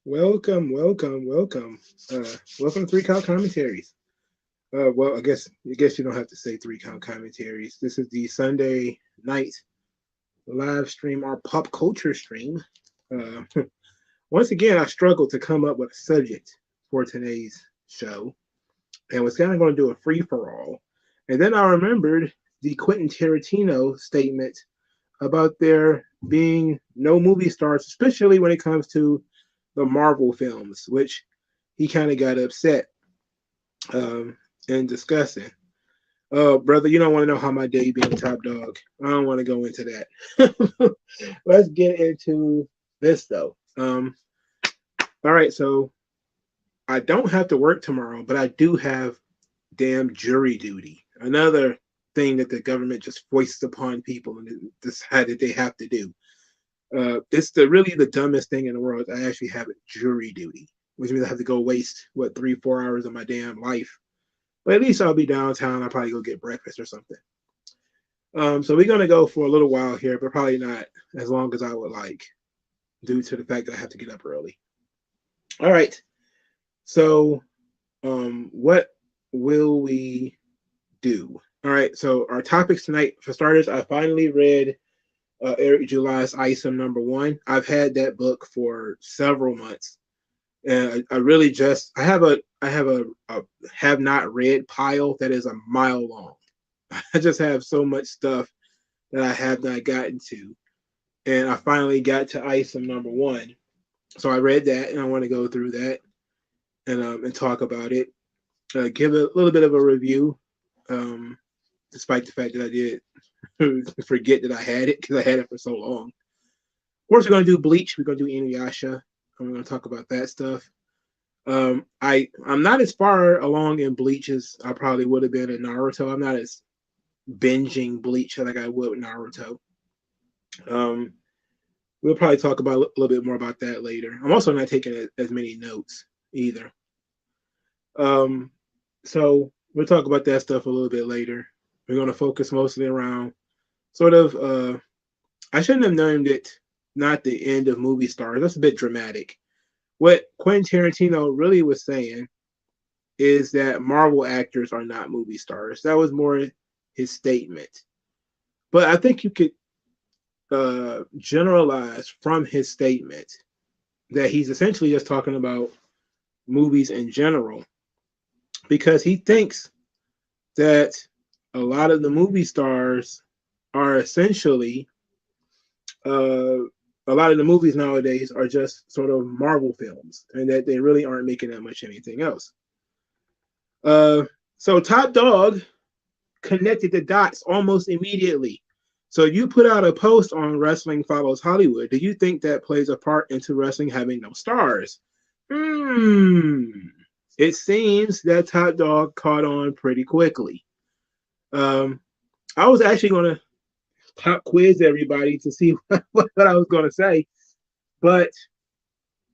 Welcome. Welcome to Three Count Commentaries. Well, I guess you don't have to say Three Count Commentaries. This is the Sunday night live stream, our pop culture stream. Uh, Once again, I struggled to come up with a subject for today's show, and was kind of going to do a free for all. And then I remembered the Quentin Tarantino statement about there being no movie stars, especially when it comes to the Marvel films, which he kind of got upset and discussing. Brother, you don't want to know how my day being top dog. I don't want to go into that. Let's get into this though. All right, so I don't have to work tomorrow, but I do have damn jury duty. Another thing that the government just foists upon people and decide that they have to do. It's really the dumbest thing in the world. I actually have a jury duty, which means I have to go waste what 3 4 hours of my damn life. But at least I'll be downtown. I'll probably go get breakfast or something. So we're gonna go for a little while here, but probably not as long as I would like, due to the fact that I have to get up early. All right. So what will we do? All right. So our topics tonight, for starters, I finally read Eric July's Isom #1. I've had that book for several months, and I really just I have not read pile that is a mile long. I just have so much stuff that I have not gotten to, and I finally got to Isom #1. So I read that, and I want to go through that and talk about it. Give a little bit of a review, um, despite the fact that I did forget that I had it because I had it for so long. Of course, we're going to do Bleach. We're going to do Inuyasha. I'm going to talk about that stuff. I'm not as far along in Bleach as I probably would have been in Naruto. I'm not as binging Bleach like I would with Naruto. Um, we'll probably talk about a little bit more about that later. I'm also not taking as many notes either. Um, so we'll talk about that stuff a little bit later. We're going to focus mostly around sort of. I shouldn't have named it not the end of movie stars. That's a bit dramatic. What Quentin Tarantino really was saying is that Marvel actors are not movie stars. That was more his statement. But I think you could generalize from his statement that he's essentially just talking about movies in general because he thinks that a lot of the movie stars are essentially uh, a lot of the movies nowadays are just sort of Marvel films and that they really aren't making that much anything else. Uh, so Top Dog connected the dots almost immediately. So you put out a post on Wrestling Follows Hollywood. Do you think that plays a part into wrestling having no stars? Hmm. It seems that Top Dog caught on pretty quickly. Um, I was actually going to pop quiz everybody to see what I was going to say, but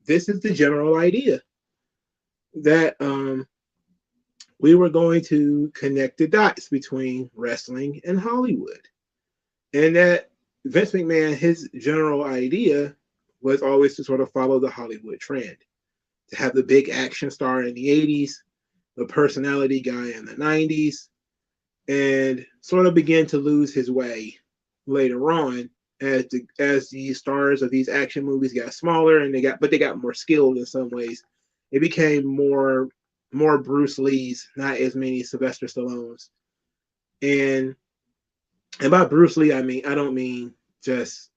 this is the general idea that we were going to connect the dots between wrestling and Hollywood. And that Vince McMahon, his general idea was always to sort of follow the Hollywood trend, to have the big action star in the 80s, the personality guy in the 90s, and sort of begin to lose his way later on as the stars of these action movies got smaller and they got more skilled in some ways. It became more Bruce Lee's, not as many Sylvester Stallone's. And and by Bruce Lee, I don't mean just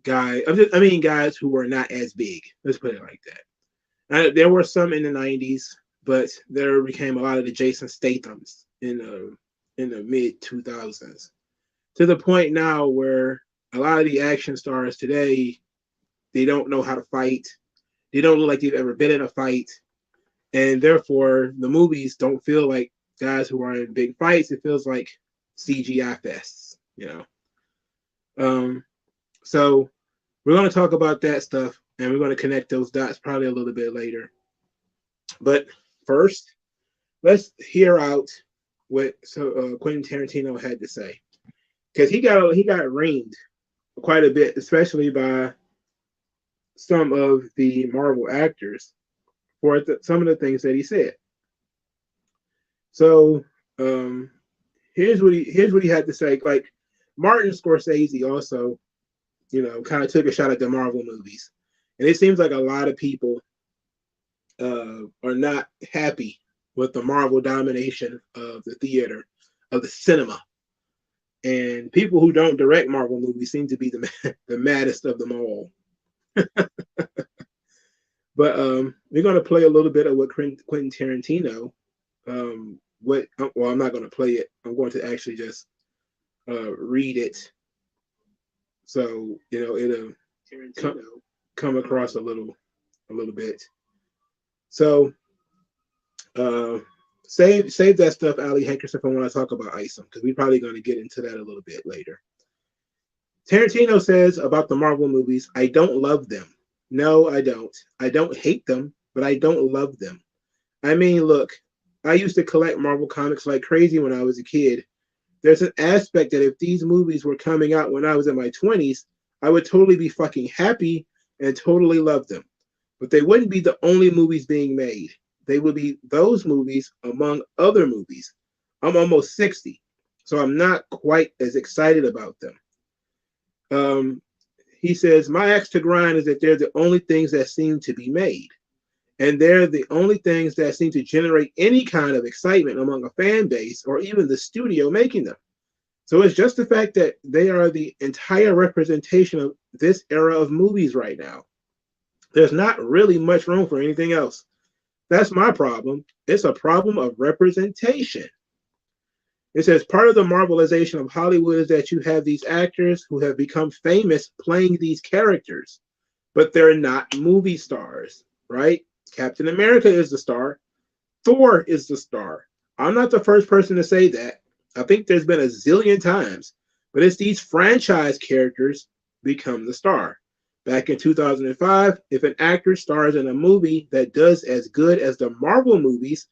I mean guys who were not as big. Let's put it like that. There were some in the '90s, but there became a lot of the Jason Statham's in the mid 2000s to the point now where a lot of the action stars today they don't know how to fight. They don't look like they've ever been in a fight, and therefore the movies don't feel like guys who are in big fights. It feels like CGI fests, you know. Um, so we're going to talk about that stuff, and we're going to connect those dots probably a little bit later. But first, let's hear out what Quentin Tarantino had to say because he got reamed quite a bit, especially by some of the Marvel actors for some of the things that he said. So um, here's what he had to say. Like Martin Scorsese also, kind of took a shot at the Marvel movies, and it seems like a lot of people are not happy with the Marvel domination of the theater, of the cinema. And people who don't direct Marvel movies seem to be the maddest of them all. But we're going to play a little bit of what Quentin Tarantino. I'm not going to play it. I'm going to actually just read it, so it'll come across a little bit. So save that stuff, Ali Hankerson, for when I talk about Isom, because we're probably going to get into that a little bit later. Tarantino says about the Marvel movies, I don't love them. No, I don't. I don't hate them, but I don't love them. I mean, look, I used to collect Marvel comics like crazy when I was a kid. There's an aspect that if these movies were coming out when I was in my 20s, I would totally be fucking happy and totally love them. But they wouldn't be the only movies being made. They would be those movies among other movies. I'm almost 60, so I'm not quite as excited about them. He says, my axe to grind is that they're the only things that seem to be made. And they're the only things that seem to generate any kind of excitement among a fan base or even the studio making them. So it's just the fact that they are the entire representation of this era of movies right now. There's not really much room for anything else. That's my problem. It's a problem of representation. It says part of the Marvelization of Hollywood is that you have these actors who have become famous playing these characters, but they're not movie stars, right? Captain America is the star. Thor is the star. I'm not the first person to say that. I think there's been a zillion times, but it's these franchise characters become the star. Back in 2005, if an actor stars in a movie that does as good as the Marvel movies,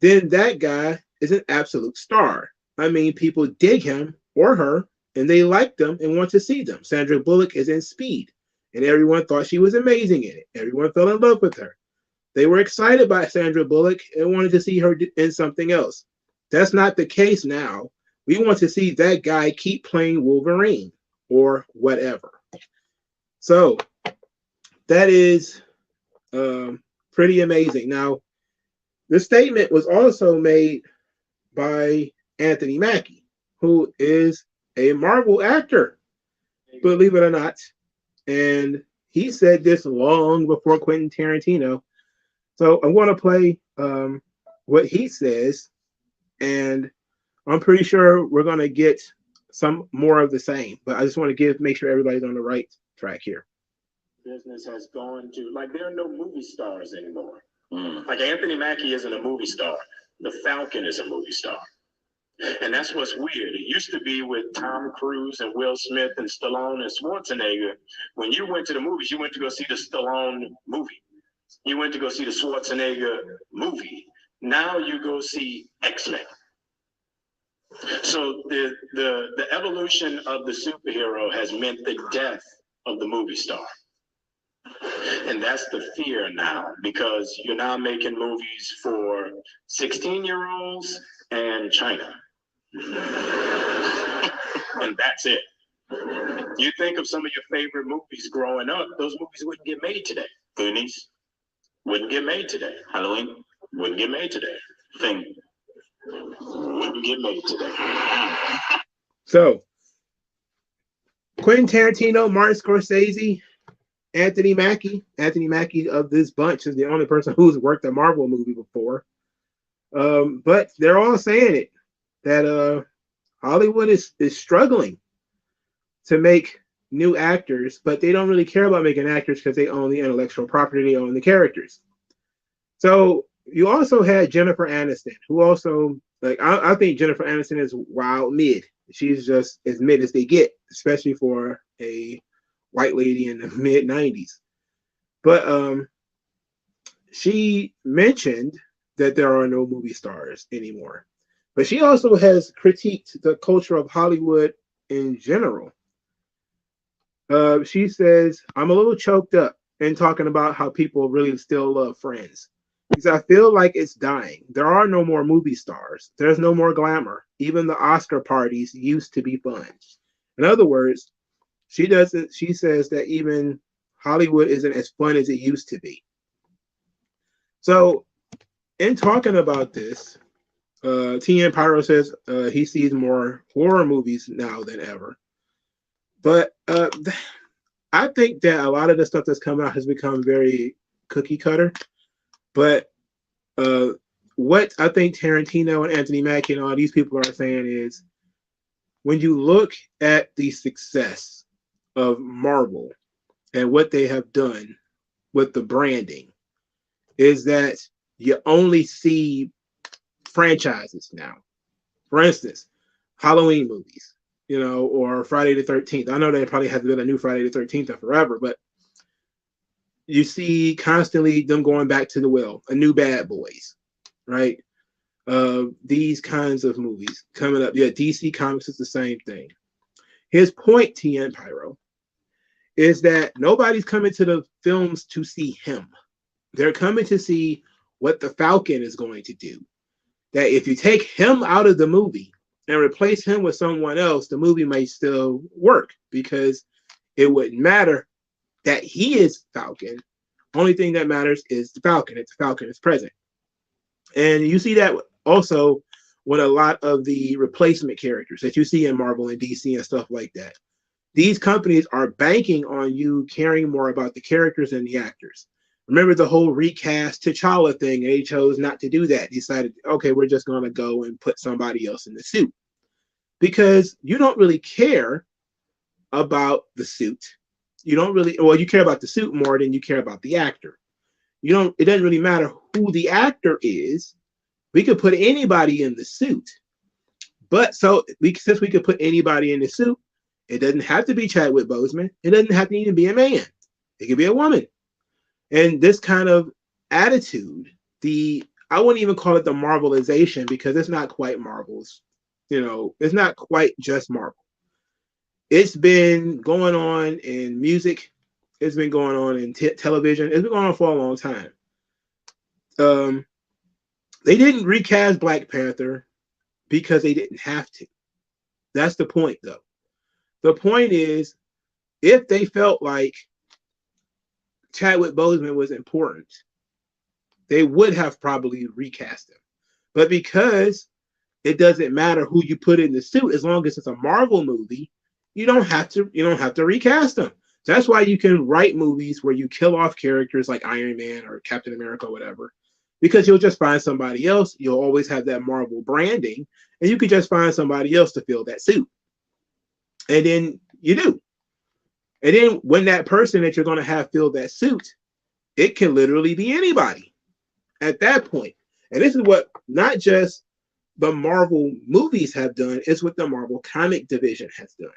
then that guy is an absolute star. I mean, people dig him or her, and they like them and want to see them. Sandra Bullock is in Speed, and everyone thought she was amazing in it. Everyone fell in love with her. They were excited by Sandra Bullock and wanted to see her in something else. That's not the case now. We want to see that guy keep playing Wolverine or whatever. So that is pretty amazing. Now, the statement was also made by Anthony Mackie, who is a Marvel actor, believe it or not. And he said this long before Quentin Tarantino. So I'm going to play what he says, and I'm pretty sure we're going to get some more of the same. But I just want to make sure everybody's on the right track here. Business has gone to, like, there are no movie stars anymore. Like Anthony Mackie isn't a movie star. The Falcon is a movie star. And that's what's weird. It used to be with Tom Cruise and Will Smith and Stallone and Schwarzenegger. When you went to the movies, you went to go see the Stallone movie. You went to go see the Schwarzenegger movie. Now you go see X-Men. So the evolution of the superhero has meant the death of the movie star. And that's the fear now, because you're now making movies for 16-year-olds and China. And that's it. You think of some of your favorite movies growing up, those movies wouldn't get made today. Goonies wouldn't get made today. Halloween wouldn't get made today. Thing wouldn't get made today. So, Quentin Tarantino, Martin Scorsese, Anthony Mackie of this bunch is the only person who's worked a Marvel movie before. But they're all saying it, that Hollywood is struggling to make new actors, but they don't really care about making actors because they own the intellectual property, they own the characters. So you also had Jennifer Aniston, who also, like, I think Jennifer Aniston is wild mid. She's just as mid as they get, especially for a white lady in the mid 90s. But she mentioned that there are no movie stars anymore. But she also has critiqued the culture of Hollywood in general. She says, I'm a little choked up in talking about how people really still love Friends. Because I feel like it's dying. There are no more movie stars. There's no more glamour. Even the Oscar parties used to be fun. In other words, she says that even Hollywood isn't as fun as it used to be. So in talking about this, TN Pyro says he sees more horror movies now than ever. But I think that a lot of the stuff that's coming out has become very cookie cutter. But uh, what I think Tarantino and Anthony Mackie and all these people are saying is when you look at the success of Marvel and what they have done with the branding, is that you only see franchises now. For instance, Halloween movies, or Friday the 13th. I know there probably hasn't been a new Friday the 13th in forever, but you see constantly them going back to the well, a new Bad Boys, right? These kinds of movies coming up. Yeah, DC Comics is the same thing. His point, TN Pyro, is that nobody's coming to the films to see him. They're coming to see what the Falcon is going to do. That if you take him out of the movie and replace him with someone else, the movie may still work because it wouldn't matter that he is Falcon. Only thing that matters is the Falcon. It's the Falcon is present. And you see that also with a lot of the replacement characters that you see in Marvel and DC and stuff like that. These companies are banking on you caring more about the characters and the actors. Remember the whole recast T'Challa thing? They chose not to do that. Decided, okay, we're just going to go and put somebody else in the suit because you don't really care about the suit. You don't really, well, you care about the suit more than you care about the actor. You don't, it doesn't really matter who the actor is. We could put anybody in the suit. But since we could put anybody in the suit, it doesn't have to be Chadwick Boseman. It doesn't have to even be a man. It could be a woman. And this kind of attitude, I wouldn't even call it the Marvelization because it's not quite Marvel's, it's not quite just Marvel. It's been going on in music. It's been going on in television. It's been going on for a long time. They didn't recast Black Panther because they didn't have to. That's the point, though. The point is, if they felt like Chadwick Boseman was important, they would have probably recast him. But because it doesn't matter who you put in the suit, as long as it's a Marvel movie, you don't have to recast them. That's why you can write movies where you kill off characters like Iron Man or Captain America or whatever, because you'll just find somebody else. You'll always have that Marvel branding, and you could just find somebody else to fill that suit. And then you do. And then when that person that you're going to have fill that suit, it can literally be anybody at that point. And this is what not just the Marvel movies have done, it's what the Marvel comic division has done.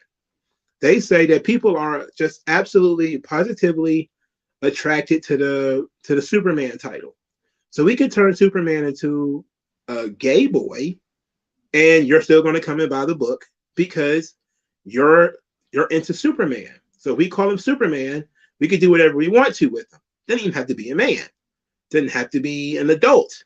They say that people are just absolutely positively attracted to the Superman title. So we could turn Superman into a gay boy, and you're still going to come and buy the book because you're into Superman. So if we call him Superman, we could do whatever we want to with him. Doesn't even have to be a man. Doesn't have to be an adult.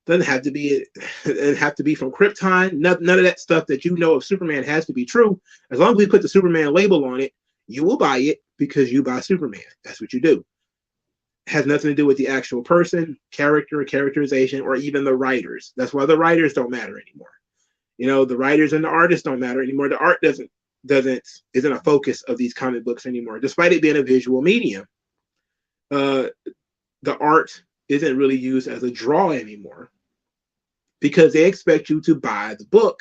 Doesn't have to be from Krypton. None of that stuff that you know of Superman has to be true. As long as we put the Superman label on it, you will buy it because you buy Superman. That's what you do. It has nothing to do with the actual person, character, characterization, or even the writers. That's why the writers don't matter anymore. The writers and the artists don't matter anymore. The art isn't a focus of these comic books anymore, despite it being a visual medium. The art isn't really used as a draw anymore because they expect you to buy the book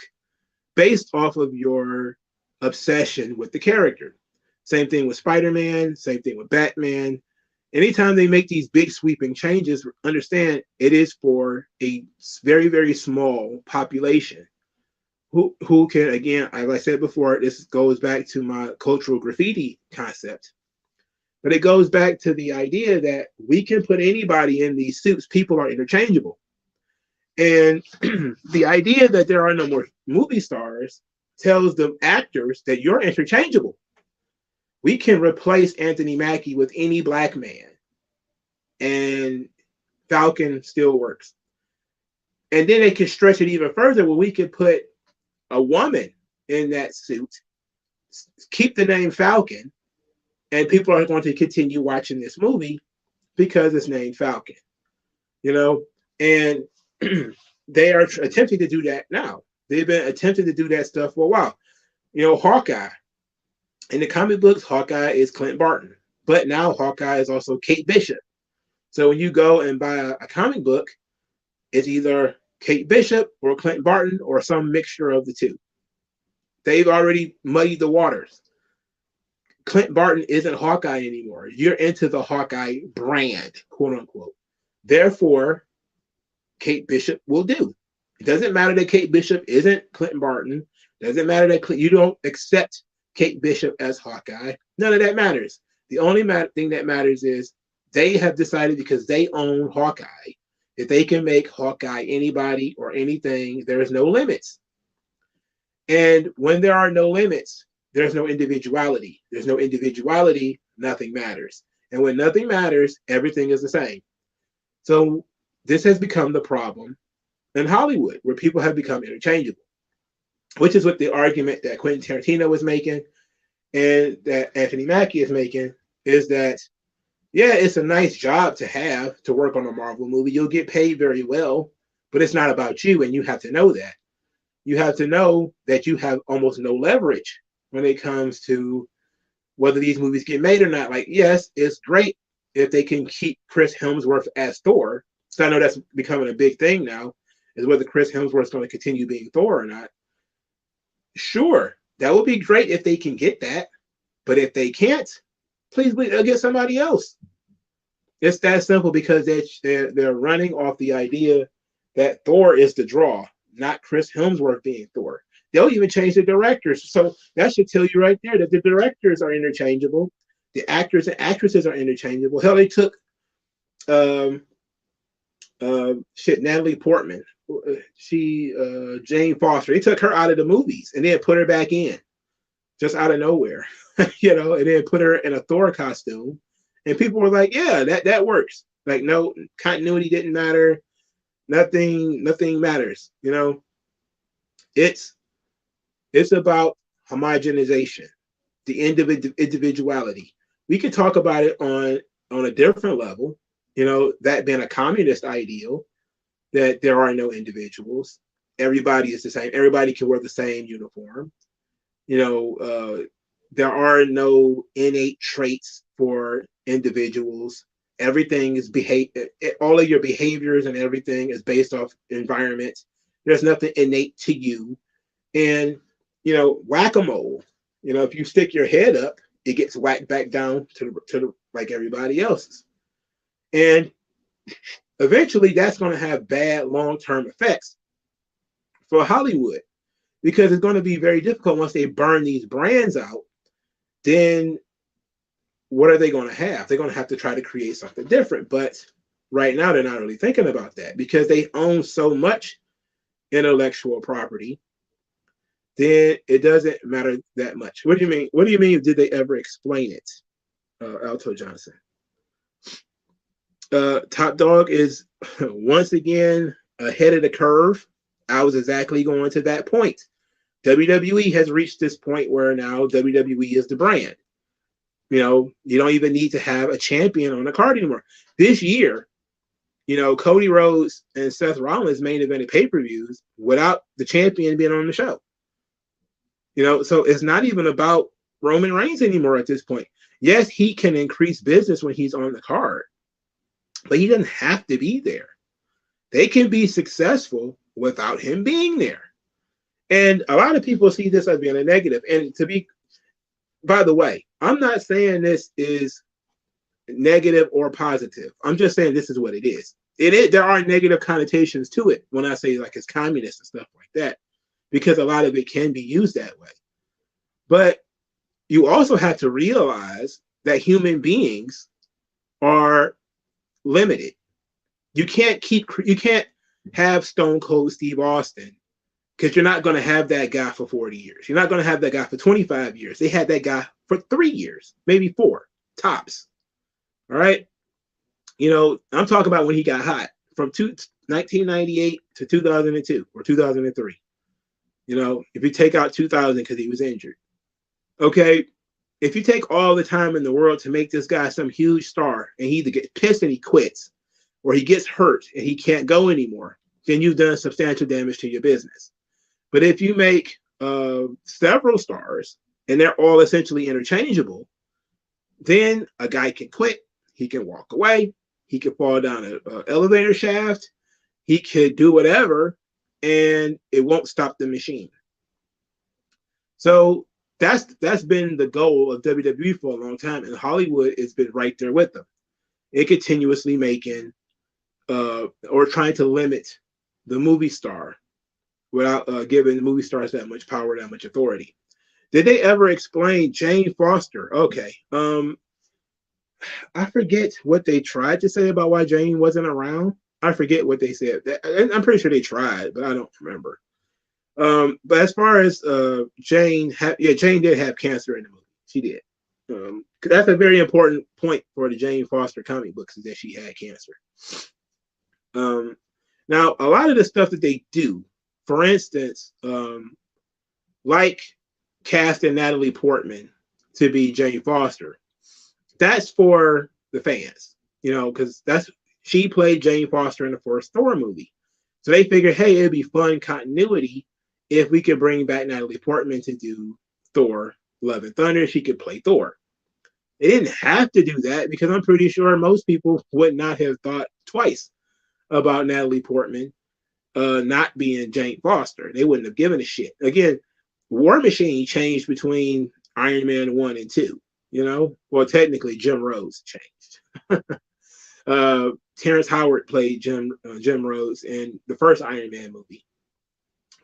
based off of your obsession with the character. Same thing with Spider-Man, same thing with Batman. Anytime they make these big sweeping changes, understand it is for a very, very small population who can, again, as I said before, this goes back to my cultural graffiti concept. But it goes back to the idea that we can put anybody in these suits. People are interchangeable. And the idea that there are no more movie stars tells the actors that you're interchangeable. we can replace Anthony Mackie with any black man, and Falcon still works. And then they can stretch it even further where we could put a woman in that suit, keep the name Falcon, and people are going to continue watching this movie because it's named Falcon, you know? And they are attempting to do that now. They've been attempting to do that stuff for a while. You know, Hawkeye. In the comic books, Hawkeye is Clint Barton, but now Hawkeye is also Kate Bishop. So when you go and buy a comic book, it's either Kate Bishop or Clint Barton or some mixture of the two. They've already muddied the waters. Clint Barton isn't Hawkeye anymore. You're into the Hawkeye brand, quote unquote. Therefore, Kate Bishop will do. It doesn't matter that Kate Bishop isn't Clint Barton. Doesn't matter that you don't accept Kate Bishop as Hawkeye. None of that matters. The only thing that matters is they have decided, because they own Hawkeye, that they can make Hawkeye anybody or anything. There is no limits. And when there are no limits, there's no individuality. There's no individuality, nothing matters. And when nothing matters, everything is the same. So this has become the problem in Hollywood, where people have become interchangeable, which is what the argument that Quentin Tarantino was making and that Anthony Mackie is making, is that, yeah, it's a nice job to have to work on a Marvel movie. You'll get paid very well, but it's not about you, and you have to know that. You have to know that you have almost no leverage when it comes to whether these movies get made or not. Like, yes, it's great if they can keep Chris Hemsworth as Thor. So I know that's becoming a big thing now, is whether Chris Hemsworth is going to continue being Thor or not. Sure, that would be great if they can get that. But if they can't, please get somebody else. It's that simple, because they're running off the idea that Thor is the draw, not Chris Hemsworth being Thor. They'll even change the directors. So that should tell you right there that the directors are interchangeable. The actors and actresses are interchangeable. Hell, they took Natalie Portman. Jane Foster. They took her out of the movies and then put her back in, just out of nowhere, you know, and then put her in a Thor costume. And people were like, yeah, that works. Like, no, continuity didn't matter. Nothing matters, you know. It's about homogenization, the individuality. We could talk about it on a different level, you know, that being a communist ideal, that there are no individuals. Everybody is the same. Everybody can wear the same uniform. You know, there are no innate traits for individuals. Everything is all of your behaviors and everything is based off environment. There's nothing innate to you. And, you know, whack-a-mole, you know, if you stick your head up, it gets whacked back down to like everybody else's. And eventually that's going to have bad long-term effects for Hollywood, because it's going to be very difficult once they burn these brands out. Then what are they going to have? They're going to have to try to create something different. But right now, they're not really thinking about that, because they own so much intellectual property. Then it doesn't matter that much. What do you mean? What do you mean? Did they ever explain it? Alto Johnson. Top Dog is once again ahead of the curve. I was exactly going to that point. WWE has reached this point where now WWE is the brand. You know, you don't even need to have a champion on the card anymore. This year, you know, Cody Rhodes and Seth Rollins main evented pay-per-views without the champion being on the show. You know, so it's not even about Roman Reigns anymore at this point. Yes, he can increase business when he's on the card, but he doesn't have to be there. They can be successful without him being there. And a lot of people see this as being a negative. And by the way, I'm not saying this is negative or positive. I'm just saying this is what it is. There are negative connotations to it when I say like it's communist and stuff like that, because a lot of it can be used that way. But you also have to realize that human beings are limited. You can't have Stone Cold Steve Austin, because you're not going to have that guy for 40 years. You're not going to have that guy for 25 years. They had that guy for 3 years, maybe 4 tops. All right. You know, I'm talking about when he got hot from 1998 to 2002 or 2003. You know, if you take out 2000 because he was injured. Okay. If you take all the time in the world to make this guy some huge star and he either gets pissed and he quits or he gets hurt and he can't go anymore, then you've done substantial damage to your business. But if you make several stars and they're all essentially interchangeable, then a guy can quit, he can walk away, he can fall down an elevator shaft, he could do whatever, and it won't stop the machine. So that's been the goal of WWE for a long time, and Hollywood has been right there with them. It continuously making or trying to limit the movie star without giving the movie stars that much power, that much authority. Did they ever explain Jane Foster? Okay. I forget what they tried to say about why Jane wasn't around. I forget what they said. I'm pretty sure they tried, but I don't remember. But as far as Jane, Jane did have cancer in the movie. She did. That's a very important point for the Jane Foster comic books is that she had cancer. Now, a lot of the stuff that they do, for instance, like casting Natalie Portman to be Jane Foster, that's for the fans, you know, because she played Jane Foster in the first Thor movie. So they figured, hey, it'd be fun continuity if we could bring back Natalie Portman to do Thor, Love and Thunder. She could play Thor. They didn't have to do that because I'm pretty sure most people would not have thought twice about Natalie Portman not being Jane Foster. They wouldn't have given a shit. Again, War Machine changed between Iron Man 1 and 2. You know, well, technically, Jim Rose changed. Terrence Howard played Jim Rose in the first Iron Man movie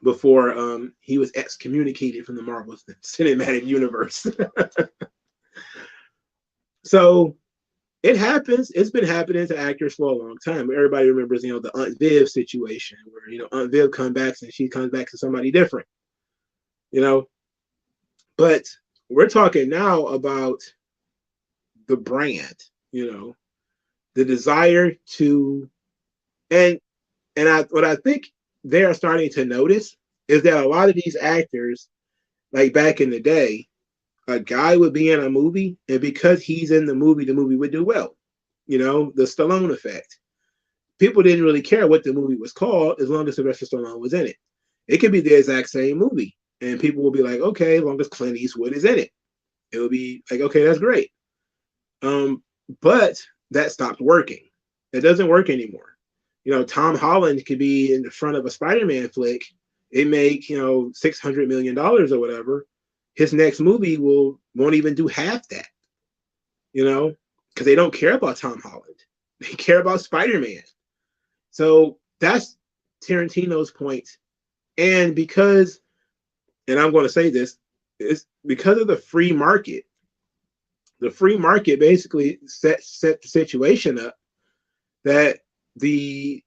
before he was excommunicated from the Marvel Cinematic Universe. So it happens. It's been happening to actors for a long time. Everybody remembers, you know, the Aunt Viv situation where, you know, Aunt Viv comes back and she comes back to somebody different, you know. But we're talking now about the brand, you know, the desire to, and what I think they are starting to notice is that a lot of these actors, like back in the day, a guy would be in a movie, and because he's in the movie would do well. You know, the Stallone effect. People didn't really care what the movie was called as long as Sylvester Stallone was in it. It could be the exact same movie, and people will be like, okay, as long as Clint Eastwood is in it, it will be like, okay, that's great. But that stopped working. It doesn't work anymore. You know, Tom Holland could be in the front of a Spider-Man flick. It make, you know, $600 million or whatever. His next movie won't even do half that. You know, because they don't care about Tom Holland. They care about Spider-Man. So that's Tarantino's point. And because, and I'm going to say this, it's because of the free market. The free market basically set the situation up that the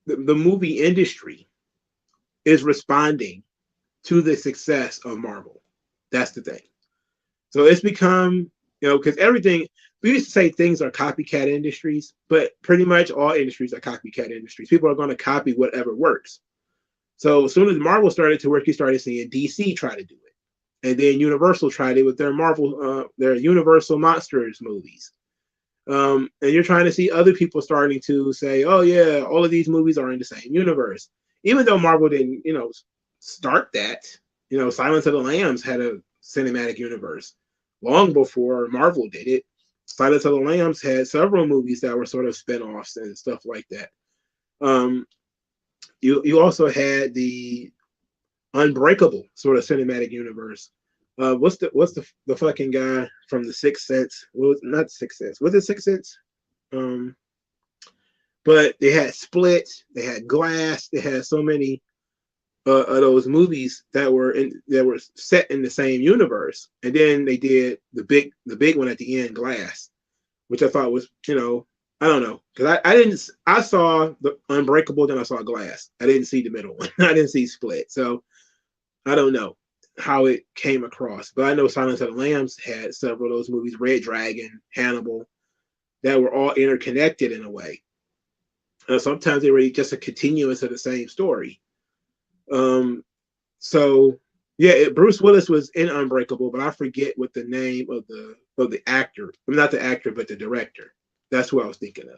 movie industry is responding to the success of Marvel. That's the thing. So it's become, you know, because everything, we used to say things are copycat industries, but pretty much all industries are copycat industries. People are going to copy whatever works. So as soon as Marvel started to work, you started seeing DC try to do it. And then Universal tried it with their their Universal Monsters movies. And you're trying to see other people starting to say, oh yeah, all of these movies are in the same universe. Even though Marvel didn't, you know, start that. You know, Silence of the Lambs had a cinematic universe long before Marvel did it. Silence of the Lambs had several movies that were sort of spin-offs and stuff like that. You also had the Unbreakable sort of cinematic universe. What's the fucking guy from the Sixth Sense? Well, not Sixth Sense. Was it Sixth Sense? But they had Split, they had Glass, they had so many of those movies that were set in the same universe. And then they did the big one at the end, Glass, which I thought was, you know, I don't know, because I saw the Unbreakable, then I saw Glass. I didn't see the middle one. I didn't see Split, so I don't know. how it came across. But I know Silence of the Lambs had several of those movies, Red Dragon, Hannibal, that were all interconnected in a way. Sometimes they were just a continuance of the same story. Um, so yeah, Bruce Willis was in Unbreakable, but I forget what the name of the actor. I'm not the actor, but the director. That's who I was thinking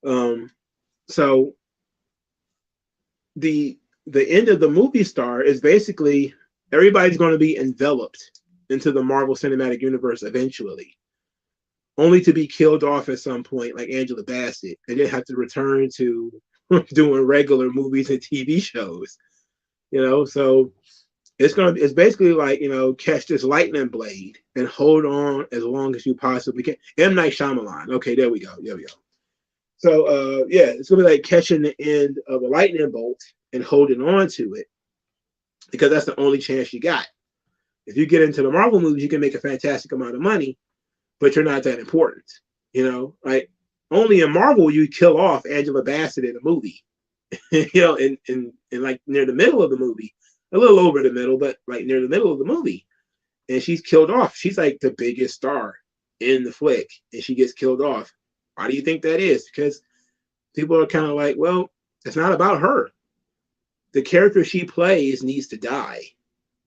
of. So the end of the movie star is basically everybody's going to be enveloped into the Marvel Cinematic Universe eventually, only to be killed off at some point, like Angela Bassett, and then have to return to doing regular movies and TV shows. So it's basically like, catch this lightning blade and hold on as long as you possibly can. M. Night Shyamalan. Okay, there we go. So yeah, it's gonna be like catching the end of a lightning bolt and holding on to it, because that's the only chance you got. If you get into the Marvel movies, you can make a fantastic amount of money, but you're not that important. Like only in Marvel you kill off Angela Bassett in a movie. in like near the middle of the movie, a little over the middle, but like near the middle of the movie, and she's killed off. She's like the biggest star in the flick, and she gets killed off. Why do you think that is? Because people are kind of like, well, it's not about her. The character she plays needs to die,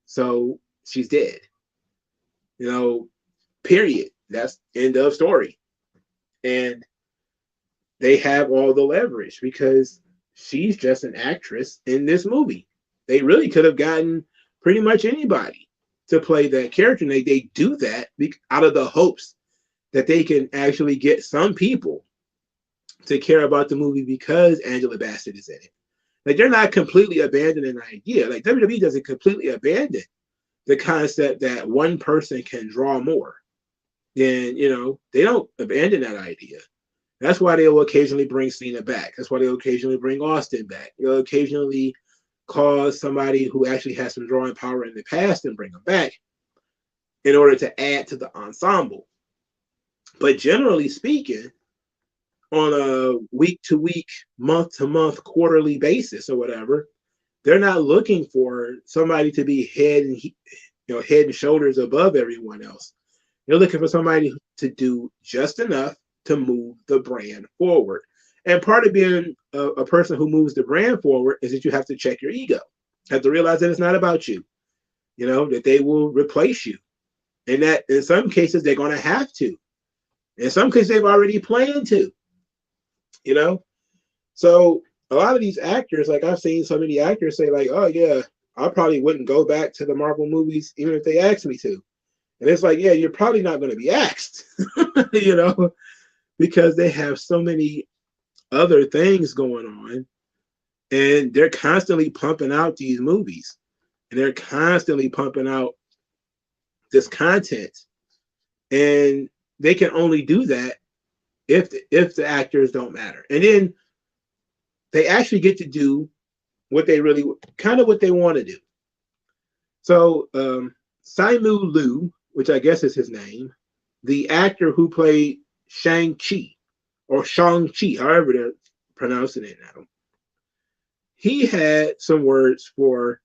so she's dead. Period. That's end of story. And they have all the leverage because she's just an actress in this movie. They really could have gotten pretty much anybody to play that character, and they do that out of the hopes that they can actually get some people to care about the movie because Angela Bassett is in it. Like, they're not completely abandoning the idea. Like, WWE doesn't completely abandon the concept that one person can draw more. Then, they don't abandon that idea. That's why they'll occasionally bring Cena back. That's why they'll occasionally bring Austin back. They'll occasionally cause somebody who actually has some drawing power in the past and bring them back in order to add to the ensemble. But generally speaking, on a week-to-week, month-to-month, quarterly basis or whatever, they're not looking for somebody to be head and shoulders above everyone else. They're looking for somebody to do just enough to move the brand forward. And part of being a person who moves the brand forward is that you have to check your ego. You have to realize that it's not about you, that they will replace you. And that in some cases, they're going to have to. In some cases, they've already planned to. So a lot of these actors, like I've seen so many actors say like, oh yeah, I probably wouldn't go back to the Marvel movies even if they asked me to. And it's like, yeah, you're probably not going to be asked, because they have so many other things going on, and they're constantly pumping out these movies, and they're constantly pumping out this content, and they can only do that if the actors don't matter. And then they actually get to do what they really what they want to do. So Simu Liu, which I guess is his name, the actor who played Shang-Chi, or Shang-Chi, however they're pronouncing it now, he had some words for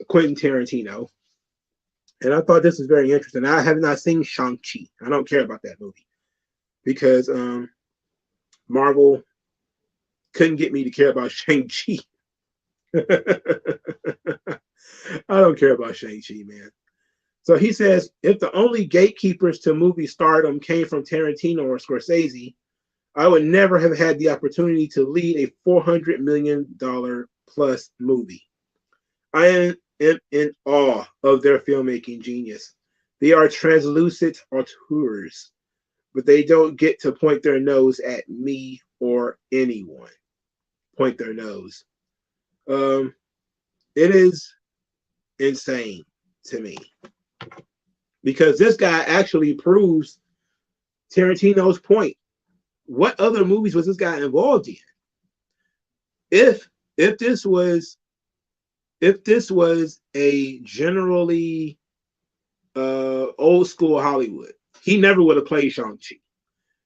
Quentin Tarantino. And I thought this was very interesting. I have not seen Shang-Chi. I don't care about that movie because Marvel couldn't get me to care about Shang-Chi. I don't care about Shang-Chi, man. So he says, if the only gatekeepers to movie stardom came from Tarantino or Scorsese, I would never have had the opportunity to lead a $400 million plus movie. I am in awe of their filmmaking genius. They are translucent auteurs, but they don't get to point their nose at me or anyone. Point their nose. It is insane to me, because this guy actually proves Tarantino's point. What other movies was this guy involved in? If this was a generally old school Hollywood, he never would have played Shang-Chi.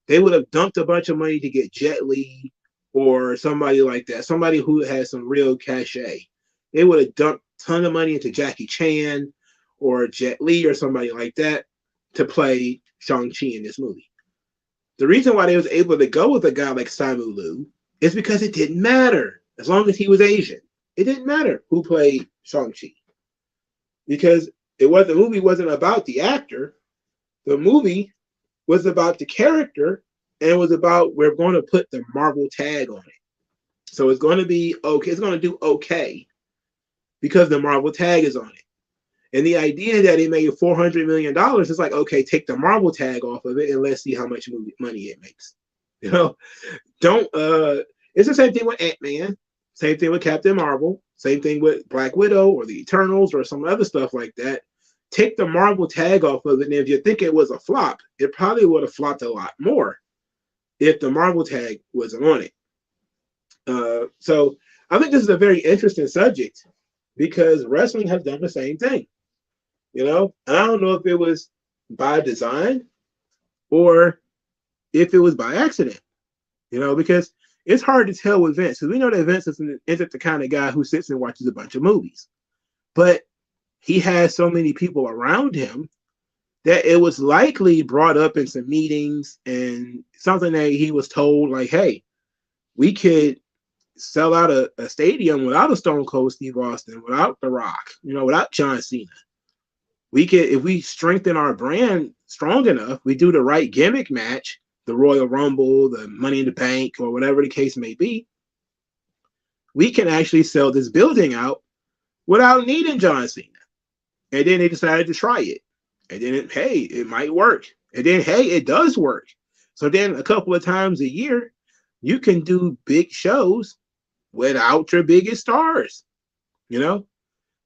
They would have dumped a bunch of money to get Jet Li or somebody like that, somebody who has some real cachet. They would have dumped ton of money into Jackie Chan or Jet Li or somebody like that to play Shang-Chi in this movie. The reason why they was able to go with a guy like Simu Liu is because it didn't matter as long as he was Asian. It didn't matter who played Shang-Chi because the movie wasn't about the actor. The movie was about the character and was about we're going to put the Marvel tag on it. So it's going to be okay. It's going to do okay because the Marvel tag is on it. And the idea that it made $400 million is like, okay, take the Marvel tag off of it and let's see how much money it makes. You know, don't, it's the same thing with Ant-Man, same thing with Captain Marvel, same thing with Black Widow or the Eternals or some other stuff like that. Take the Marvel tag off of it. And if you think it was a flop, it probably would have flopped a lot more if the Marvel tag wasn't on it. So I think this is a very interesting subject because wrestling has done the same thing. You know, and I don't know if it was by design or if it was by accident, you know, because it's hard to tell with Vince because we know that Vince isn't the kind of guy who sits and watches a bunch of movies, but he has so many people around him that it was likely brought up in some meetings and something that he was told like, hey, we could sell out a stadium without a Stone Cold Steve Austin, without The Rock, you know, without John Cena. We could, if we strengthen our brand strong enough, we do the right gimmick match, the Royal Rumble, the Money in the Bank, or whatever the case may be, we can actually sell this building out without needing John Cena. And then they decided to try it. And then, hey, it might work. And then, hey, it does work. So then a couple of times a year, you can do big shows without your biggest stars, you know?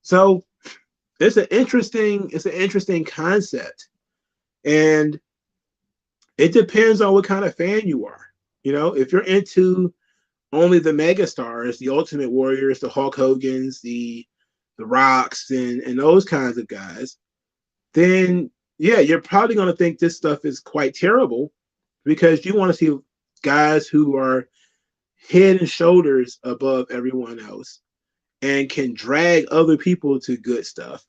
So it's an interesting concept. And it depends on what kind of fan you are. You know, if you're into only the mega stars, the Ultimate Warriors, the Hulk Hogans, the Rocks, and those kinds of guys, then yeah, you're probably going to think this stuff is quite terrible because you want to see guys who are head and shoulders above everyone else and can drag other people to good stuff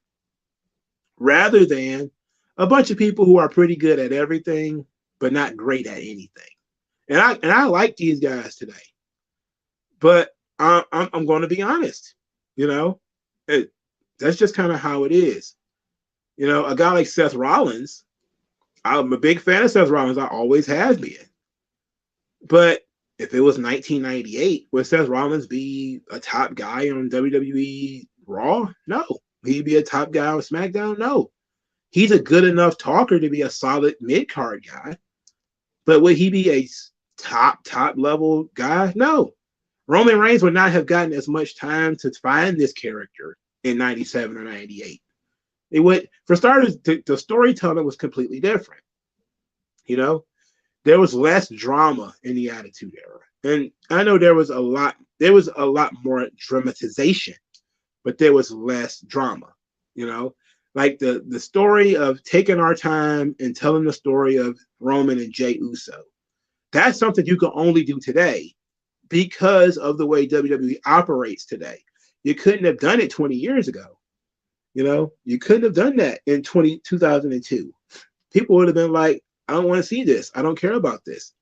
rather than a bunch of people who are pretty good at everything but not great at anything. And I like these guys today, but I'm going to be honest. You know, that's just kind of how it is. You know, a guy like Seth Rollins, I'm a big fan of Seth Rollins. I always have been. But if it was 1998, would Seth Rollins be a top guy on WWE Raw? No. He'd be a top guy on SmackDown? No. He's a good enough talker to be a solid mid-card guy. But would he be a top level guy? No. Roman Reigns would not have gotten as much time to find this character in 97 or 98. It would, for starters, the storytelling was completely different. You know, there was less drama in the Attitude Era. And I know there was a lot more dramatization, but there was less drama, you know, like the story of taking our time and telling the story of Roman and Jey Uso. That's something you can only do today because of the way WWE operates today. You couldn't have done it 20 years ago. You know, you couldn't have done that in 2002. People would have been like, I don't want to see this. I don't care about this.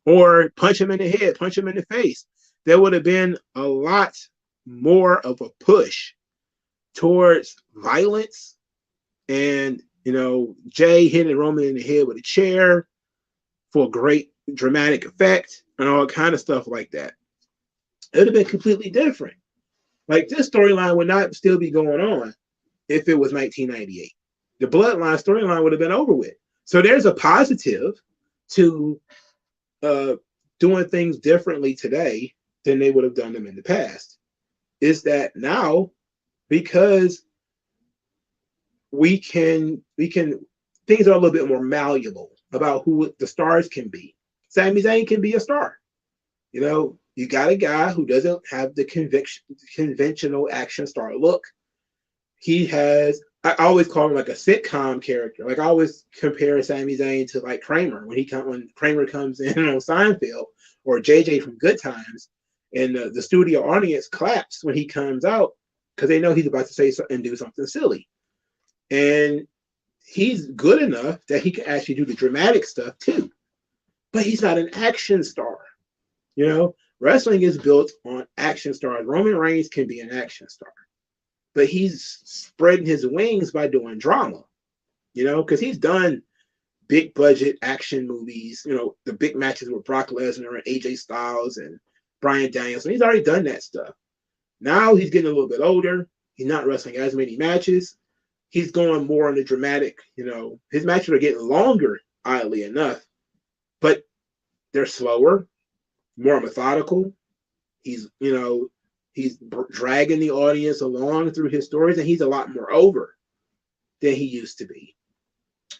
Or punch him in the head, punch him in the face. There would have been a lot more of a push towards violence and, you know, Jay hitting Roman in the head with a chair for great dramatic effect and all kind of stuff like that. It would have been completely different. Like this storyline would not still be going on if it was 1998. The Bloodline storyline would have been over with. So there's a positive to doing things differently today than they would have done them in the past. Is that now because we can things are a little bit more malleable about who the stars can be. Sami Zayn can be a star. You know, you got a guy who doesn't have the conventional action star look. He has, I always call him like a sitcom character. Like I always compare Sami Zayn to like Kramer when Kramer comes in on Seinfeld, or JJ from Good Times, and the studio audience claps when he comes out because they know he's about to say something and do something silly. And he's good enough that he can actually do the dramatic stuff too. But he's not an action star. You know, wrestling is built on action stars. Roman Reigns can be an action star, but he's spreading his wings by doing drama, you know, because he's done big budget action movies, you know, the big matches with Brock Lesnar and AJ Styles and Bryan Danielson. He's already done that stuff. Now he's getting a little bit older. He's not wrestling as many matches. He's going more on the dramatic, you know, his matches are getting longer, oddly enough, but they're slower, more methodical. He's, you know, he's dragging the audience along through his stories, and he's a lot more over than he used to be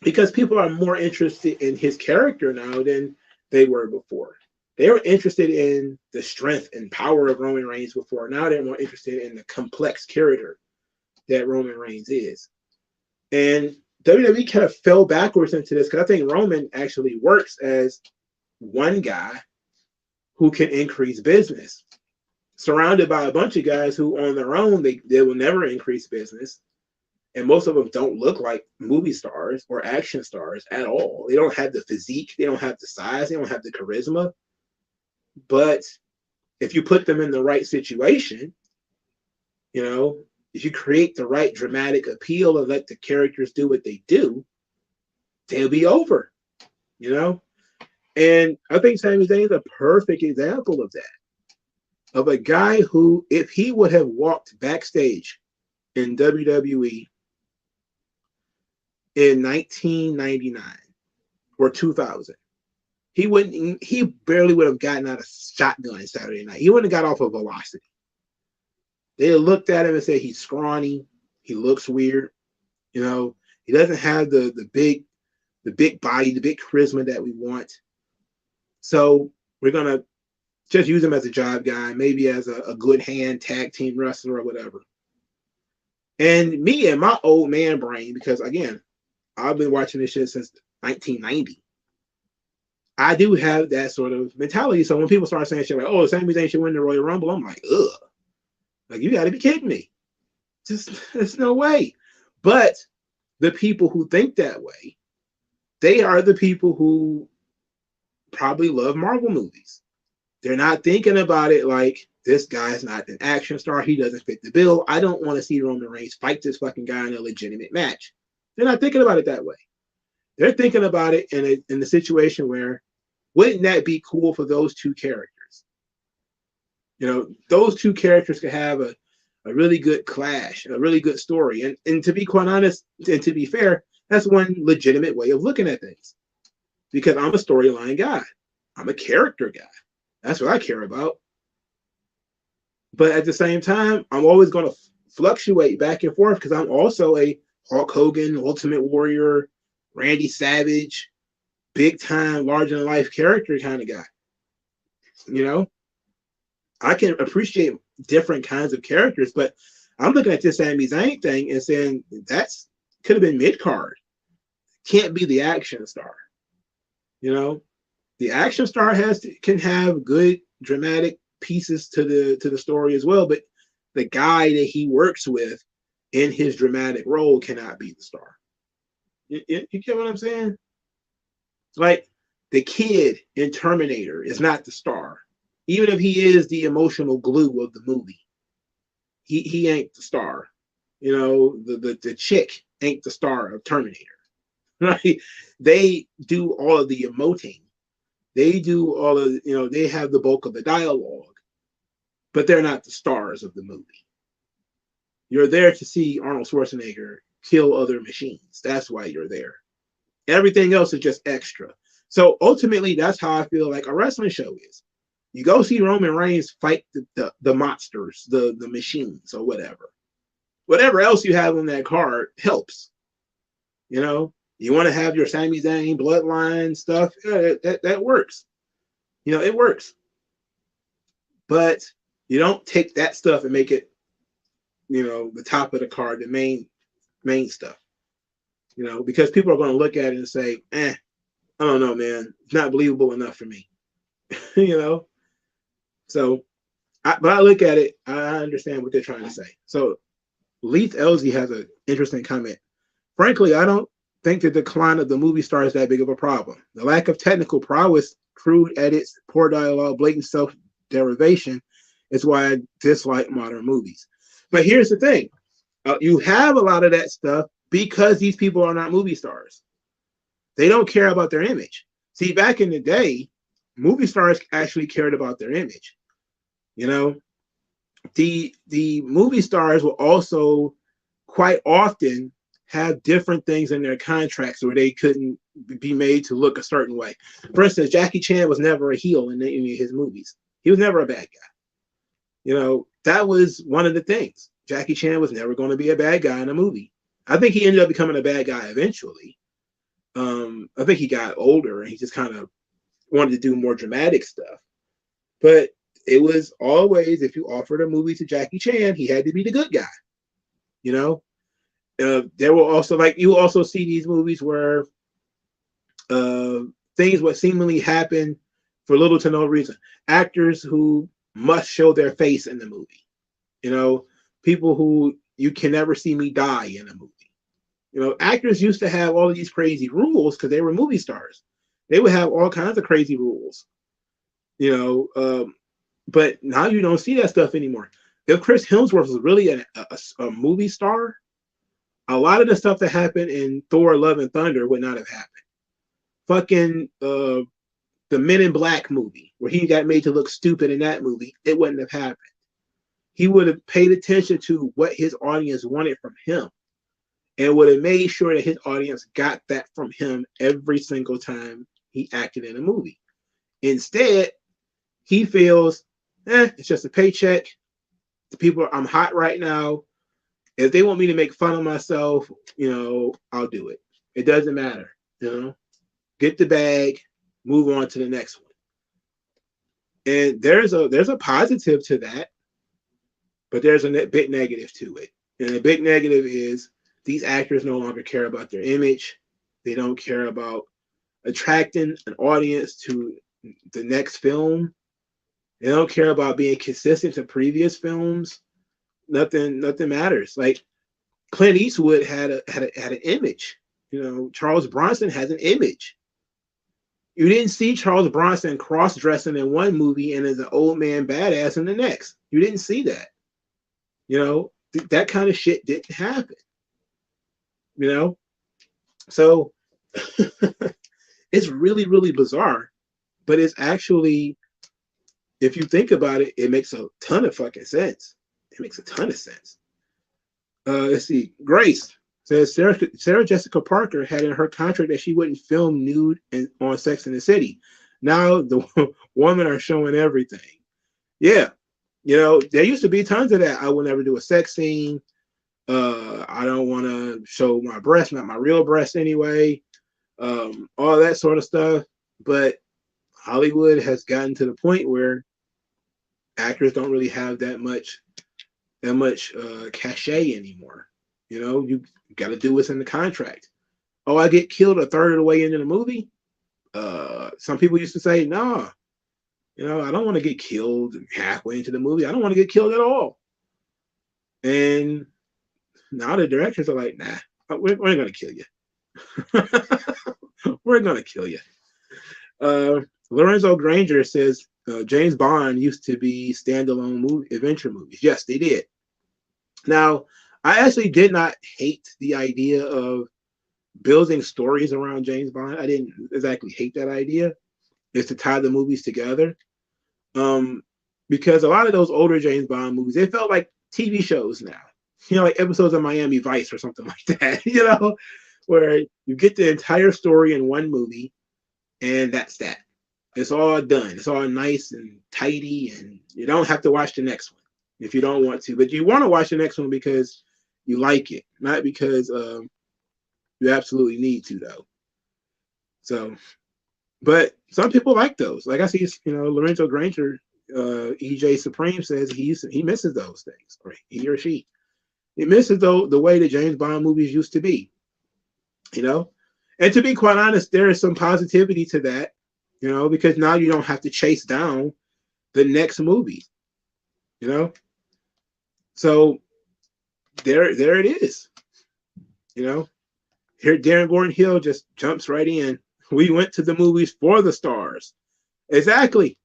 because people are more interested in his character now than they were before. They were interested in the strength and power of Roman Reigns before. Now they're more interested in the complex character that Roman Reigns is. And WWE kind of fell backwards into this because I think Roman actually works as one guy who can increase business, surrounded by a bunch of guys who on their own, they will never increase business. And most of them don't look like movie stars or action stars at all. They don't have the physique. They don't have the size. They don't have the charisma. But if you put them in the right situation, you know, if you create the right dramatic appeal and let the characters do what they do, they'll be over, you know? And I think Sami Zayn is a perfect example of that. Of a guy who, if he would have walked backstage in WWE in 1999 or 2000, he barely would have gotten out of shotgun Saturday night. He wouldn't have got off of Velocity. They looked at him and said he's scrawny, he looks weird, you know, he doesn't have the big body, the big charisma that we want. So we're gonna just use him as a job guy, maybe as a good hand tag team wrestler or whatever. And me and my old man brain, because again, I've been watching this shit since 1990. I do have that sort of mentality. So when people start saying shit like, "Oh, Sami Zayn should win the Royal Rumble," I'm like, ugh. Like, you got to be kidding me. Just, there's no way. But the people who think that way, they are the people who probably love Marvel movies. They're not thinking about it like, this guy's not an action star. He doesn't fit the bill. I don't want to see Roman Reigns fight this fucking guy in a legitimate match. They're not thinking about it that way. They're thinking about it in the situation where, wouldn't that be cool for those two characters? You know, those two characters could have a really good clash, a really good story. And to be quite honest, and to be fair, that's one legitimate way of looking at things. Because I'm a storyline guy. I'm a character guy. That's what I care about. But at the same time, I'm always going to fluctuate back and forth because I'm also a Hulk Hogan, Ultimate Warrior, Randy Savage, big time, larger than life character kind of guy. You know? I can appreciate different kinds of characters, but I'm looking at this Sami Zayn thing and saying that's could have been mid-card. Can't be the action star. You know, the action star can have good dramatic pieces to the story as well, but the guy that he works with in his dramatic role cannot be the star. You get what I'm saying? Like the kid in Terminator is not the star. Even if he is the emotional glue of the movie, he ain't the star. You know, the chick ain't the star of Terminator. Right? They do all of the emoting. They do all of, you know, they have the bulk of the dialogue, but they're not the stars of the movie. You're there to see Arnold Schwarzenegger kill other machines. That's why you're there. Everything else is just extra. So ultimately, that's how I feel like a wrestling show is. You go see Roman Reigns fight the monsters, the machines, or whatever. Whatever else you have on that card helps. You know, you want to have your Sami Zayn bloodline stuff, that works. You know, it works. But you don't take that stuff and make it, you know, the top of the card, the main stuff. You know, because people are going to look at it and say, I don't know, man. It's not believable enough for me. You know? So, but I look at it, I understand what they're trying to say. So Leith Elsie has an interesting comment. Frankly, I don't think the decline of the movie star is that big of a problem. The lack of technical prowess, crude edits, poor dialogue, blatant self derivation is why I dislike modern movies. But here's the thing, you have a lot of that stuff because these people are not movie stars. They don't care about their image. See, back in the day, movie stars actually cared about their image. You know, the movie stars will also quite often have different things in their contracts where they couldn't be made to look a certain way. For instance, Jackie Chan was never a heel in any of his movies. He was never a bad guy. You know, that was one of the things. Jackie Chan was never going to be a bad guy in a movie. I think he ended up becoming a bad guy eventually. I think he got older and he just kind of wanted to do more dramatic stuff. But it was always, if you offered a movie to Jackie Chan, he had to be the good guy. You know, there will also, like, you will also see these movies where things would seemingly happen for little to no reason. Actors who must show their face in the movie. You know, people who you can never see me die in a movie. You know, actors used to have all of these crazy rules because they were movie stars. They would have all kinds of crazy rules. You know, but now you don't see that stuff anymore. If Chris Hemsworth was really a movie star, a lot of the stuff that happened in Thor: Love and Thunder would not have happened. Fucking the Men in Black movie, where he got made to look stupid in that movie, it wouldn't have happened. He would have paid attention to what his audience wanted from him and would have made sure that his audience got that from him every single time he acted in a movie. Instead, he feels, it's just a paycheck. The people, I'm hot right now. If they want me to make fun of myself, you know, I'll do it. It doesn't matter, you know. Get the bag, move on to the next one. And there's a positive to that, but there's a big negative to it. And the big negative is these actors no longer care about their image. They don't care about attracting an audience to the next film. They don't care about being consistent to previous films. Nothing matters. Like Clint Eastwood had an image. You know, Charles Bronson has an image. You didn't see Charles Bronson cross-dressing in one movie and as an old man badass in the next. You didn't see that. You know, that kind of shit didn't happen. You know? So it's really, really bizarre, but it's actually, if you think about it, it makes a ton of fucking sense. It makes a ton of sense. Let's see. Grace says Sarah Jessica Parker had in her contract that she wouldn't film nude on Sex and the City. Now the women are showing everything. Yeah. You know, there used to be tons of that. I would never do a sex scene. I don't want to show my breast, not my real breast anyway. All that sort of stuff. But Hollywood has gotten to the point where actors don't really have that much cachet anymore. You know, you got to do what's in the contract. Oh, I get killed a third of the way into the movie. Some people used to say, "Nah, you know, I don't want to get killed halfway into the movie. I don't want to get killed at all." And now the directors are like, "Nah, we're going to kill you. We're going to kill you." Lorenzo Granger says James Bond used to be standalone adventure movies. Yes, they did. Now, I actually did not hate the idea of building stories around James Bond. I didn't exactly hate that idea. Is to tie the movies together. Because a lot of those older James Bond movies, they felt like TV shows now. You know, like episodes of Miami Vice or something like that, you know, where you get the entire story in one movie and that's that. It's all done. It's all nice and tidy, and you don't have to watch the next one if you don't want to. But you want to watch the next one because you like it, not because you absolutely need to, though. So, but some people like those. Like I see, you know, Lorenzo Granger, EJ Supreme says he misses those things, or he or she. He misses the way the James Bond movies used to be, you know. And to be quite honest, there is some positivity to that, you know, because now you don't have to chase down the next movie, you know. So there it is. You know, here Darren Gordon Hill just jumps right in. We went to the movies for the stars. Exactly.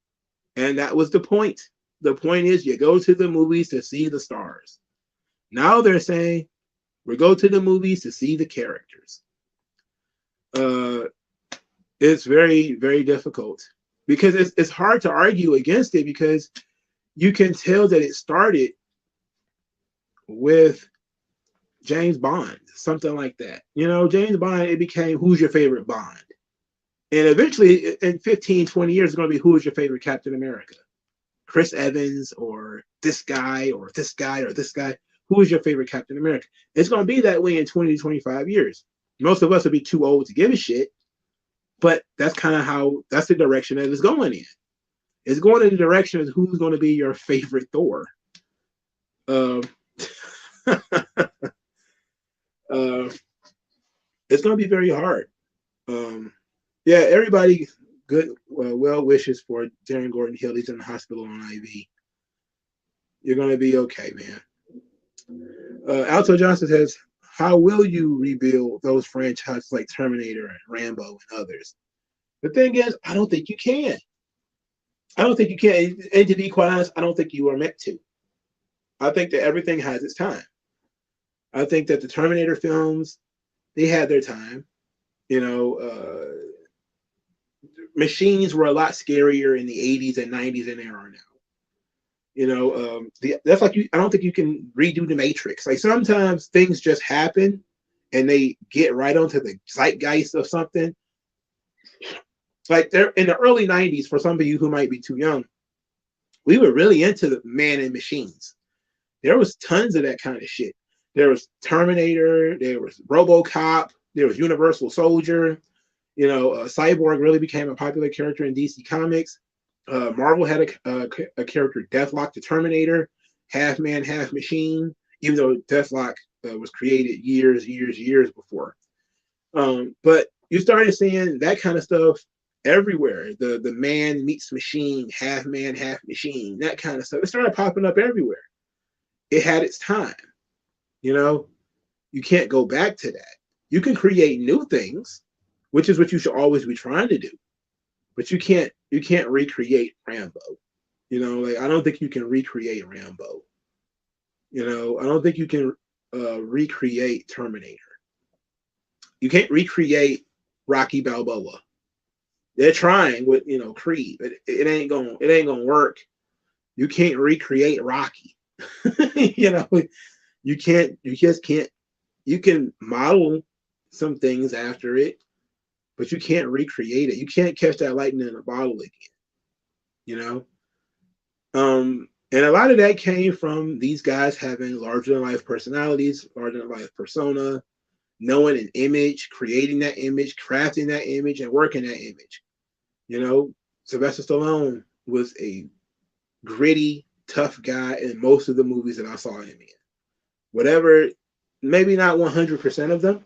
And that was the point. The point is you go to the movies to see the stars. Now they're saying we go to the movies to see the characters. Uh, it's very, very difficult because it's hard to argue against it because you can tell that it started with James Bond, something like that. You know, James Bond, it became who's your favorite Bond? And eventually, in 15, 20 years, it's going to be who is your favorite Captain America? Chris Evans or this guy or this guy or this guy. Who is your favorite Captain America? It's going to be that way in 20 to 25 years. Most of us will be too old to give a shit, but that's kind of how, that's the direction that it's going in. It's going in the direction of who's going to be your favorite Thor. Uh, it's going to be very hard. Yeah, everybody, good, well wishes for Darren Gordon Hill. He's in the hospital on IV. You're going to be okay, man. Alto Johnson says, how will you rebuild those franchises like Terminator and Rambo and others? The thing is, I don't think you can. I don't think you can. And to be quite honest, I don't think you are meant to. I think that everything has its time. I think that the Terminator films, they had their time. You know, machines were a lot scarier in the 80s and 90s than they are now. You know, that's like I don't think you can redo the Matrix. Like sometimes things just happen and they get right onto the zeitgeist of something. Like they're in the early 90s, for some of you who might be too young, we were really into the man and machines. There was tons of that kind of shit. There was Terminator, there was RoboCop, there was Universal Soldier. You know, Cyborg really became a popular character in DC Comics. Marvel had a character, Deathlock the Terminator, half man, half machine, even though Deathlock was created years before. But you started seeing that kind of stuff everywhere. The man meets machine, half machine, that kind of stuff. It started popping up everywhere. It had its time. You know, you can't go back to that. You can create new things, which is what you should always be trying to do. But you can't recreate Rambo. You know, like I don't think you can recreate Rambo. You know, I don't think you can recreate Terminator. You can't recreate Rocky Balboa. They're trying with, you know, Creed, but it ain't gonna work. You can't recreate Rocky. You know, you just can't. You can model some things after it, but you can't recreate it. You can't catch that lightning in a bottle again. You know, and a lot of that came from these guys having larger than life personalities, larger than life persona, knowing an image, creating that image, crafting that image, and working that image. You know, Sylvester Stallone was a gritty, tough guy in most of the movies that I saw him in. Whatever, maybe not 100% of them,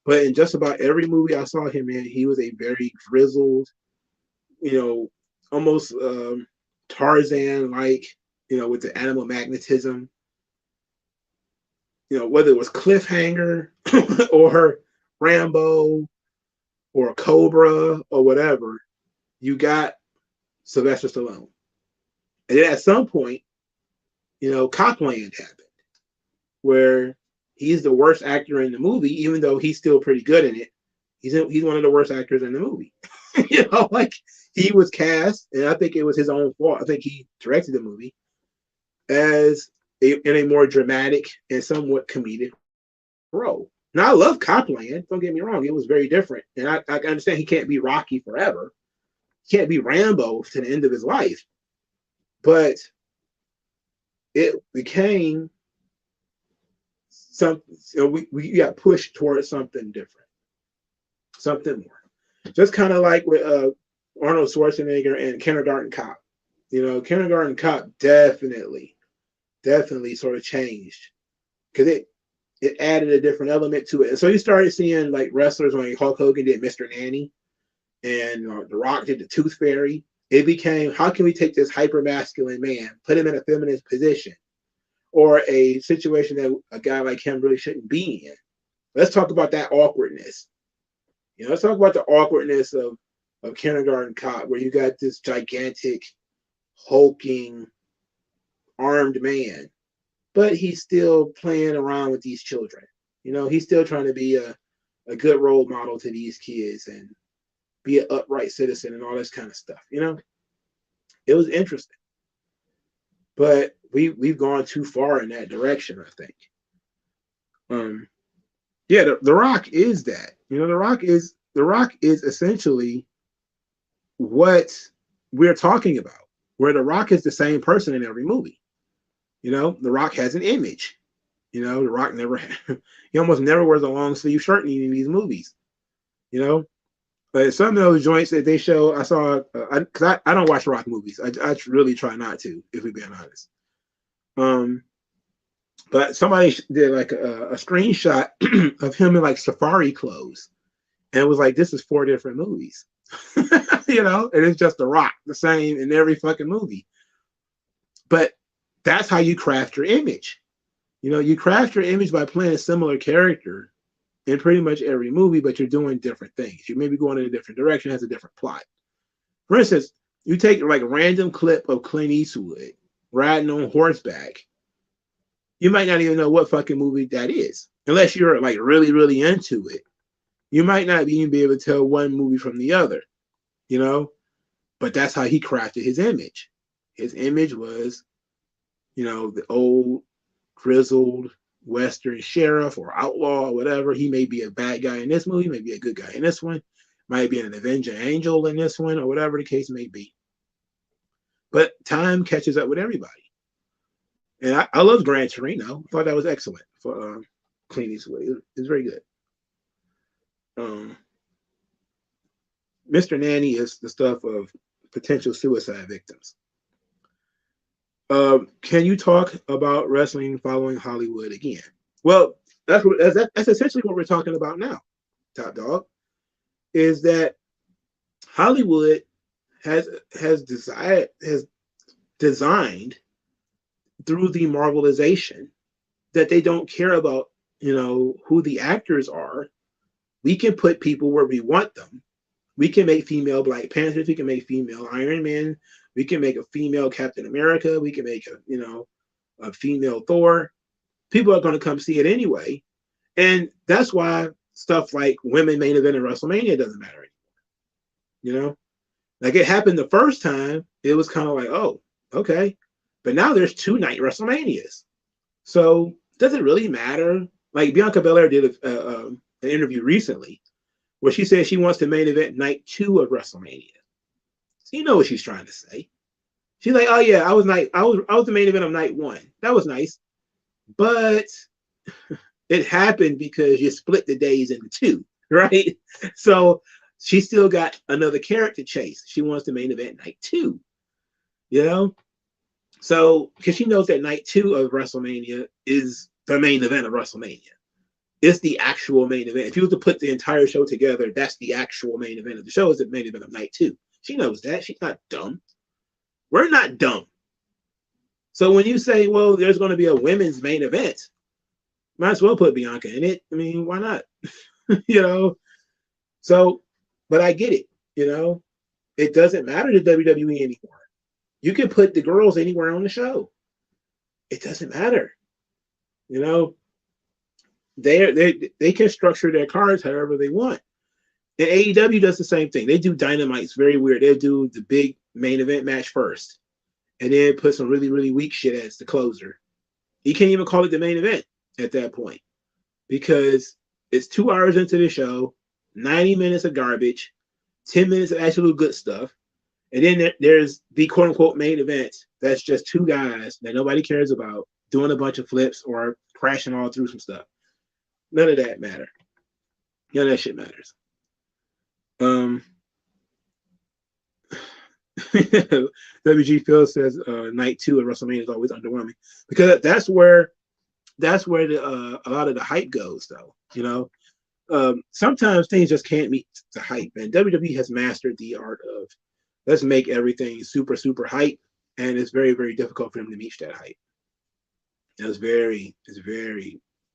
but in just about every movie I saw him in, he was a very grizzled, you know, almost Tarzan-like, you know, with the animal magnetism. You know, whether it was Cliffhanger or Rambo or Cobra or whatever, you got Sylvester Stallone. And then at some point, you know, Copland happened, where he's the worst actor in the movie, even though he's still pretty good in it. He's one of the worst actors in the movie. You know, like he was cast, and I think it was his own fault. I think he directed the movie as in a more dramatic and somewhat comedic role. Now I love Copland. Don't get me wrong; it was very different, and I understand he can't be Rocky forever. He can't be Rambo to the end of his life, but it became something. So we got pushed towards something different, something more. Just kind of like with Arnold Schwarzenegger and Kindergarten Cop. You know, Kindergarten Cop definitely sort of changed because it added a different element to it. And so you started seeing like wrestlers like Hulk Hogan did Mr. Nanny, and The Rock did the Tooth Fairy. It became, how can we take this hyper masculine man, put him in a feminist position, or a situation that a guy like him really shouldn't be in. Let's talk about that awkwardness. Let's talk about the awkwardness of Kindergarten Cop, where you got this gigantic, hulking, armed man, but he's still playing around with these children. He's still trying to be a good role model to these kids and be an upright citizen and all this kind of stuff. It was interesting, but we've gone too far in that direction, I think. Yeah, the Rock is that. The Rock is essentially what we're talking about, where the Rock is the same person in every movie. The Rock has an image. The Rock he almost never wears a long sleeve shirt in any of these movies. But some of those joints that they show, I saw, because I don't watch Rock movies. I really try not to, if we're being honest. But somebody did like a screenshot of him in like safari clothes, and it was like, this is 4 different movies. And it's just The Rock, the same in every fucking movie. But that's how you craft your image. You craft your image by playing a similar character in pretty much every movie, but you're doing different things. You may be going in a different direction, has a different plot. For instance, you take like a random clip of Clint Eastwood riding on horseback. You might not even know what fucking movie that is, unless you're like really, really into it. You might not even be able to tell one movie from the other, but that's how he crafted his image. His image was, the old grizzled Western sheriff or outlaw or whatever. He may be a bad guy in this movie, may be a good guy in this one, might be an Avenger Angel in this one, or whatever the case may be. But time catches up with everybody. And I love Gran Torino. I thought that was excellent for Clint Eastwood. It was very good. Mr. Nanny is the stuff of potential suicide victims. Can you talk about wrestling following Hollywood again? Well, that's essentially what we're talking about now, Top Dog, is that Hollywood has designed through the Marvelization that they don't care about, who the actors are. We can put people where we want them. We can make female Black Panthers. We can make female Iron Man. We can make a female Captain America. We can make a female Thor. People are going to come see it anyway. And that's why stuff like women main event in WrestleMania doesn't matter anymore. Like it happened the first time, it was kind of like, oh, okay. But now there's 2 night WrestleManias. So does it really matter? Like Bianca Belair did an interview recently where she said she wants to main event night 2 of WrestleMania. So you know what she's trying to say. She's like, oh yeah, I was the main event of night 1. That was nice. But it happened because you split the days into 2, right? So she still got another carrot to chase. She wants to main event night 2. So because she knows that night 2 of WrestleMania is the main event of WrestleMania. It's the actual main event. If you were to put the entire show together, that's the actual main event of the show, is the main event of night 2. She knows that. She's not dumb. We're not dumb. So when you say, well, there's going to be a women's main event, might as well put Bianca in it. I mean, why not? So, but I get it. It doesn't matter to WWE anymore. You can put the girls anywhere on the show. It doesn't matter. They can structure their cards however they want. And AEW does the same thing. They do Dynamite's very weird. They do the big main event match first, and then put some really, really weak shit as the closer. You can't even call it the main event at that point because it's 2 hours into the show, 90 minutes of garbage, 10 minutes of absolute good stuff. And then there's the quote unquote main event. That's just 2 guys that nobody cares about doing a bunch of flips or crashing all through some stuff. None of that matter. None of that shit matters. WG Phil says night 2 of WrestleMania is always underwhelming because that's where a lot of the hype goes, though. Sometimes things just can't meet the hype, and WWE has mastered the art of let's make everything super, super hype, and it's very, very difficult for them to meet that hype. It's very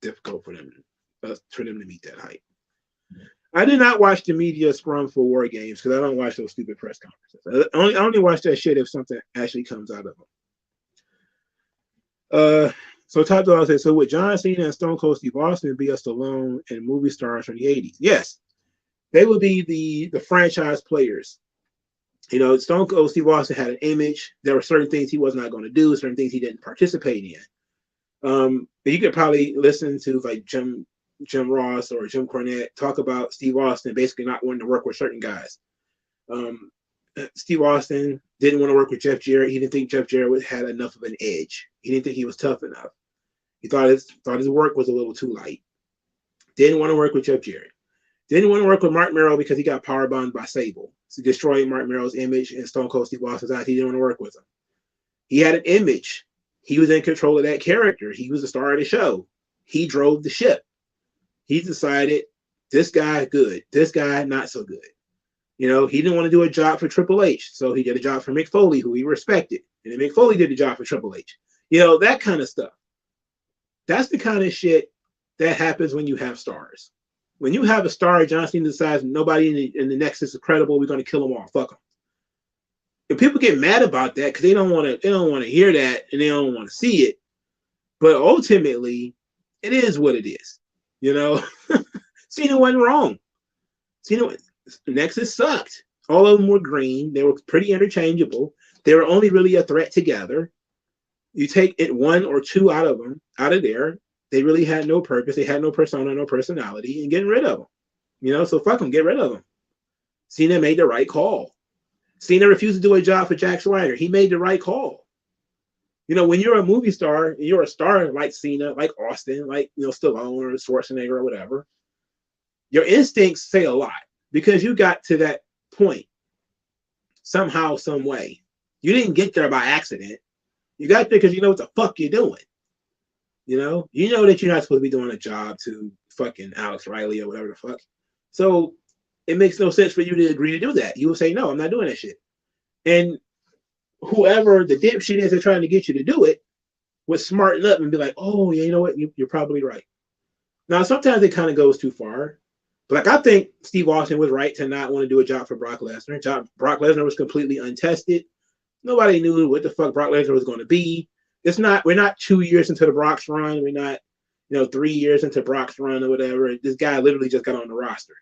difficult for them to meet that height. I did not watch the media scrum for War Games because I don't watch those stupid press conferences. I only watch that shit if something actually comes out of them. So Top Dog said, so would John Cena and Stone Cold Steve Austin be a Stallone and movie stars from the 80s? Yes. They would be the franchise players. You know, Stone Cold Steve Austin had an image. There were certain things he was not going to do, certain things he didn't participate in. You could probably listen to like Jim Ross or Jim Cornette talk about Steve Austin basically not wanting to work with certain guys. Steve Austin didn't want to work with Jeff Jarrett. He didn't think Jeff Jarrett had enough of an edge. He didn't think he was tough enough. He thought his work was a little too light. Didn't want to work with Jeff Jarrett. Didn't want to work with Mark Merrill because he got powerbombed by Sable. So destroying Mark Merrill's image and Stone Cold Steve Austin's eyes. He didn't want to work with him. He had an image. He was in control of that character. He was the star of the show. He drove the ship. He decided this guy good, this guy not so good. You know, he didn't want to do a job for Triple H, so he did a job for Mick Foley, who he respected. And then Mick Foley did a job for Triple H. You know, that kind of stuff. That's the kind of shit that happens when you have stars. When you have a star, John Cena decides nobody in the Nexus is credible, we're going to kill them all. Fuck them. And people get mad about that because they don't want to hear that and they don't want to see it. But ultimately, it is what it is. You know, Cena wasn't wrong. Nexus sucked. All of them were green. They were pretty interchangeable. They were only really a threat together. You take it one or two out of there. They really had no purpose. They had no persona, no personality, and getting rid of them. You know, so fuck them, get rid of them. Cena made the right call. Cena refused to do a job for Jack Swagger. He made the right call. You know, when you're a movie star, you're a star like Cena, like Austin, like, you know, Stallone or Schwarzenegger or whatever. Your instincts say a lot because you got to that point somehow, some way. You didn't get there by accident. You got there because you know what the fuck you're doing. You know that you're not supposed to be doing a job to fucking Alex Riley or whatever the fuck. So it makes no sense for you to agree to do that. You will say, no, I'm not doing that shit. And whoever the dipshit is that's trying to get you to do it would smarten up and be like, oh, yeah, you know what? You're probably right. Now, sometimes it kind of goes too far. But like, I think Steve Austin was right to not want to do a job for Brock Lesnar. Brock Lesnar was completely untested. Nobody knew what the fuck Brock Lesnar was going to be. We're not 2 years into the Brock's run. We're not, 3 years into Brock's run or whatever. This guy literally just got on the roster.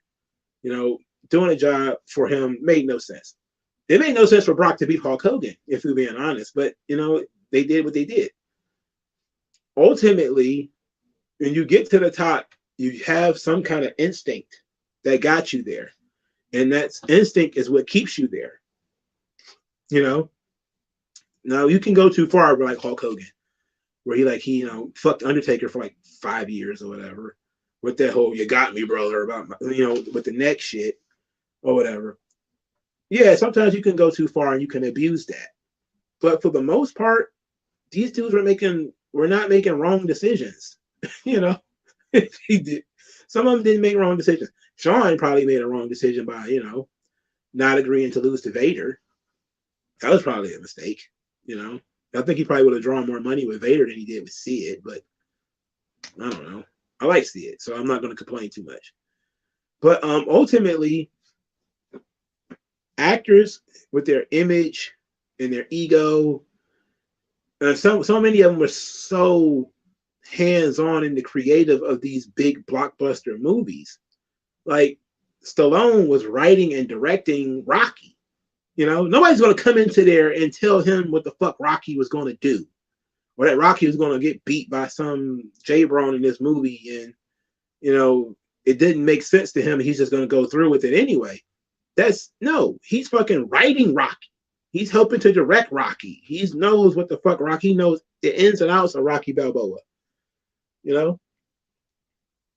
Doing a job for him made no sense. It made no sense for Brock to beat Hulk Hogan, if we're being honest. But, they did what they did. Ultimately, when you get to the top, you have some kind of instinct that got you there. And that instinct is what keeps you there. Now you can go too far like Hulk Hogan, where he fucked Undertaker for like 5 years or whatever, with that whole "you got me, brother" about with the neck shit or whatever. Yeah, sometimes you can go too far and you can abuse that. But for the most part, these dudes were not making wrong decisions. He did. Some of them didn't make wrong decisions. Shawn probably made a wrong decision by not agreeing to lose to Vader. That was probably a mistake. I think he probably would have drawn more money with Vader than he did with Sid, but I don't know. I like Sid, so I'm not going to complain too much. But ultimately, actors with their image and their ego, so many of them were so hands-on in the creative of these big blockbuster movies. Like Stallone was writing and directing Rocky. Nobody's going to come into there and tell him what the fuck Rocky was going to do, or that Rocky was going to get beat by some J-Bron in this movie, and it didn't make sense to him. He's just going to go through with it anyway. He's fucking writing Rocky. He's helping to direct Rocky. He knows what the fuck Rocky knows, the ins and outs of Rocky Balboa.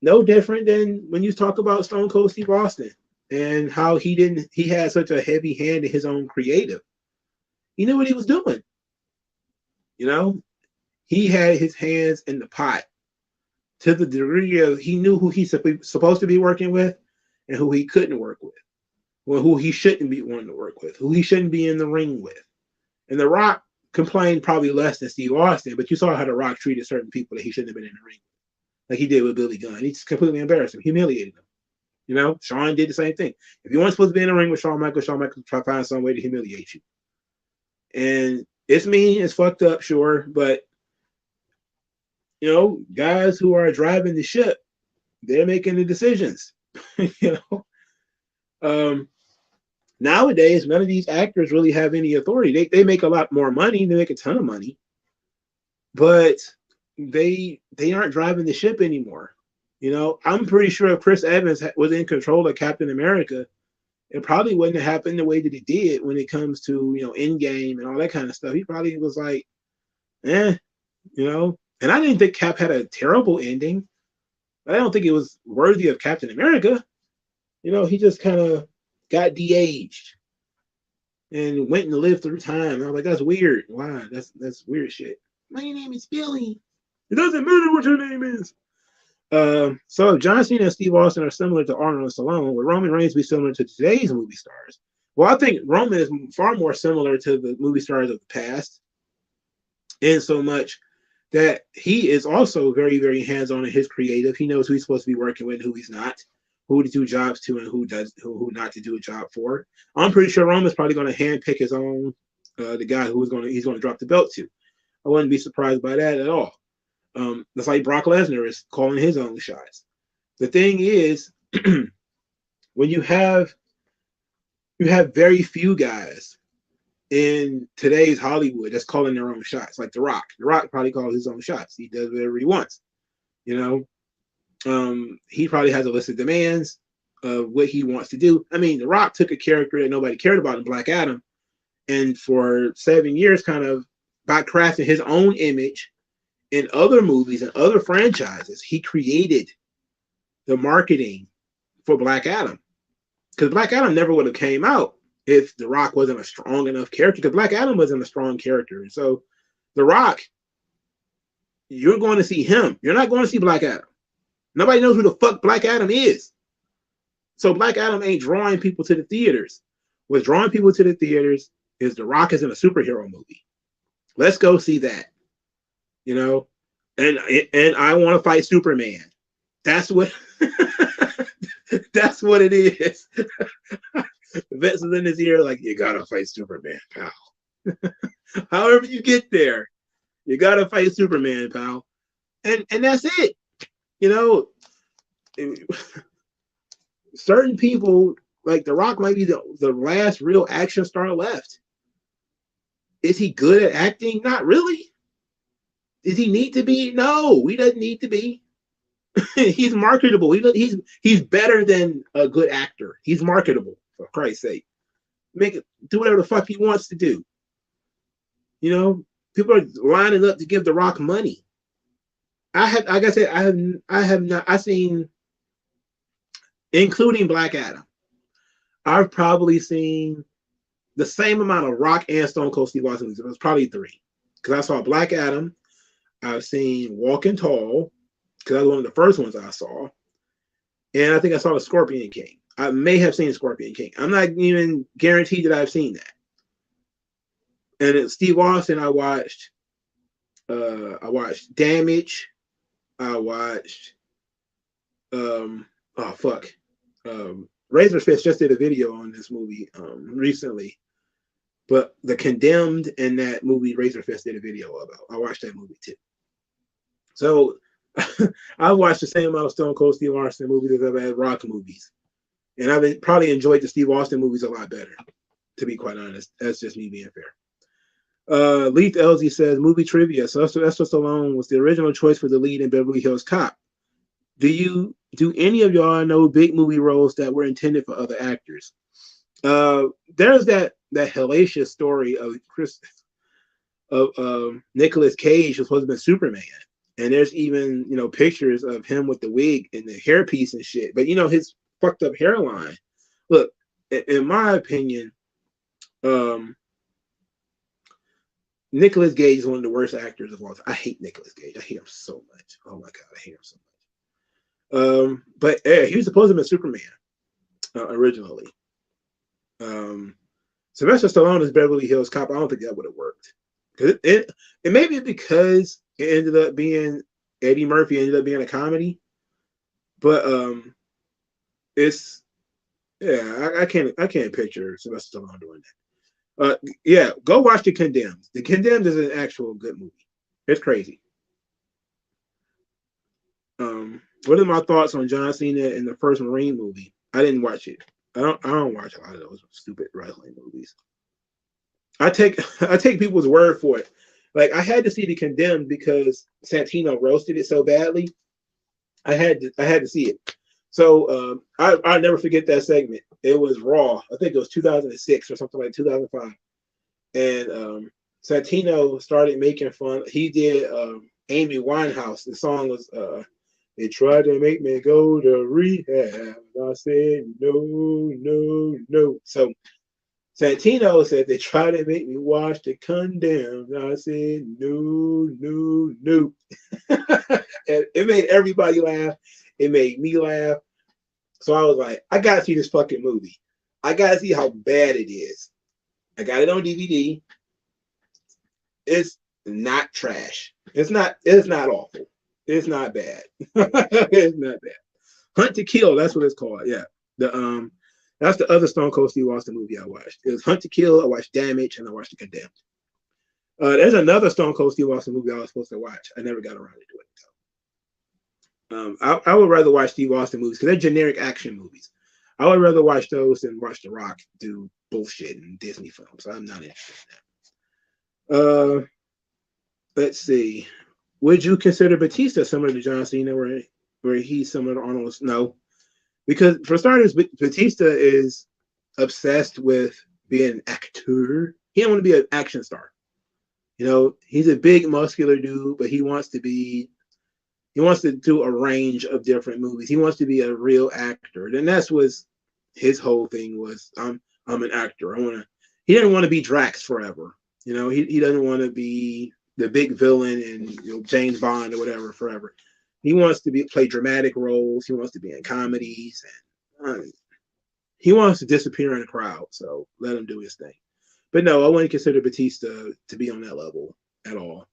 No different than when you talk about Stone Cold Steve Austin. And how he had such a heavy hand in his own creative. He knew what he was doing. He had his hands in the pot to the degree of he knew who he's supposed to be working with and who he couldn't work with. Well, who he shouldn't be wanting to work with, who he shouldn't be in the ring with. And The Rock complained probably less than Steve Austin, but you saw how The Rock treated certain people that he shouldn't have been in the ring with, like he did with Billy Gunn. He just completely embarrassed him, humiliated him. You know, Shawn did the same thing. If you weren't supposed to be in the ring with Shawn Michaels try to find some way to humiliate you. And it's mean, it's fucked up, sure, but you know, guys who are driving the ship, they're making the decisions. You know, nowadays none of these actors really have any authority. They make a lot more money. They make a ton of money, but they aren't driving the ship anymore. You know, I'm pretty sure if Chris Evans was in control of Captain America, it probably wouldn't have happened the way that it did when it comes to, you know, Endgame and all that kind of stuff. He probably was like, you know. And I didn't think Cap had a terrible ending. I don't think it was worthy of Captain America. You know, he just kind of got de-aged and went and lived through time. And I was like, that's weird. Why? That's weird shit. My name is Billy. It doesn't matter what your name is. So if John Cena and Steve Austin are similar to Arnold and Stallone, would Roman Reigns be similar to today's movie stars? Well, I think Roman is far more similar to the movie stars of the past, in so much that he is also very, very hands-on in his creative. He knows who he's supposed to be working with and who he's not, who to do jobs to and who not to do a job for. I'm pretty sure Roman's probably going to handpick his own, the guy he's going to drop the belt to. I wouldn't be surprised by that at all. That's like Brock Lesnar is calling his own shots. The thing is, when you have very few guys in today's Hollywood that's calling their own shots, like The Rock. The Rock probably calls his own shots. He does whatever he wants. You know, he probably has a list of demands of what he wants to do. I mean, The Rock took a character that nobody cared about in Black Adam, and for 7 years, kind of by crafting his own image in other movies and other franchises, he created the marketing for Black Adam. Because Black Adam never would have came out if The Rock wasn't a strong enough character. Because Black Adam wasn't a strong character. So The Rock, you're going to see him. You're not going to see Black Adam. Nobody knows who the fuck Black Adam is. So Black Adam ain't drawing people to the theaters. What's drawing people to the theaters is The Rock is in a superhero movie. Let's go see that. You know, and I want to fight Superman. That's what that's what it is. Vince is in his ear like, you gotta fight Superman, pal. However you get there, you gotta fight Superman, pal. And that's it. You know, certain people like The Rock might be the last real action star left. Is he good at acting? Not really. Does he need to be? No, he doesn't need to be. He's marketable. He's better than a good actor. He's marketable, for Christ's sake. Do whatever the fuck he wants to do. You know, people are lining up to give The Rock money. Like I said, I've seen, including Black Adam, I've probably seen the same amount of Rock and Stone Cold Steve Austin movies. It was probably 3. Because I saw Black Adam, I've seen Walking Tall, because that was one of the first ones I saw. And I think I saw The Scorpion King. I may have seen Scorpion King. I'm not even guaranteed that I've seen that. And then Steve Austin, I watched Damage. I watched Razor Fist just did a video on this movie recently. But The Condemned and that movie Razor Fist did a video about. I watched that movie too. So I watched the same amount of Stone Cold Steve Austin movies as I've had Rock movies. And I've probably enjoyed the Steve Austin movies a lot better, to be quite honest. That's just me being fair. Leith Elsie says, movie trivia. Sylvester Stallone was the original choice for the lead in Beverly Hills Cop. Do any of y'all know big movie roles that were intended for other actors? There's that hellacious story of Nicolas Cage was supposed to be Superman. And there's even, you know, pictures of him with the wig and the hairpiece and shit. But, you know, his fucked up hairline. Look, in my opinion, Nicolas Cage is one of the worst actors of all time. I hate Nicolas Cage. I hate him so much. Oh, my God, I hate him so much. But he was supposed to be Superman originally. Sylvester Stallone is Beverly Hills Cop. I don't think that would have worked. It may be because it ended up being Eddie Murphy ended up being a comedy, but it's yeah, I can't picture Sylvester Stallone doing that. Yeah, go watch The Condemned. The Condemned is an actual good movie. It's crazy. What are my thoughts on John Cena in the first Marine movie? I didn't watch it. I don't watch a lot of those stupid wrestling movies. I take people's word for it. Like I had to see The Condemned because Santino roasted it so badly. I had to see it. So I never forget that segment. It was Raw. I think it was 2006 or something like 2005. And Santino started making fun. He did Amy Winehouse. The song was they tried to make me go to rehab. I said no, no, no. So Santino said they tried to make me watch The Condemned. I said no, no, no. And it made everybody laugh. It made me laugh. So I was like, I gotta see this fucking movie. I gotta see how bad it is. I got it on DVD. It's not trash. It's not awful. It's not bad. It's not bad. Hunt to Kill, that's what it's called. Yeah. The that's the other Stone Cold Steve Austin movie I watched. It was Hunt to Kill, I watched Damage, and I watched The Condemned. There's another Stone Cold Steve Austin movie I was supposed to watch. I never got around to doing it. I would rather watch Steve Austin movies because they're generic action movies. I would rather watch those than watch The Rock do bullshit in Disney films. I'm not interested in that. Let's see. Would you consider Batista similar to John Cena, where he's similar to Arnold? No, because for starters, Batista is obsessed with being an actor. He don't want to be an action star. You know, he's a big muscular dude, but he wants to do a range of different movies. He wants to be a real actor. And that's what his whole thing was. I'm an actor. He didn't want to be Drax forever. You know, he doesn't want to be the big villain in James Bond or whatever forever. He wants to play dramatic roles. He wants to be in comedies, and he wants to disappear in a crowd. So let him do his thing. But no, I wouldn't consider Batista to be on that level at all.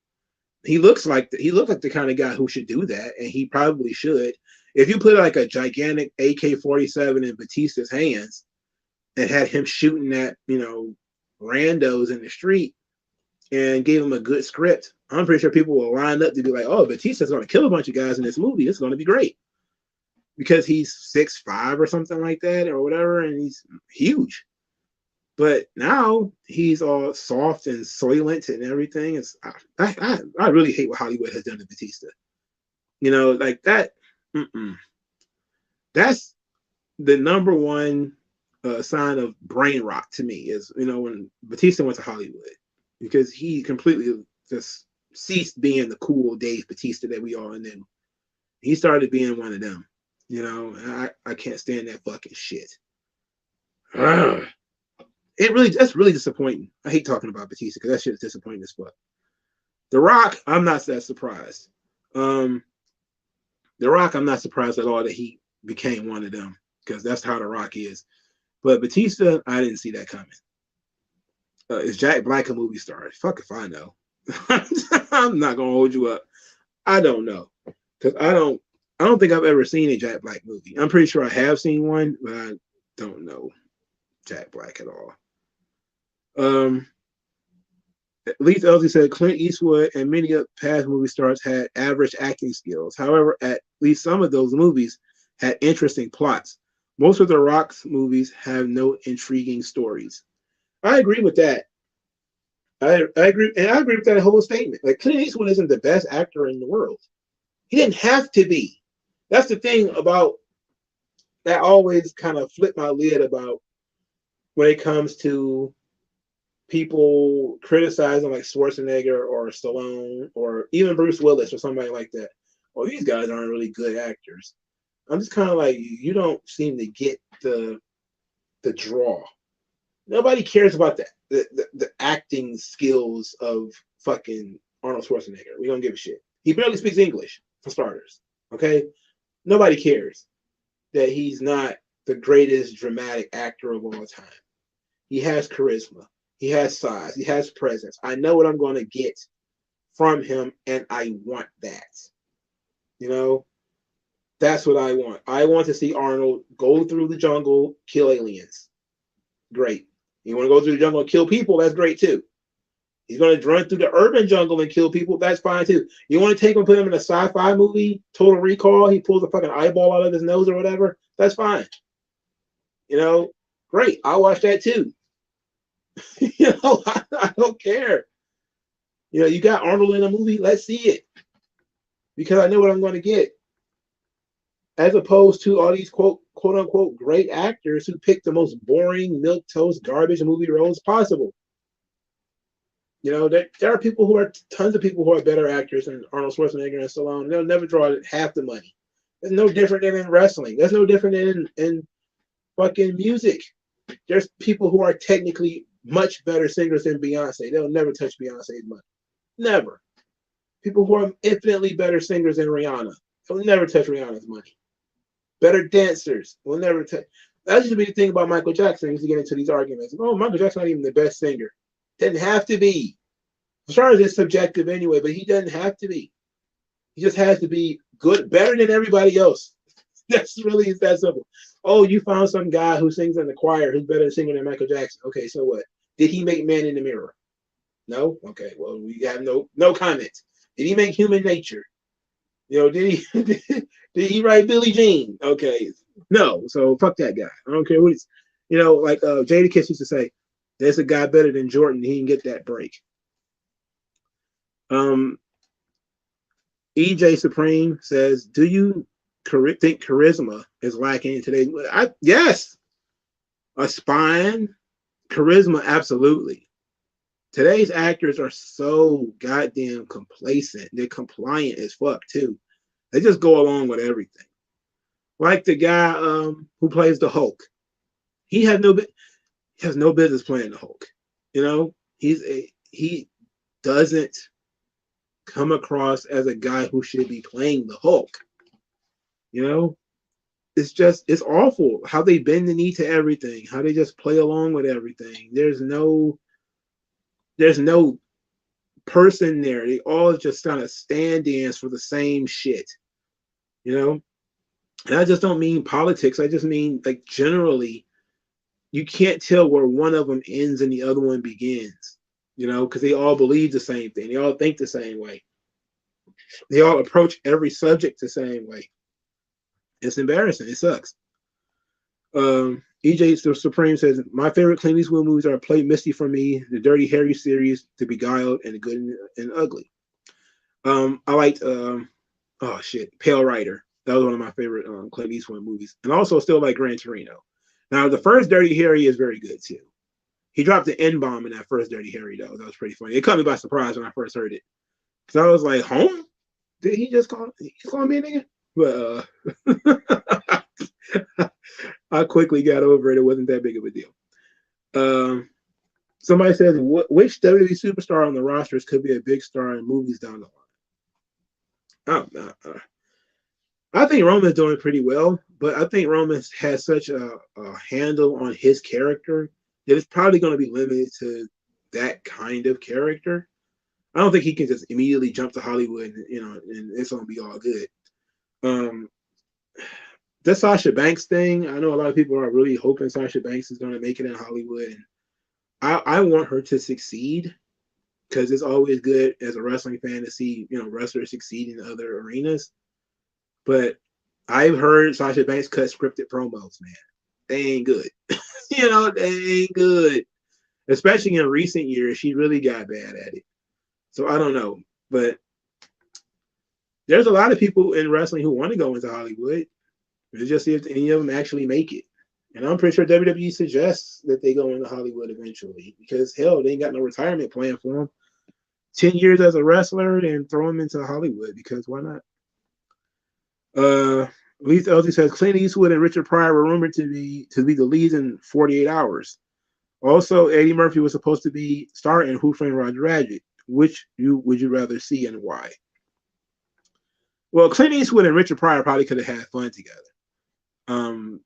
He looks like the kind of guy who should do that, and he probably should. If you put like a gigantic AK-47 in Batista's hands and had him shooting at randos in the street and gave him a good script, I'm pretty sure people will line up to be like, "Oh, Batista's going to kill a bunch of guys in this movie. It's going to be great," because he's 6'5" or something like that or whatever, and he's huge. But now he's all soft and soylent and everything. I really hate what Hollywood has done to Batista. Like that. That's the number one sign of brain rot to me is when Batista went to Hollywood, because he completely just ceased being the cool Dave Batista that we are, and then he started being one of them. I can't stand that fucking shit. That's really disappointing. I hate talking about Batista because that shit is disappointing as fuck. The Rock, I'm not that surprised. The Rock, I'm not surprised at all that he became one of them because that's how The Rock is. But Batista, I didn't see that coming. Is Jack Black a movie star? Fuck if I know. I'm not gonna hold you up. I don't know because I don't think I've ever seen a Jack Black movie. I'm pretty sure I have seen one, but I don't know Jack Black at all. At least Elsie said Clint Eastwood and many of past movie stars had average acting skills. However, at least some of those movies had interesting plots. Most of The Rock's movies have no intriguing stories. I agree with that. I agree, and I agree with that whole statement. Like Clint Eastwood isn't the best actor in the world. He didn't have to be. That's the thing about that always kind of flipped my lid about when it comes to people criticizing like Schwarzenegger or Stallone or even Bruce Willis or somebody like that. Well, these guys aren't really good actors. I'm just kind of like, you don't seem to get the draw. Nobody cares about the acting skills of fucking Arnold Schwarzenegger. We don't give a shit. He barely speaks English, for starters. Okay? Nobody cares that he's not the greatest dramatic actor of all time. He has charisma. He has size. He has presence. I know what I'm going to get from him, and I want that. You know, that's what I want. I want to see Arnold go through the jungle, kill aliens. Great. You want to go through the jungle and kill people? That's great too. He's going to run through the urban jungle and kill people. That's fine too. You want to take him, put him in a sci-fi movie, Total Recall? He pulls a fucking eyeball out of his nose or whatever. That's fine. You know, great. I'll watch that too. You know, I don't care. You know, you got Arnold in a movie. Let's see it because I know what I'm going to get. As opposed to all these quote unquote great actors who pick the most boring milk toast garbage movie roles possible. You know, there are people who are tons of people who are better actors than Arnold Schwarzenegger and Stallone. And they'll never draw half the money. It's no different than in wrestling. That's no different than in fucking music. There's people who are technically much better singers than Beyonce. They'll never touch Beyonce's money. Never. People who are infinitely better singers than Rihanna. They'll never touch Rihanna's money. Better dancers will never touch. That used to be the thing about Michael Jackson. He used to get into these arguments. Oh, Michael Jackson's not even the best singer. Doesn't have to be. As far as it's subjective anyway, but he doesn't have to be. He just has to be good, better than everybody else. That's really that simple. Oh, you found some guy who sings in the choir who's better singer than Michael Jackson. Okay, so what? Did he make Man in the Mirror? No? Okay, well, we have no comment. Did he make Human Nature? You know, did he write Billie Jean? Okay, no. So fuck that guy. I don't care what he's. You know, like Jadakiss used to say, "There's a guy better than Jordan. He can get that break." EJ Supreme says, "Do you think charisma is lacking in today's?" Yes, a spine, charisma, absolutely. Today's actors are so goddamn complacent. They're compliant as fuck too. They just go along with everything. Like the guy who plays the Hulk, he has no business playing the Hulk. You know, he doesn't come across as a guy who should be playing the Hulk. You know, it's awful how they bend the knee to everything, how they just play along with everything. There's no person there. They all just kind of stand-ins for the same shit. You know, and I just don't mean politics. I just mean like generally, you can't tell where one of them ends and the other one begins. You know, because they all believe the same thing. They all think the same way. They all approach every subject the same way. It's embarrassing. It sucks. EJ Supreme says, my favorite Clint Eastwood movies are Play Misty for Me, the Dirty Harry series, The Beguiled, and The Good and Ugly. I liked, Pale Rider. That was one of my favorite Clint Eastwood movies. And also still like Gran Torino. Now, the first Dirty Harry is very good too. He dropped the N-bomb in that first Dirty Harry, though. That was pretty funny. It caught me by surprise when I first heard it. Because I was like, home? Did he just call me a nigga? But I quickly got over it. It wasn't that big of a deal. Somebody says, which WWE superstar on the rosters could be a big star in movies down the line? I think Roman's doing pretty well, but I think Roman has such a handle on his character that it's probably going to be limited to that kind of character. I don't think he can just immediately jump to Hollywood, and it's going to be all good. The Sasha Banks thing, I know a lot of people are really hoping Sasha Banks is going to make it in Hollywood. And I want her to succeed because it's always good as a wrestling fan to see, wrestlers succeed in other arenas. But I've heard Sasha Banks cut scripted promos, man. They ain't good. They ain't good. Especially in recent years, she really got bad at it. So I don't know. But there's a lot of people in wrestling who want to go into Hollywood. Let's just see if any of them actually make it. And I'm pretty sure WWE suggests that they go into Hollywood eventually because, hell, they ain't got no retirement plan for them. 10 years as a wrestler and throw them into Hollywood because why not? Lee Elsie says Clint Eastwood and Richard Pryor were rumored to be the leads in 48 Hours. Also, Eddie Murphy was supposed to be starring in Who Framed Roger Rabbit. Which would you rather see and why? Well, Clint Eastwood and Richard Pryor probably could have had fun together.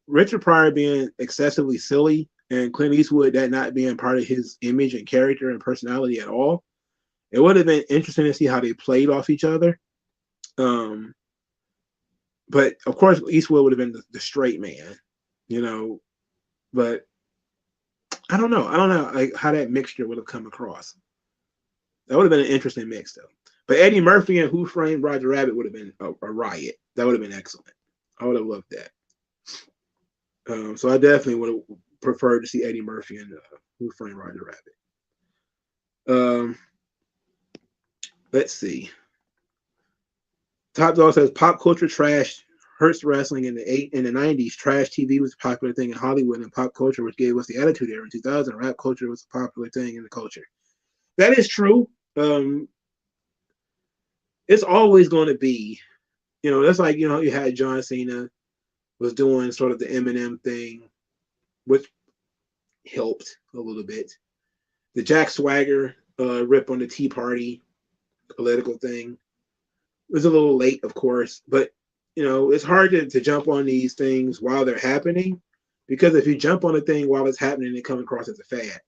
Richard Pryor being excessively silly and Clint Eastwood that not being part of his image and character and personality at all. It would have been interesting to see how they played off each other. Um, but of course, Eastwood would have been the straight man, you know. But I don't know. I don't know like how that mixture would have come across. That would have been an interesting mix, though. But Eddie Murphy and Who Framed Roger Rabbit would have been a riot. That would have been excellent. I would have loved that. So I definitely would have preferred to see Eddie Murphy and Who Framed Roger Rabbit. Let's see. Top Dog says pop culture trash hurts wrestling in the 90s. Trash TV was a popular thing in Hollywood and pop culture, which gave us the Attitude Era in 2000. Rap culture was a popular thing in the culture. That is true. It's always going to be, that's like, you had John Cena was doing sort of the Eminem thing, which helped a little bit. The Jack Swagger rip on the Tea Party political thing was a little late, of course, but it's hard to jump on these things while they're happening, because if you jump on a thing while it's happening, it comes across as a fad.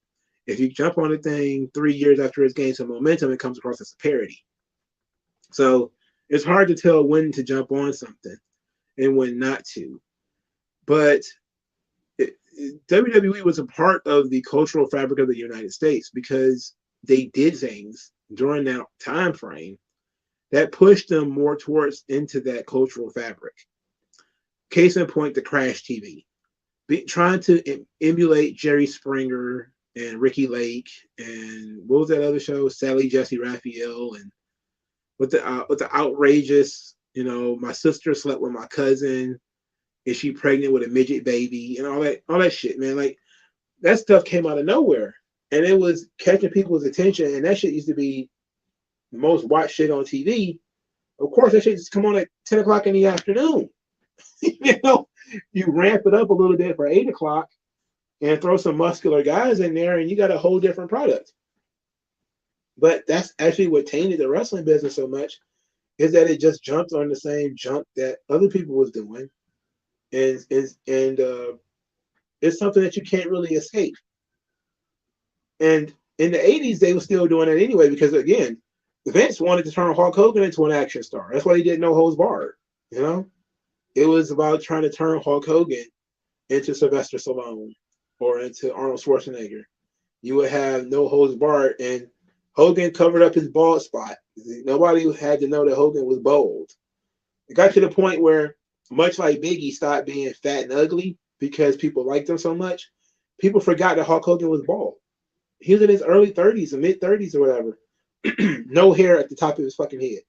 If you jump on a thing 3 years after it's gained some momentum, it comes across as a parody. So it's hard to tell when to jump on something and when not to. But WWE was a part of the cultural fabric of the United States because they did things during that time frame that pushed them more towards into that cultural fabric. Case in point, the Crash TV. Trying to emulate Jerry Springer and Ricky Lake and what was that other show? Sally Jesse Raphael, and with the outrageous, my sister slept with my cousin. Is she pregnant with a midget baby and all that shit, man? Like that stuff came out of nowhere, and it was catching people's attention. And that shit used to be the most watched shit on TV. Of course, that shit just come on at 10 o'clock in the afternoon. You ramp it up a little bit for 8 o'clock and throw some muscular guys in there, and you got a whole different product. But that's actually what tainted the wrestling business so much, is that it just jumped on the same junk that other people was doing, and it's something that you can't really escape. And in the 80s, they were still doing it anyway, because again, Vince wanted to turn Hulk Hogan into an action star. That's why he did No Holds Barred. It was about trying to turn Hulk Hogan into Sylvester Stallone or into Arnold Schwarzenegger. You would have No Holds Barred, and Hogan covered up his bald spot. Nobody had to know that Hogan was bald. It got to the point where, much like Biggie stopped being fat and ugly because people liked him so much, people forgot that Hulk Hogan was bald. He was in his early 30s or mid 30s or whatever. No hair at the top of his fucking head.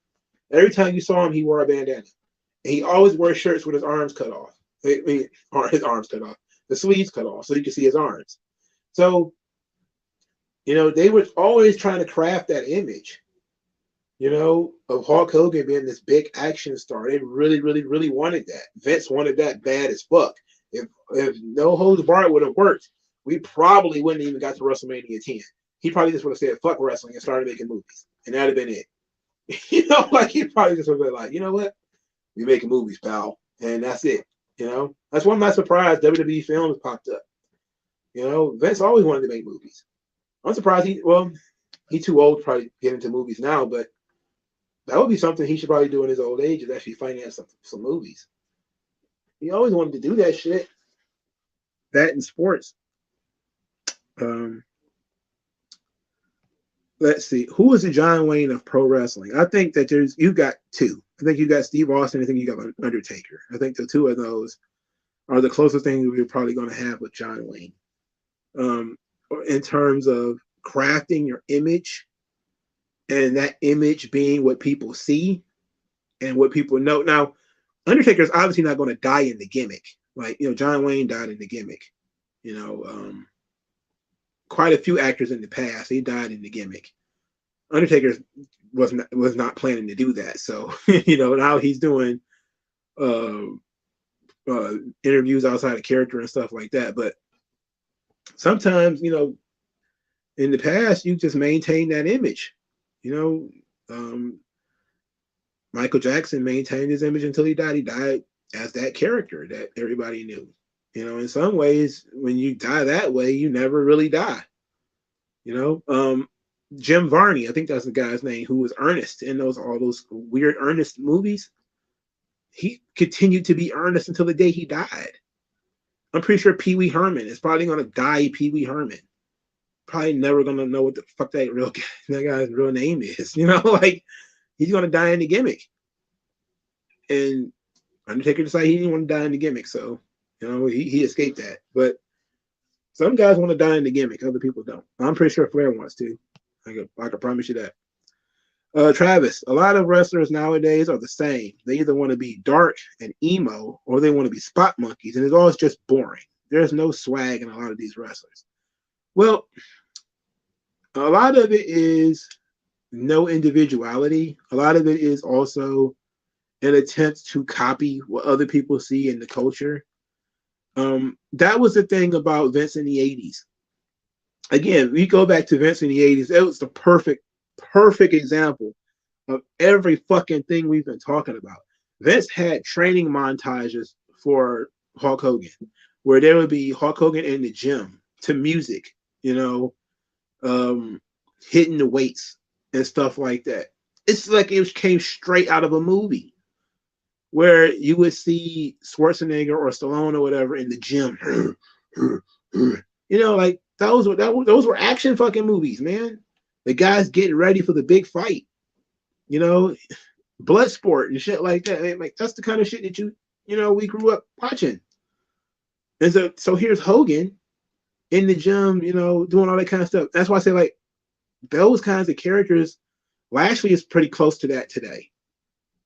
Every time you saw him, he wore a bandana. And he always wore shirts with his arms cut off. His arms cut off. The sleeves cut off so you could see his arms. So, they were always trying to craft that image, of Hulk Hogan being this big action star. They really, really, really wanted that. Vince wanted that bad as fuck. If No Holds Barred would have worked, we probably wouldn't even got to WrestleMania 10. He probably just would have said, fuck wrestling and started making movies. And that'd have been it. He probably just would have been like, you know what? We making movies, pal. And that's it. That's why I'm not surprised WWE Films popped up. Vince always wanted to make movies. I'm surprised he's too old to probably get into movies now, but that would be something he should probably do in his old age, is actually finance some movies. He always wanted to do that shit. That in sports. Let's see. Who is the John Wayne of pro wrestling? I think that you've got two. I think you got Steve Austin. I think you got Undertaker. I think the two of those are the closest things we're probably going to have with John Wayne. In terms of crafting your image, and that image being what people see and what people know. Now, Undertaker's obviously not going to die in the gimmick. Like, John Wayne died in the gimmick. Quite a few actors in the past, they died in the gimmick. Undertaker was not planning to do that. So, now he's doing interviews outside of character and stuff like that. But sometimes, in the past, you just maintain that image. Michael Jackson maintained his image until he died. He died as that character that everybody knew. You know, in some ways, when you die that way, you never really die. You know, Jim Varney, I think that's the guy's name, who was Ernest in those all those weird Ernest movies. He continued to be Ernest until the day he died. I'm pretty sure Pee Wee Herman is probably gonna die. Pee Wee Herman probably never gonna know what the fuck that guy's real name is. You know, like he's gonna die in the gimmick. And Undertaker decided he didn't want to die in the gimmick, so you know he escaped that. But some guys want to die in the gimmick, other people don't. I'm pretty sure Flair wants to. I can promise you that. Travis, a lot of wrestlers nowadays are the same. They either want to be dark and emo or they want to be spot monkeys, and it's always just boring. There's no swag in a lot of these wrestlers. Well, a lot of it is no individuality. A lot of it is also an attempt to copy what other people see in the culture. That was the thing about Vince in the 80s. Again, we go back to Vince in the 80s. It was the perfect example of every fucking thing we've been talking about. Vince had training montages for Hulk Hogan, where there would be Hulk Hogan in the gym to music, you know, hitting the weights and stuff like that. It's like it came straight out of a movie where you would see Schwarzenegger or Stallone or whatever in the gym. You know, like those were action fucking movies, man. The guys getting ready for the big fight. You know, blood sport and shit like that. Like that's the kind of shit that you know we grew up watching. And so here's Hogan in the gym, you know, doing all that kind of stuff. That's why I say like those kinds of characters. Lashley is pretty close to that today.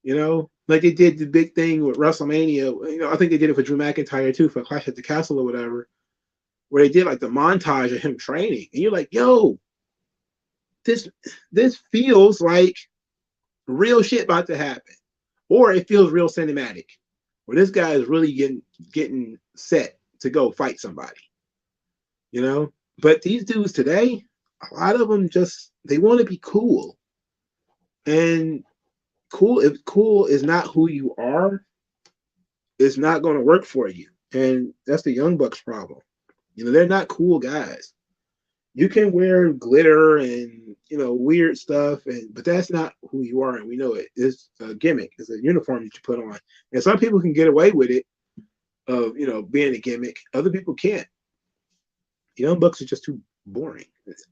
You know, like they did the big thing with WrestleMania. You know, I think they did it for Drew McIntyre too for Clash at the Castle or whatever, where they did like the montage of him training, and you're like, yo, this feels like real shit about to happen, or it feels real cinematic, where this guy is really getting set to go fight somebody, you know. But these dudes today, a lot of them just they want to be cool, and if cool is not who you are, it's not going to work for you, and that's the Young Bucks problem. You know, they're not cool guys. You can wear glitter and you know weird stuff, but that's not who you are, and we know it. It's a gimmick. It's a uniform that you put on, and some people can get away with it, of you know being a gimmick. Other people can't. The Young Bucks are just too boring.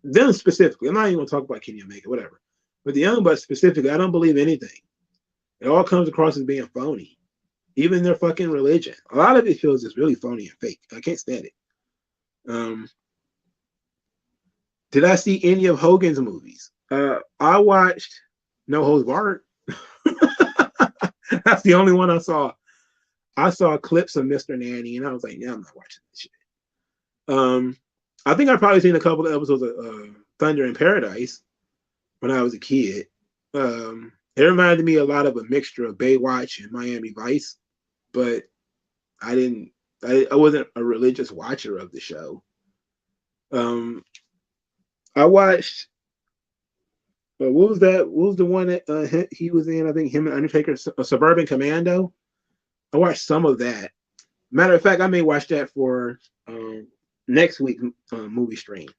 Them specifically, I'm not even going to talk about Kenny Omega, whatever. But the Young Bucks specifically, I don't believe anything. It all comes across as being phony. Even their fucking religion, a lot of it feels just really phony and fake. I can't stand it. Did I see any of Hogan's movies? I watched No Holds Barred. That's the only one I saw. I saw clips of Mr. Nanny, and I was like, yeah, I'm not watching this shit. I think I've probably seen a couple of episodes of Thunder in Paradise when I was a kid. It reminded me a lot of a mixture of Baywatch and Miami Vice, but I wasn't a religious watcher of the show. I watched. What was that? What was the one that he was in? I think him and Undertaker, Suburban Commando. I watched some of that. Matter of fact, I may watch that for next week movie stream.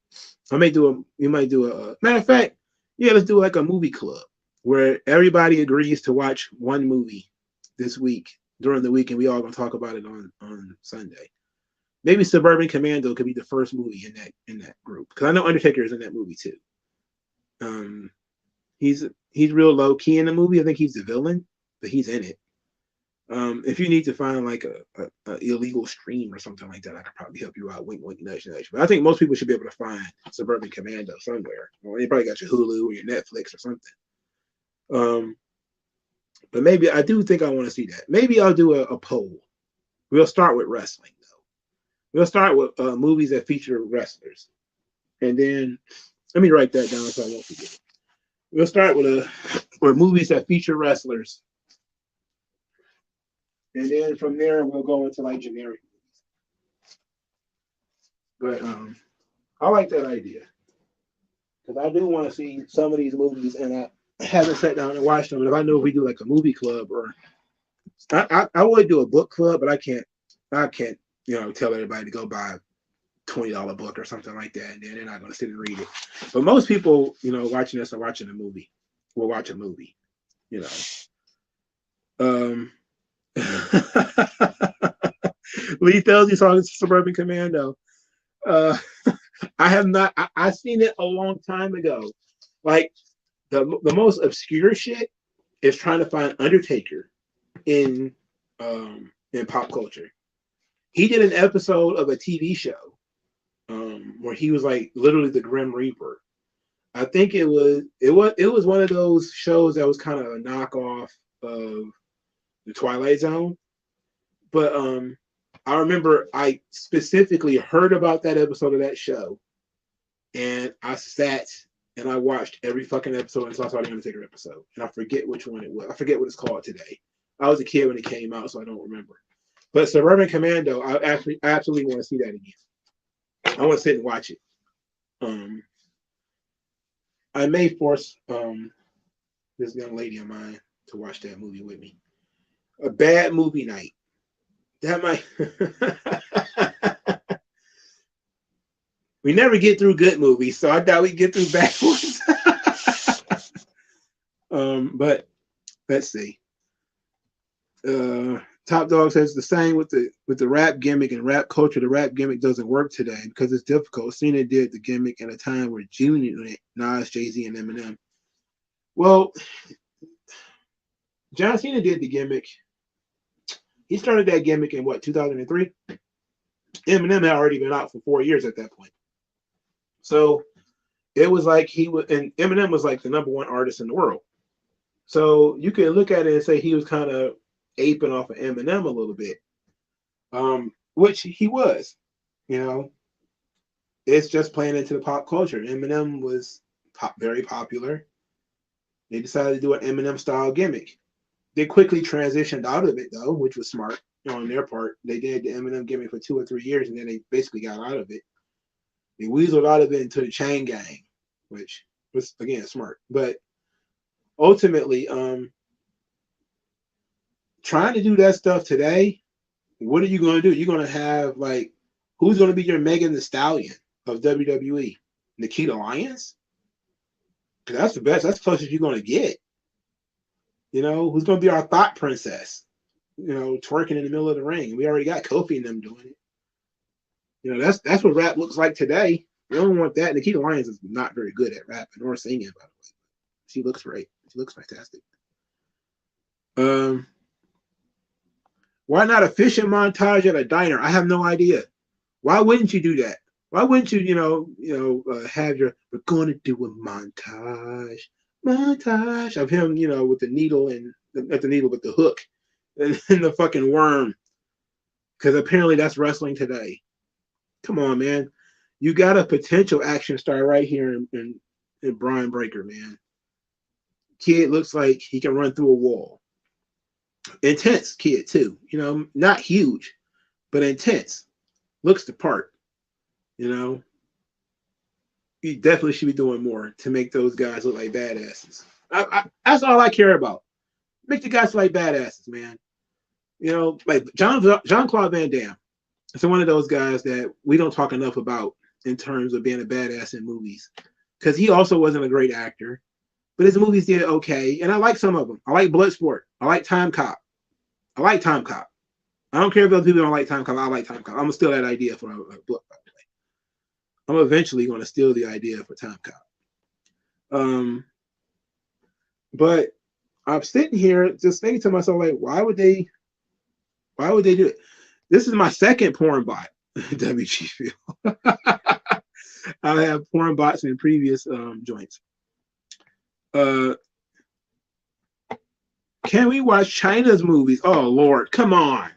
We might do a matter of fact, yeah, let's do like a movie club where everybody agrees to watch one movie this week during the week, and we all gonna talk about it on Sunday. Maybe Suburban Commando could be the first movie in that group, because I know Undertaker is in that movie too. He's real low key in the movie. I think he's the villain, but he's in it. If you need to find like a illegal stream or something like that, I could probably help you out. Wink, wink, nudge, nudge. But I think most people should be able to find Suburban Commando somewhere. Or you probably got your Hulu or your Netflix or something. But maybe I do think I want to see that. Maybe I'll do a poll. We'll start with wrestling though. We'll start with movies that feature wrestlers, and then let me write that down so I won't forget it. We'll start with movies that feature wrestlers. And then from there, we'll go into like generic movies. But I like that idea because I do want to see some of these movies, and I haven't sat down and watched them. And if I know if we do like a movie club, or I would do a book club, but I can't tell everybody to go buy a $20 book or something like that, and then they're not going to sit and read it. But most people, watching this are watching a movie. Will watch a movie, you know. Lee tells you saw Suburban Commando. Uh, I have not. I seen it a long time ago. Like the most obscure shit is trying to find Undertaker in pop culture. He did an episode of a TV show where he was like literally the Grim Reaper. I think it was one of those shows that was kind of a knockoff of the Twilight Zone. But I remember I specifically heard about that episode of that show, and I sat and I watched every fucking episode until I saw the Undertaker episode, and I forget which one it was. I forget what it's called today. I was a kid when it came out, so I don't remember. But Suburban Commando, I absolutely want to see that again. I want to sit and watch it. I may force this young lady of mine to watch that movie with me. A bad movie night. That might. We never get through good movies, so I doubt we get through bad ones. But let's see. Top Dog says the same with the rap gimmick and rap culture. The rap gimmick doesn't work today because it's difficult. Cena did the gimmick at a time where Junior, Nas, Jay-Z, and Eminem. Well, John Cena did the gimmick. He started that gimmick in what, 2003? Eminem had already been out for 4 years at that point. So it was like and Eminem was like the #1 artist in the world. So you can look at it and say he was kind of aping off of Eminem a little bit, which he was. It's just playing into the pop culture. Eminem was very popular. They decided to do an Eminem style gimmick. They quickly transitioned out of it though, which was smart on their part. They did the Eminem gimmick for 2 or 3 years, and then they basically got out of it. They weaseled out of it into the Chain Gang, which was again smart. But ultimately, trying to do that stuff today, what are you going to do? You're going to have like, who's going to be your Megan Thee Stallion of WWE? Nikita Lyons? Because that's the best. That's the closest you're going to get. Who's going to be our thought princess? Twerking in the middle of the ring. We already got Kofi and them doing it. That's what rap looks like today. We don't want that. Nikita Lyons is not very good at rapping or singing, by the way. She looks great. She looks fantastic. Why not a fishing montage at a diner? I have no idea. Why wouldn't you do that? Why wouldn't you, have we're going to do a montage of him, with the needle and not the needle, but the hook and the fucking worm. Because apparently that's wrestling today. Come on, man. You got a potential action star right here in Brian Breaker, man. Kid looks like he can run through a wall. Intense kid too, not huge, but intense. Looks the part, He definitely should be doing more to make those guys look like badasses. That's all I care about. Make the guys look like badasses, man. Like Jean-Claude Van Damme. It's one of those guys that we don't talk enough about in terms of being a badass in movies, because he also wasn't a great actor. But his movies did okay, and I like some of them. I like Bloodsport. I like Time Cop. I like Time Cop. I don't care if other people don't like Time Cop. I like Time Cop. I'm gonna steal that idea for a book, by the way. I'm eventually gonna steal the idea for Time Cop. But I'm sitting here just thinking to myself, like, why would they do it? This is my second porn bot, WG Phil. I have porn bots in previous joints. Can we watch China's movies? Oh Lord, come on.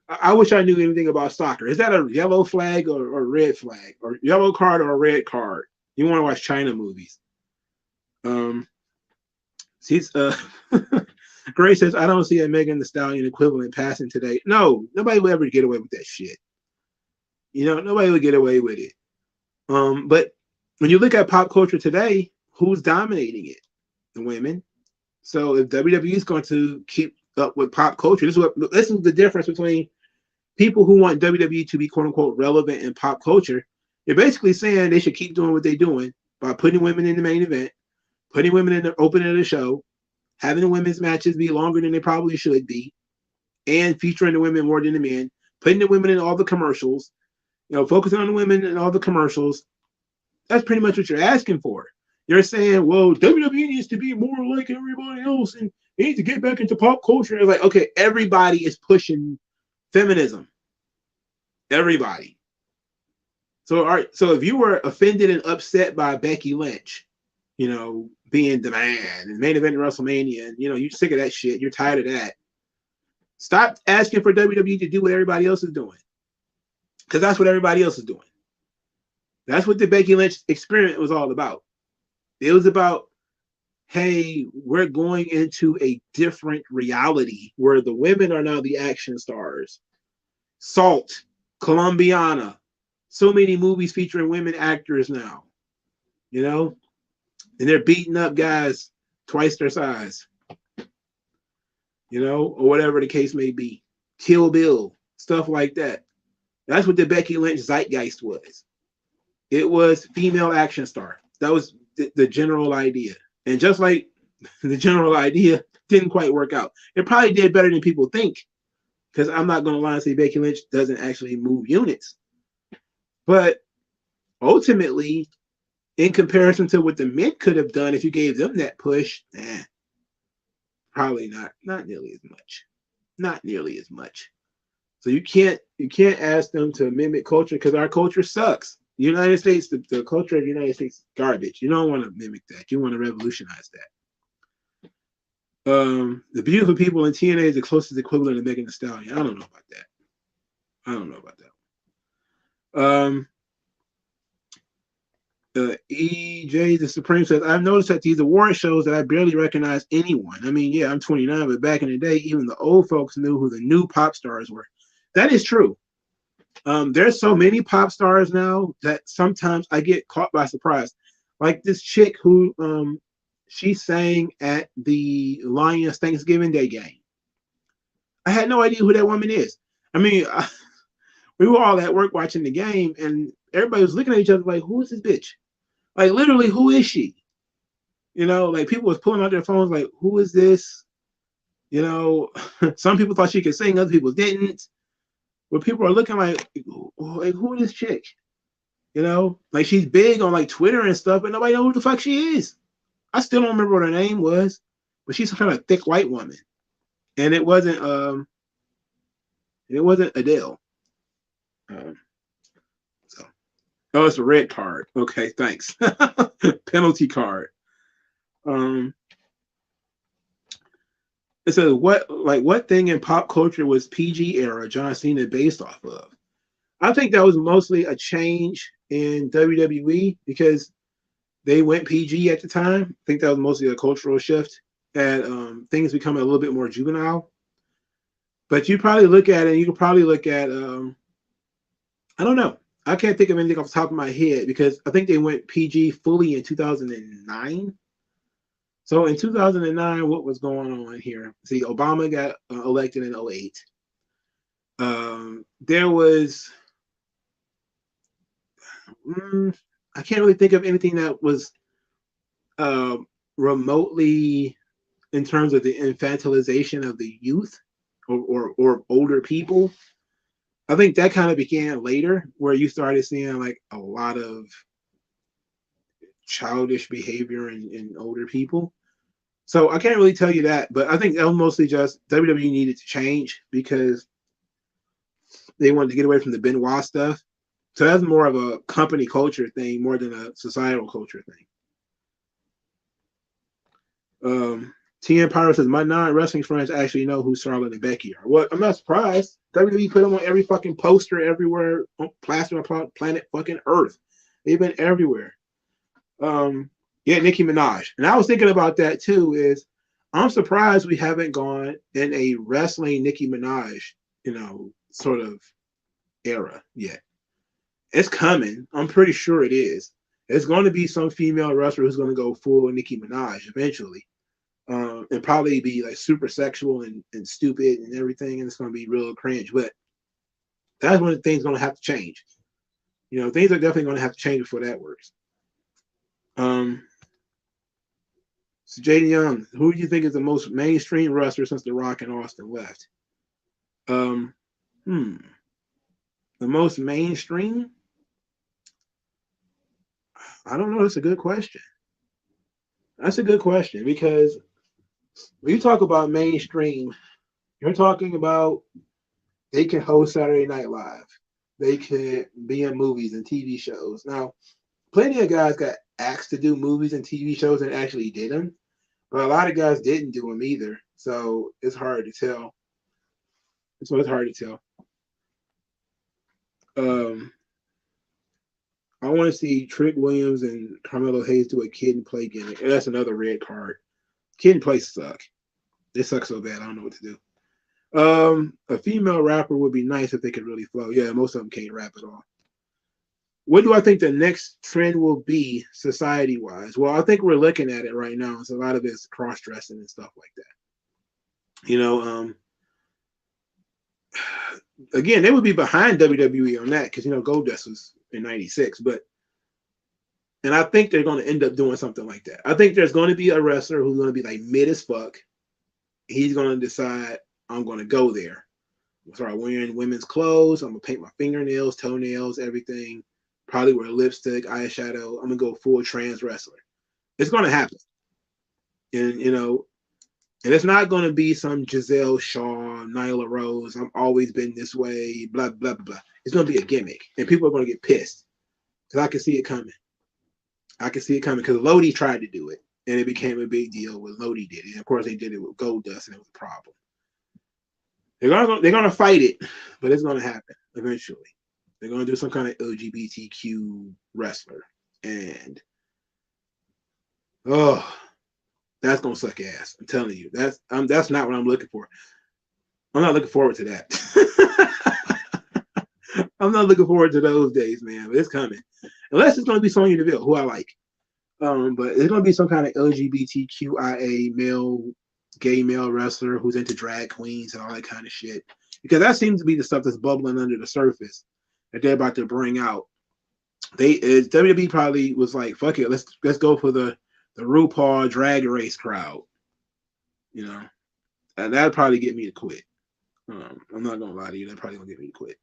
I wish I knew anything about soccer. Is that a yellow flag or a red flag? Or yellow card or a red card? You want to watch China movies. Gray says, I don't see a Megan Thee Stallion equivalent passing today. No, nobody will ever get away with that shit. Nobody will get away with it. But when you look at pop culture today, who's dominating it? The women. So if WWE is going to keep up with pop culture, this is the difference between people who want WWE to be quote unquote relevant in pop culture, they're basically saying they should keep doing what they're doing by putting women in the main event, putting women in the opening of the show, having the women's matches be longer than they probably should be, and featuring the women more than the men, putting the women in all the commercials, focusing on the women in all the commercials. That's pretty much what you're asking for. You're saying, well, WWE needs to be more like everybody else and they need to get back into pop culture. It's like, okay, everybody is pushing feminism. Everybody. So, all right, so if you were offended and upset by Becky Lynch, being the man and main event in WrestleMania, and you're sick of that shit, you're tired of that. Stop asking for WWE to do what everybody else is doing, because that's what everybody else is doing. That's what the Becky Lynch experiment was all about. It was about, hey, we're going into a different reality where the women are now the action stars. Salt, Colombiana, so many movies featuring women actors now, and they're beating up guys twice their size, or whatever the case may be. Kill Bill, stuff like that. That's what the Becky Lynch zeitgeist was. It was female action star. That was the general idea. And just like the general idea didn't quite work out. It probably did better than people think, because I'm not going to lie and say Becky Lynch doesn't actually move units. But ultimately, in comparison to what the men could have done if you gave them that push, probably not nearly as much. Not nearly as much. So you can't ask them to mimic culture, because our culture sucks. The United States, the culture of the United States is garbage. You don't want to mimic that. You want to revolutionize that. The Beautiful People in TNA is the closest equivalent of Megan Thee Stallion. I don't know about that. EJ the Supreme says, I've noticed that these award shows that I barely recognize anyone. I mean, yeah, I'm 29, but back in the day, even the old folks knew who the new pop stars were. That is true. There's so many pop stars now that sometimes I get caught by surprise. Like this chick who she sang at the Lions Thanksgiving Day game. I had no idea who that woman is. I mean, we were all at work watching the game, and everybody was looking at each other like, who is this bitch? Like, literally, who is she? Like people was pulling out their phones like, who is this? Some people thought she could sing, other people didn't. But people are looking like who is this chick? Like she's big on like Twitter and stuff, but nobody knows who the fuck she is. I still don't remember what her name was, but she's some kind of thick white woman. And it wasn't Adele. Oh, it's a red card. Okay, thanks. Penalty card. It says what thing in pop culture was PG era John Cena based off of? I think that was mostly a change in WWE because they went PG at the time. I think that was mostly a cultural shift and things becoming a little bit more juvenile. But you probably look at it, and you could probably look at I don't know. I can't think of anything off the top of my head because I think they went PG fully in 2009. So in 2009, what was going on here? See, Obama got elected in 2008. There was, I can't really think of anything that was remotely in terms of the infantilization of the youth or older people. I think that kind of began later, where you started seeing like a lot of childish behavior in older people. So I can't really tell you that, but I think that was mostly just WWE needed to change because they wanted to get away from the Benoit stuff. So that's more of a company culture thing more than a societal culture thing. TN Pyro says, my non-wrestling friends actually know who Charlotte and Becky are. Well, I'm not surprised. WWE put them on every fucking poster everywhere, plastered on planet fucking Earth. They've been everywhere. Yeah, Nicki Minaj. And I was thinking about that too, is I'm surprised we haven't gone in a wrestling Nicki Minaj, sort of era yet. It's coming. I'm pretty sure it is. There's going to be some female wrestler who's going to go full Nicki Minaj eventually. And probably be like super sexual and stupid and everything, and it's going to be real cringe. But That's when things gonna have to change. Things are definitely gonna have to change before that works. Um, so Jaden Young, who do you think is the most mainstream wrestler since The Rock and Austin left? Um, hmm, the most mainstream? I don't know. That's a good question. That's a good question because when you talk about mainstream, you're talking about they can host Saturday Night Live. They can be in movies and TV shows. Now, plenty of guys got asked to do movies and TV shows and actually did them, but a lot of guys didn't do them either. So it's hard to tell. It's hard to tell. Um, I want to see Trick Williams and Carmelo Hayes do a kid and play gimmick. And that's another red card. Kid and play suck. They suck so bad. I don't know what to do. A female rapper would be nice if they could really flow. Yeah, most of them can't rap at all. What do I think the next trend will be society wise? Well, I think we're looking at it right now. So a lot of it's cross dressing and stuff like that. Again, they would be behind WWE on that because Goldust was in '96, and I think they're going to end up doing something like that. I think there's going to be a wrestler who's going to be like mid as fuck. He's going to decide I'm going to go there. I'm start wearing women's clothes. I'm going to paint my fingernails, toenails, everything. Probably wear lipstick, eyeshadow. I'm going to go full trans wrestler. It's going to happen. And, and it's not going to be some Giselle Shaw, Nyla Rose. I've always been this way, blah, blah, blah. It's going to be a gimmick. And people are going to get pissed because I can see it coming. I can see it coming because Lodi tried to do it. And it became a big deal when Lodi did it. And of course, they did it with Goldust, and it was a problem. They're gonna fight it, but it's gonna happen eventually. They're gonna do some kind of LGBTQ wrestler, and that's gonna suck ass. I'm telling you, that's not what I'm looking for. I'm not looking forward to that. I'm not looking forward to those days, man. But it's coming, unless it's gonna be Sonya Deville, who I like. But it's gonna be some kind of LGBTQIA gay male wrestler who's into drag queens and all that kind of shit. Because that seems to be the stuff that's bubbling under the surface that they're about to bring out. WWE probably was like, fuck it, let's go for the RuPaul drag race crowd. And that'd probably get me to quit. I'm not gonna lie to you, that'd probably gonna get me to quit.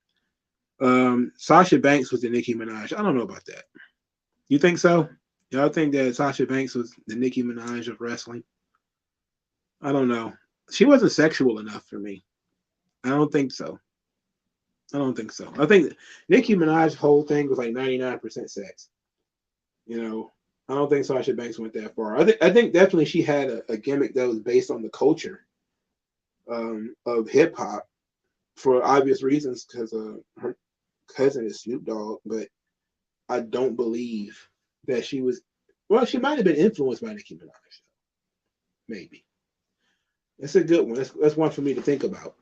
Sasha Banks was the Nicki Minaj. I don't know about that. You think so? Y'all think that Sasha Banks was the Nicki Minaj of wrestling? I don't know. She wasn't sexual enough for me. I don't think so. I think Nicki Minaj's whole thing was like 99% sex. I don't think Sasha Banks went that far. I think definitely she had a gimmick that was based on the culture of hip hop for obvious reasons because her cousin is Snoop Dogg, but I don't believe that she was. Well, she might have been influenced by Nicki Minaj, maybe. That's a good one. That's one for me to think about.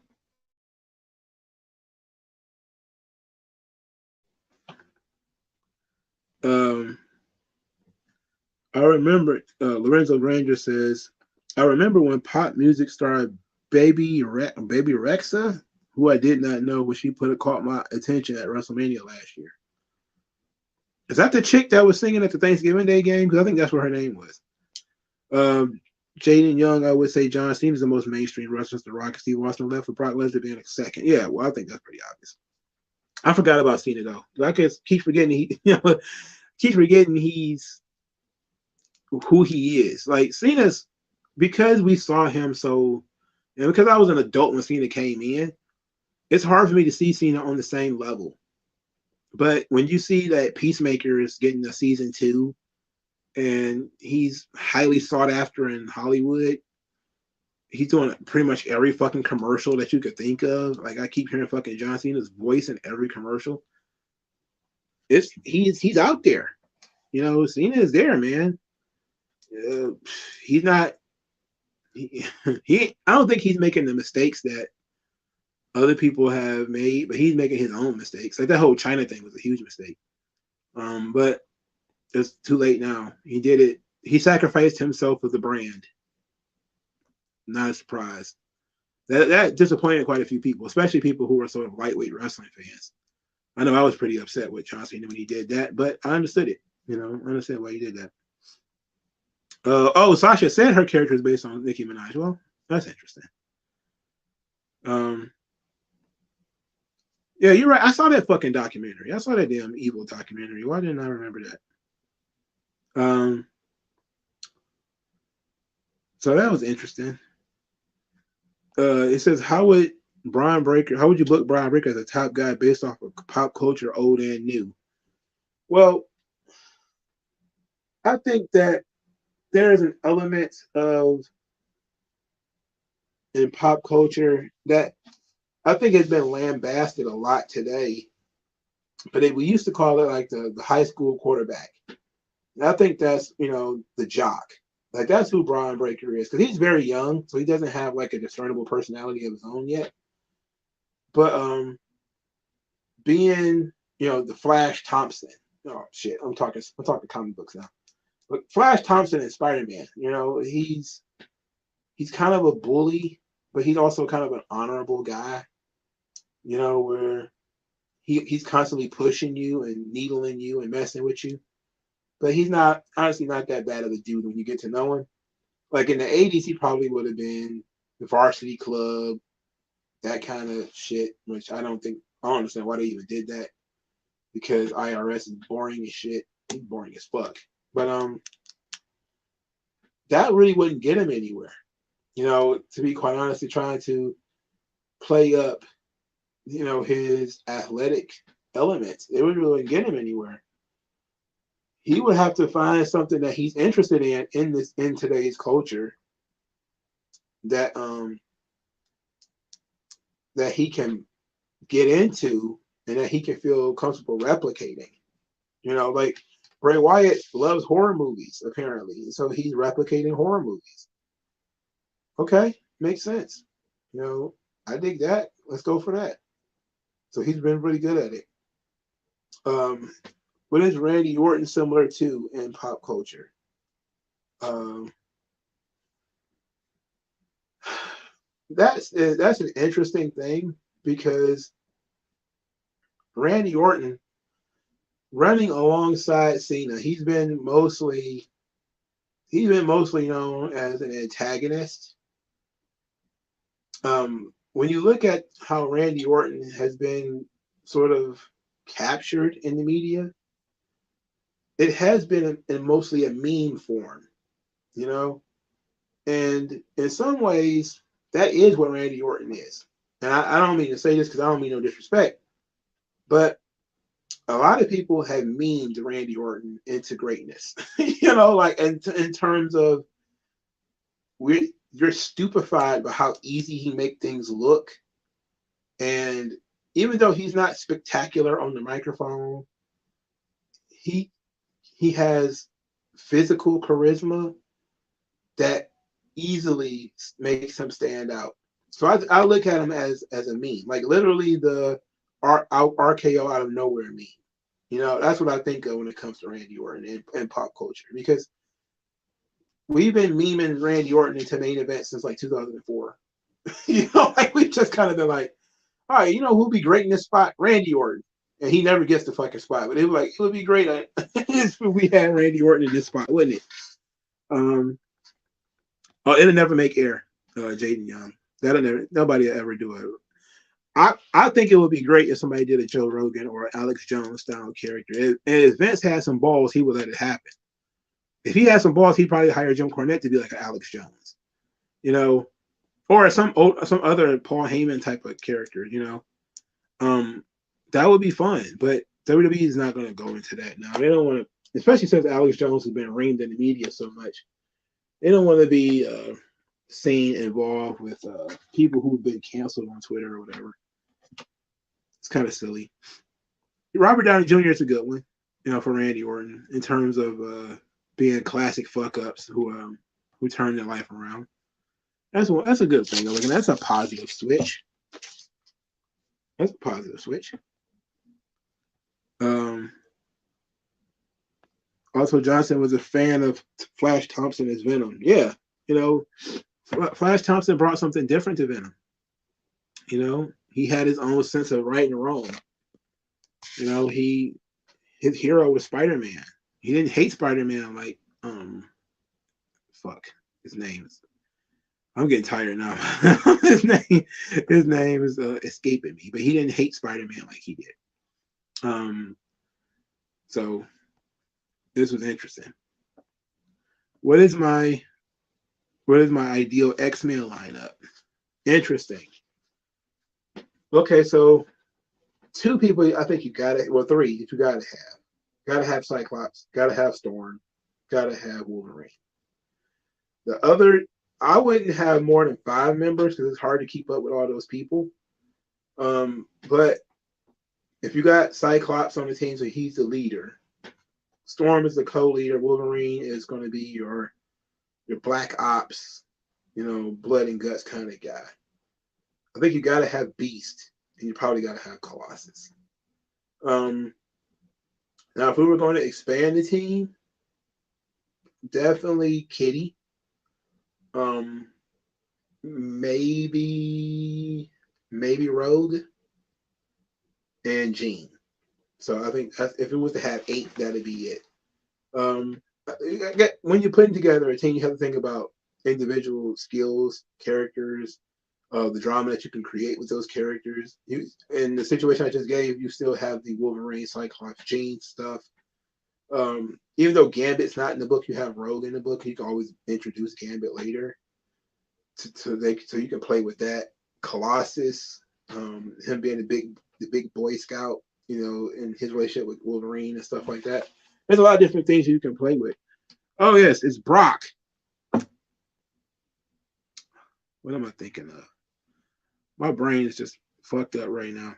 I remember Lorenzo Granger says, I remember when pop music star Baby Rexa, who I did not know, when she caught my attention at WrestleMania last year. Is that the chick that was singing at the Thanksgiving Day game? Because I think that's what her name was. Jaden Young, I would say John Cena is the most mainstream wrestler. The Rock and Steve Austin left for Brock Lesnar being a second. Yeah, well, I think that's pretty obvious. I forgot about Cena though. I just keep forgetting he's who he is. Like Cena's, because we saw him so, and because I was an adult when Cena came in, it's hard for me to see Cena on the same level. But when you see that Peacemaker is getting a season 2, and he's highly sought after in Hollywood, he's doing pretty much every fucking commercial that you could think of. Like I keep hearing fucking John Cena's voice in every commercial. He's out there. Cena is there, man. He's not. I don't think he's making the mistakes that other people have made, but he's making his own mistakes. Like that whole China thing was a huge mistake. But it's too late now. He did it. He sacrificed himself for the brand. Not a surprise. That disappointed quite a few people, especially people who were sort of lightweight wrestling fans. I know I was pretty upset with John Cena when he did that, but I understood it. You know, I understand why he did that. Sasha said her character is based on Nicki Minaj. Well, that's interesting. Um, yeah, you're right. I saw that fucking documentary. I saw that damn evil documentary. Why didn't I remember that? So that was interesting. It says, how would you book Brian Breaker as a top guy based off of pop culture, old and new? Well, I think that there is an element of in pop culture that I think has been lambasted a lot today, but we used to call it like the high school quarterback. And I think that's, the jock. Like that's who Brian Breaker is, because he's very young, so he doesn't have like a discernible personality of his own yet. But being, the Flash Thompson. Oh shit, I'm talking comic books now. But Flash Thompson and Spider-Man, he's kind of a bully, but he's also kind of an honorable guy. Where he's constantly pushing you and needling you and messing with you. But he's not that bad of a dude when you get to know him. Like in the 80s, he probably would have been the varsity club, that kind of shit, which I don't understand why they even did that, because IRS is boring as shit. He's boring as fuck. But that really wouldn't get him anywhere. To be quite honest, trying to play up, his athletic elements, it really wouldn't get him anywhere. He would have to find something that he's interested in today's culture that that he can get into and that he can feel comfortable replicating. Like Bray Wyatt loves horror movies apparently, so he's replicating horror movies. Okay, makes sense. I dig that. Let's go for that. So he's been really good at it. What is Randy Orton similar to in pop culture? That's an interesting thing, because Randy Orton running alongside Cena, he's been mostly known as an antagonist. When you look at how Randy Orton has been sort of captured in the media, it has been in mostly a meme form, and in some ways that is what Randy Orton is. And I don't mean to say this because I don't mean no disrespect, but a lot of people have memed Randy Orton into greatness. Like in terms of you're stupefied by how easy he make things look. And even though he's not spectacular on the microphone, he has physical charisma that easily makes him stand out. So I look at him as a meme, like literally the RKO out of nowhere meme. That's what I think of when it comes to Randy Orton and pop culture, because we've been memeing Randy Orton into main event since like 2004. Like we've just kind of been like, all right, who'll be great in this spot? Randy Orton. And he never gets the fucking spot. But it would be great if we had Randy Orton in this spot, wouldn't it? It'll never make air, Jaden Young. Nobody will ever do it. I think it would be great if somebody did a Joe Rogan or Alex Jones style character. If Vince had some balls, he would let it happen. If he had some balls, he'd probably hire Jim Cornette to be like an Alex Jones, or some other Paul Heyman type of character, that would be fun. But WWE is not going to go into that now. They don't want to, especially since Alex Jones has been reamed in the media so much. They don't want to be seen involved with people who've been canceled on Twitter or whatever. It's kind of silly. Robert Downey Jr. is a good one, for Randy Orton in terms of being classic fuck ups who turn their life around. That's a good thing. Like, that's a positive switch. That's a positive switch. Also, Johnson was a fan of Flash Thompson as Venom. Yeah, Flash Thompson brought something different to Venom. You know, he had his own sense of right and wrong. You know, his hero was Spider-Man. He didn't hate Spider-Man like fuck his name is. I'm getting tired now. His name is escaping me, but he didn't hate Spider-Man like he did. So this was interesting. What is my ideal X-Men lineup? Interesting. Okay, so two people I think you gotta, well, three that you gotta have. Gotta have Cyclops, gotta have Storm, gotta have Wolverine. The other, I wouldn't have more than five members because it's hard to keep up with all those people. But if you got Cyclops on the team, so he's the leader. Storm is the co-leader. Wolverine is going to be your black ops, you know, blood and guts kind of guy. I think you got to have Beast, and you probably got to have Colossus. Now, if we were going to expand the team, definitely Kitty. Maybe Rogue and Jean. So I think if it was to have eight, that'd be it. When you're putting together a team, you have to think about individual skills, characters, the drama that you can create with those characters. In the situation I just gave, you still have the Wolverine, Cyclops, Jean stuff. Even though Gambit's not in the book, you have Rogue in the book. You can always introduce Gambit later, so you can play with that. Colossus, him being the big Boy Scout, you know, and his relationship with Wolverine and stuff like that. There's a lot of different things you can play with. Oh yes, it's Brock. What am I thinking of? My brain is just fucked up right now.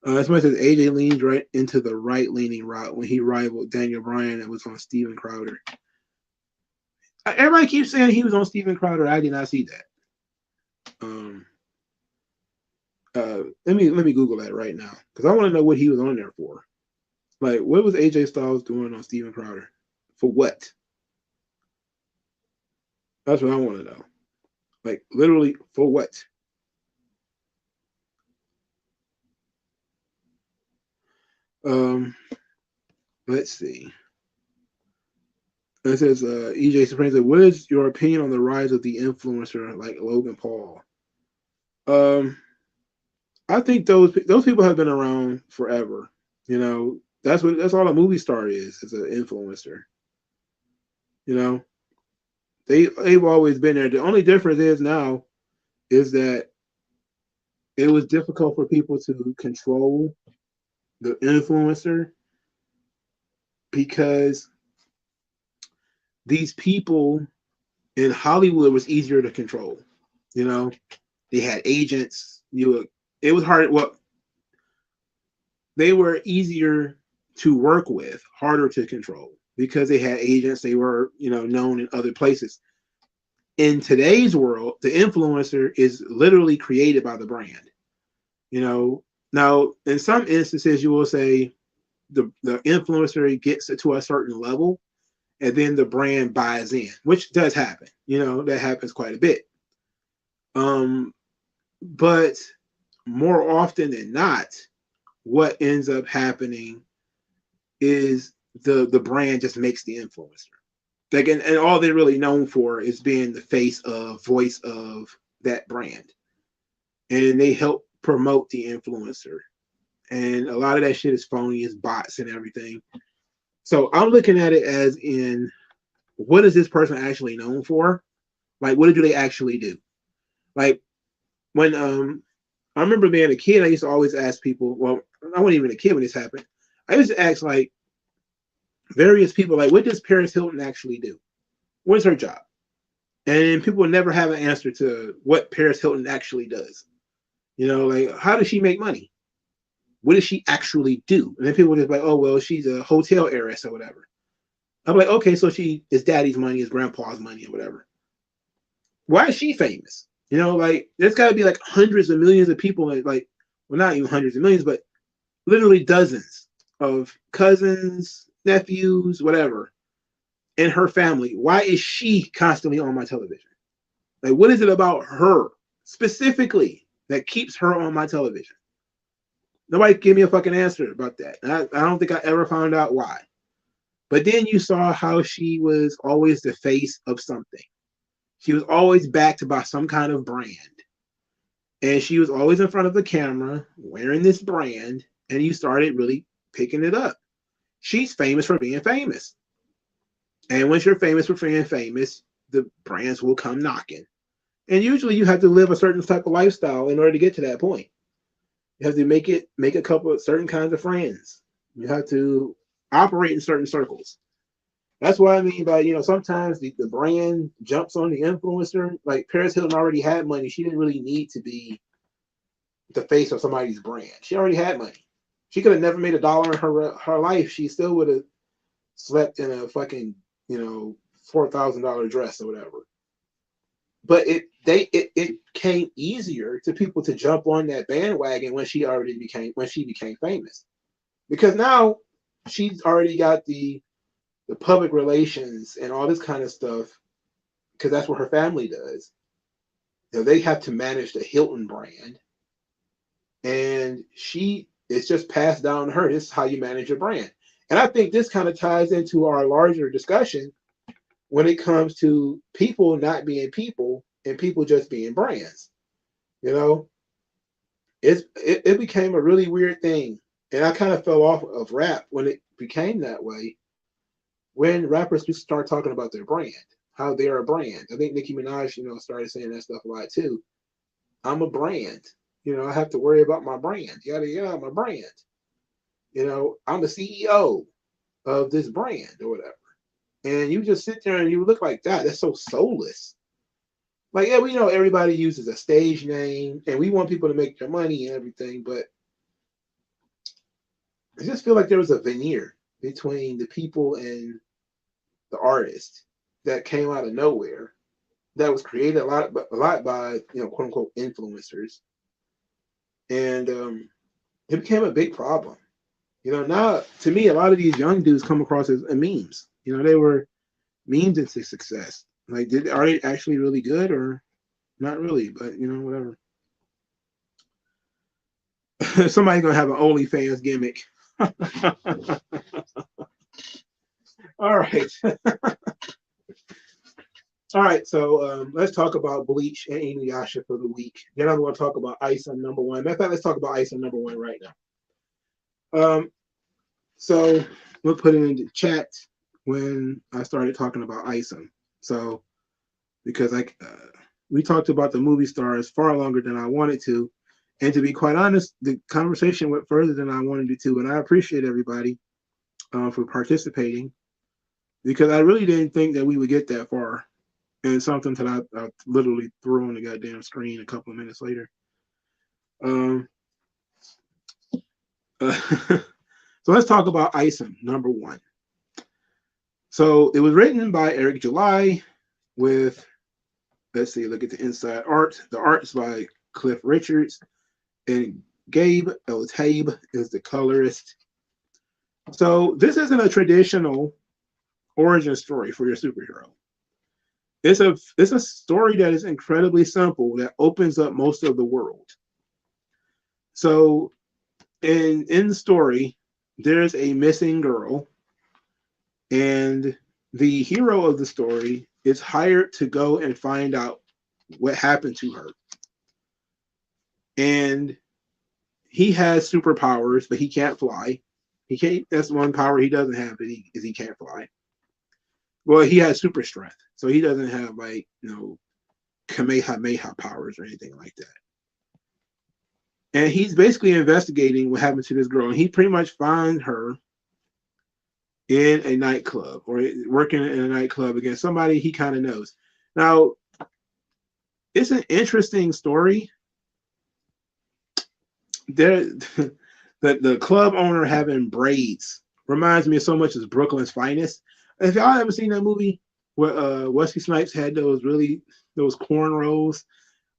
Somebody says AJ leaned right into the right-leaning route when he rivaled Daniel Bryan and was on Steven Crowder. Everybody keeps saying he was on Steven Crowder. I did not see that. Let me Google that right now because I want to know what he was on there for. Like, what was AJ Styles doing on Steven Crowder? For what? That's what I want to know. Like, literally, for what? Let's see. It says EJ Supreme said, "What is your opinion on the rise of the influencer like Logan Paul?" I think those people have been around forever. You know, that's all a movie star is an influencer. You know, they've always been there. The only difference is now is that it was difficult for people to control the influencer because these people in Hollywood was easier to control. You know, they had agents. It was hard. Well, they were easier to work with, harder to control because they had agents. They were, you know, known in other places. In today's world, the influencer is literally created by the brand. You know, now in some instances, you will say the influencer gets to a certain level, and then the brand buys in, which does happen. You know, that happens quite a bit. But more often than not, what ends up happening is the brand just makes the influencer. Like, and all they're really known for is being the voice of that brand. And they help promote the influencer. And a lot of that shit is phony, is bots and everything. So I'm looking at it as in, what is this person actually known for? Like, what do they actually do? Like, when I remember being a kid, I used to always ask people, well, I wasn't even a kid when this happened. I used to ask like various people, like, what does Paris Hilton actually do? What's her job? And people would never have an answer to what Paris Hilton actually does. You know, like, how does she make money? What does she actually do? And then people would just be like, oh, well, she's a hotel heiress or whatever. I'm like, okay, so she is daddy's money, is grandpa's money or whatever. Why is she famous? You know, like, there's got to be like hundreds of millions of people, like, well, not even hundreds of millions, but literally dozens of cousins, nephews, whatever, in her family. Why is she constantly on my television? Like, what is it about her specifically that keeps her on my television? Nobody give me a fucking answer about that. And I don't think I ever found out why. But then you saw how she was always the face of something. She was always backed by some kind of brand. And she was always in front of the camera wearing this brand. And you started really picking it up. She's famous for being famous. And once you're famous for being famous, the brands will come knocking. And usually you have to live a certain type of lifestyle in order to get to that point. You have to make a couple of certain kinds of friends. You have to operate in certain circles. That's what I mean by, sometimes the brand jumps on the influencer. Like Paris Hilton already had money. She didn't really need to be the face of somebody's brand. She already had money. She could have never made $1 in her life. She still would have slept in a fucking, $4,000 dress or whatever. But it came easier to people to jump on that bandwagon when she became famous. Because now she's already got the public relations and all this kind of stuff, because that's what her family does. They have to manage the Hilton brand, and it's just passed down to her. This is how you manage a brand. And I think this kind of ties into our larger discussion when it comes to people not being people and people just being brands. It became a really weird thing. And I kind of fell off of rap when it became that way. When rappers start talking about their brand, how they're a brand. I think Nicki Minaj, started saying that stuff a lot too. I'm a brand. I have to worry about my brand. Yada yada, I'm a brand. I'm the CEO of this brand or whatever. And you just sit there and you look like that. That's so soulless. Like, yeah, we know everybody uses a stage name and we want people to make their money and everything, but I just feel like there was a veneer between the people and the artist that came out of nowhere, that was created a lot by quote unquote influencers, and it became a big problem. Now to me, a lot of these young dudes come across as memes. They were memes into success. Like, are they actually really good or not really? But whatever. Somebody's gonna have an OnlyFans gimmick. All right. All right, so let's talk about Bleach and Inuyasha for the week. Then I'm going to talk about Isom #1. Matter of fact, let's talk about Isom #1 right now. So we'll put it in the chat when I started talking about Isom. So because we talked about the movie stars far longer than I wanted to, and to be quite honest, the conversation went further than I wanted it to, and I appreciate everybody for participating, because I really didn't think that we would get that far. And something that I literally threw on the goddamn screen a couple of minutes later. So let's talk about Isom #1. So it was written by Eric July with, let's see, look at the inside art. The art is by Cliff Richards, and Gabe El-Taib is the colorist. So this isn't a traditional origin story for your superhero. It's a story that is incredibly simple that opens up most of the world. So in the story, there's a missing girl, and the hero of the story is hired to go and find out what happened to her. And he has superpowers, but he can't fly. He can't. That's one power he doesn't have, but he can't fly. Well, he has super strength, so he doesn't have Kamehameha powers or anything like that. And he's basically investigating what happened to this girl, and he pretty much finds her in a nightclub, or working in a nightclub against somebody he kind of knows. Now, it's an interesting story. The club owner having braids reminds me of so much as Brooklyn's Finest. If y'all ever seen that movie where Wesley Snipes had those cornrows,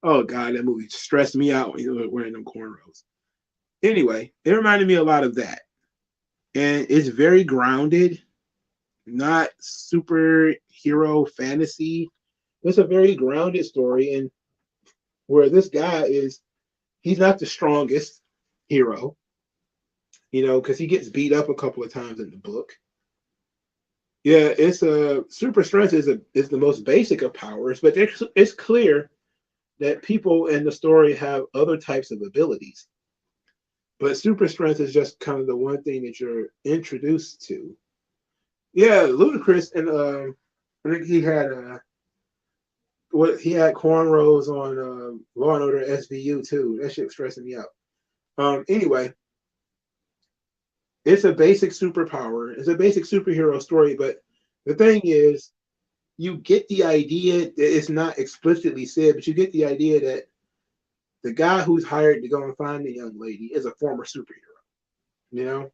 oh god, that movie stressed me out when he was wearing them cornrows. Anyway, it reminded me a lot of that, and it's very grounded, not superhero fantasy. It's a very grounded story, and where this guy is, he's not the strongest hero, because he gets beat up a couple of times in the book. Yeah, it's a super strength is the most basic of powers, but it's clear that people in the story have other types of abilities. But super strength is just kind of the one thing that you're introduced to. Yeah, Ludacris, and I think he had cornrows on Law and Order SVU too. That shit was stressing me out. Anyway, it's a basic superpower. It's a basic superhero story, but the thing is, you get the idea that it's not explicitly said, but you get the idea that the guy who's hired to go and find the young lady is a former superhero, you know?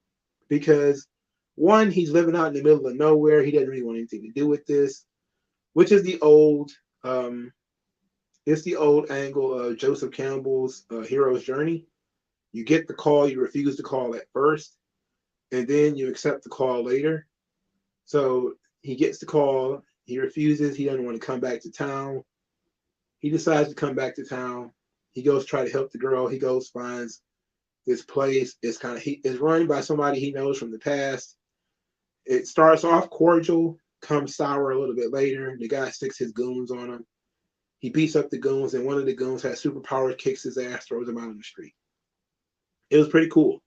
Because one, he's living out in the middle of nowhere. He doesn't really want anything to do with this, which is um, the old angle of Joseph Campbell's hero's journey. You get the call, you refuse the call at first, and then you accept the call later. So he gets the call, he refuses, he doesn't want to come back to town. He decides to come back to town. He goes try to help the girl. He goes, finds this place. It's run by somebody he knows from the past. It starts off cordial, comes sour a little bit later. The guy sticks his goons on him. He beats up the goons, and one of the goons has superpowers, kicks his ass, throws him out on the street. It was pretty cool.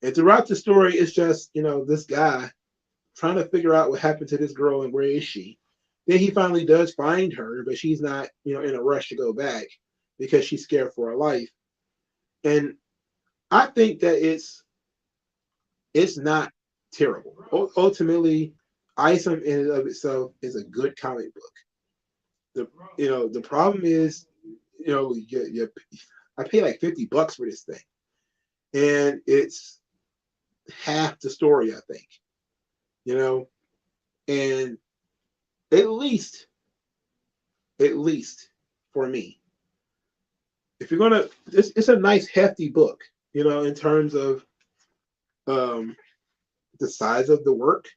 And throughout the story, it's just, this guy trying to figure out what happened to this girl and where is she. Then he finally does find her, but she's not, in a rush to go back because she's scared for her life. And I think that it's not terrible. Ultimately, Isom in and of itself is a good comic book. The problem is, I pay like $50 for this thing, and it's half the story, I think. And at least for me, if you're gonna, it's a nice hefty book, in terms of the size of the work.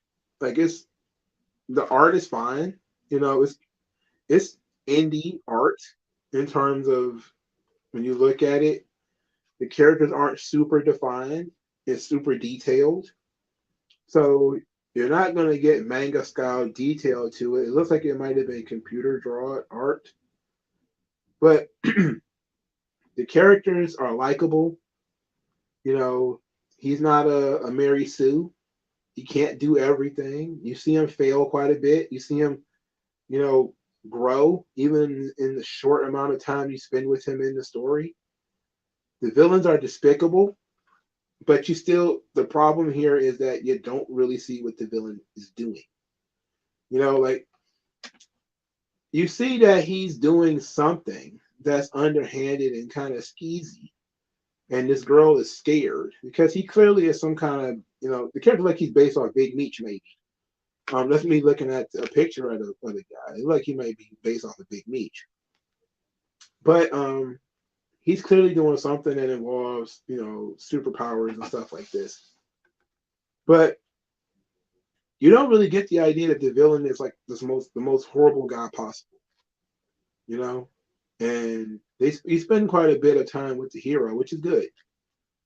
Like, the art is fine, it's indie art in terms of when you look at it. The characters aren't super defined, it's super detailed. So you're not going to get manga style detail to it. It looks like it might have been computer drawn art, but the characters are likable. He's not a Mary Sue. He can't do everything. You see him fail quite a bit. You see him, grow even in the short amount of time you spend with him in the story. The villains are despicable, but the problem here is that you don't really see what the villain is doing. Like, you see that he's doing something that's underhanded and kind of skeezy, and this girl is scared because he clearly is some kind of, the character, like he's based on Big Meech, maybe. That's me looking at a picture of the guy. It's like he might be based off of Big Meech, but he's clearly doing something that involves, superpowers and stuff like this. But you don't really get the idea that the villain is like the most horrible guy possible, And he spend quite a bit of time with the hero, which is good.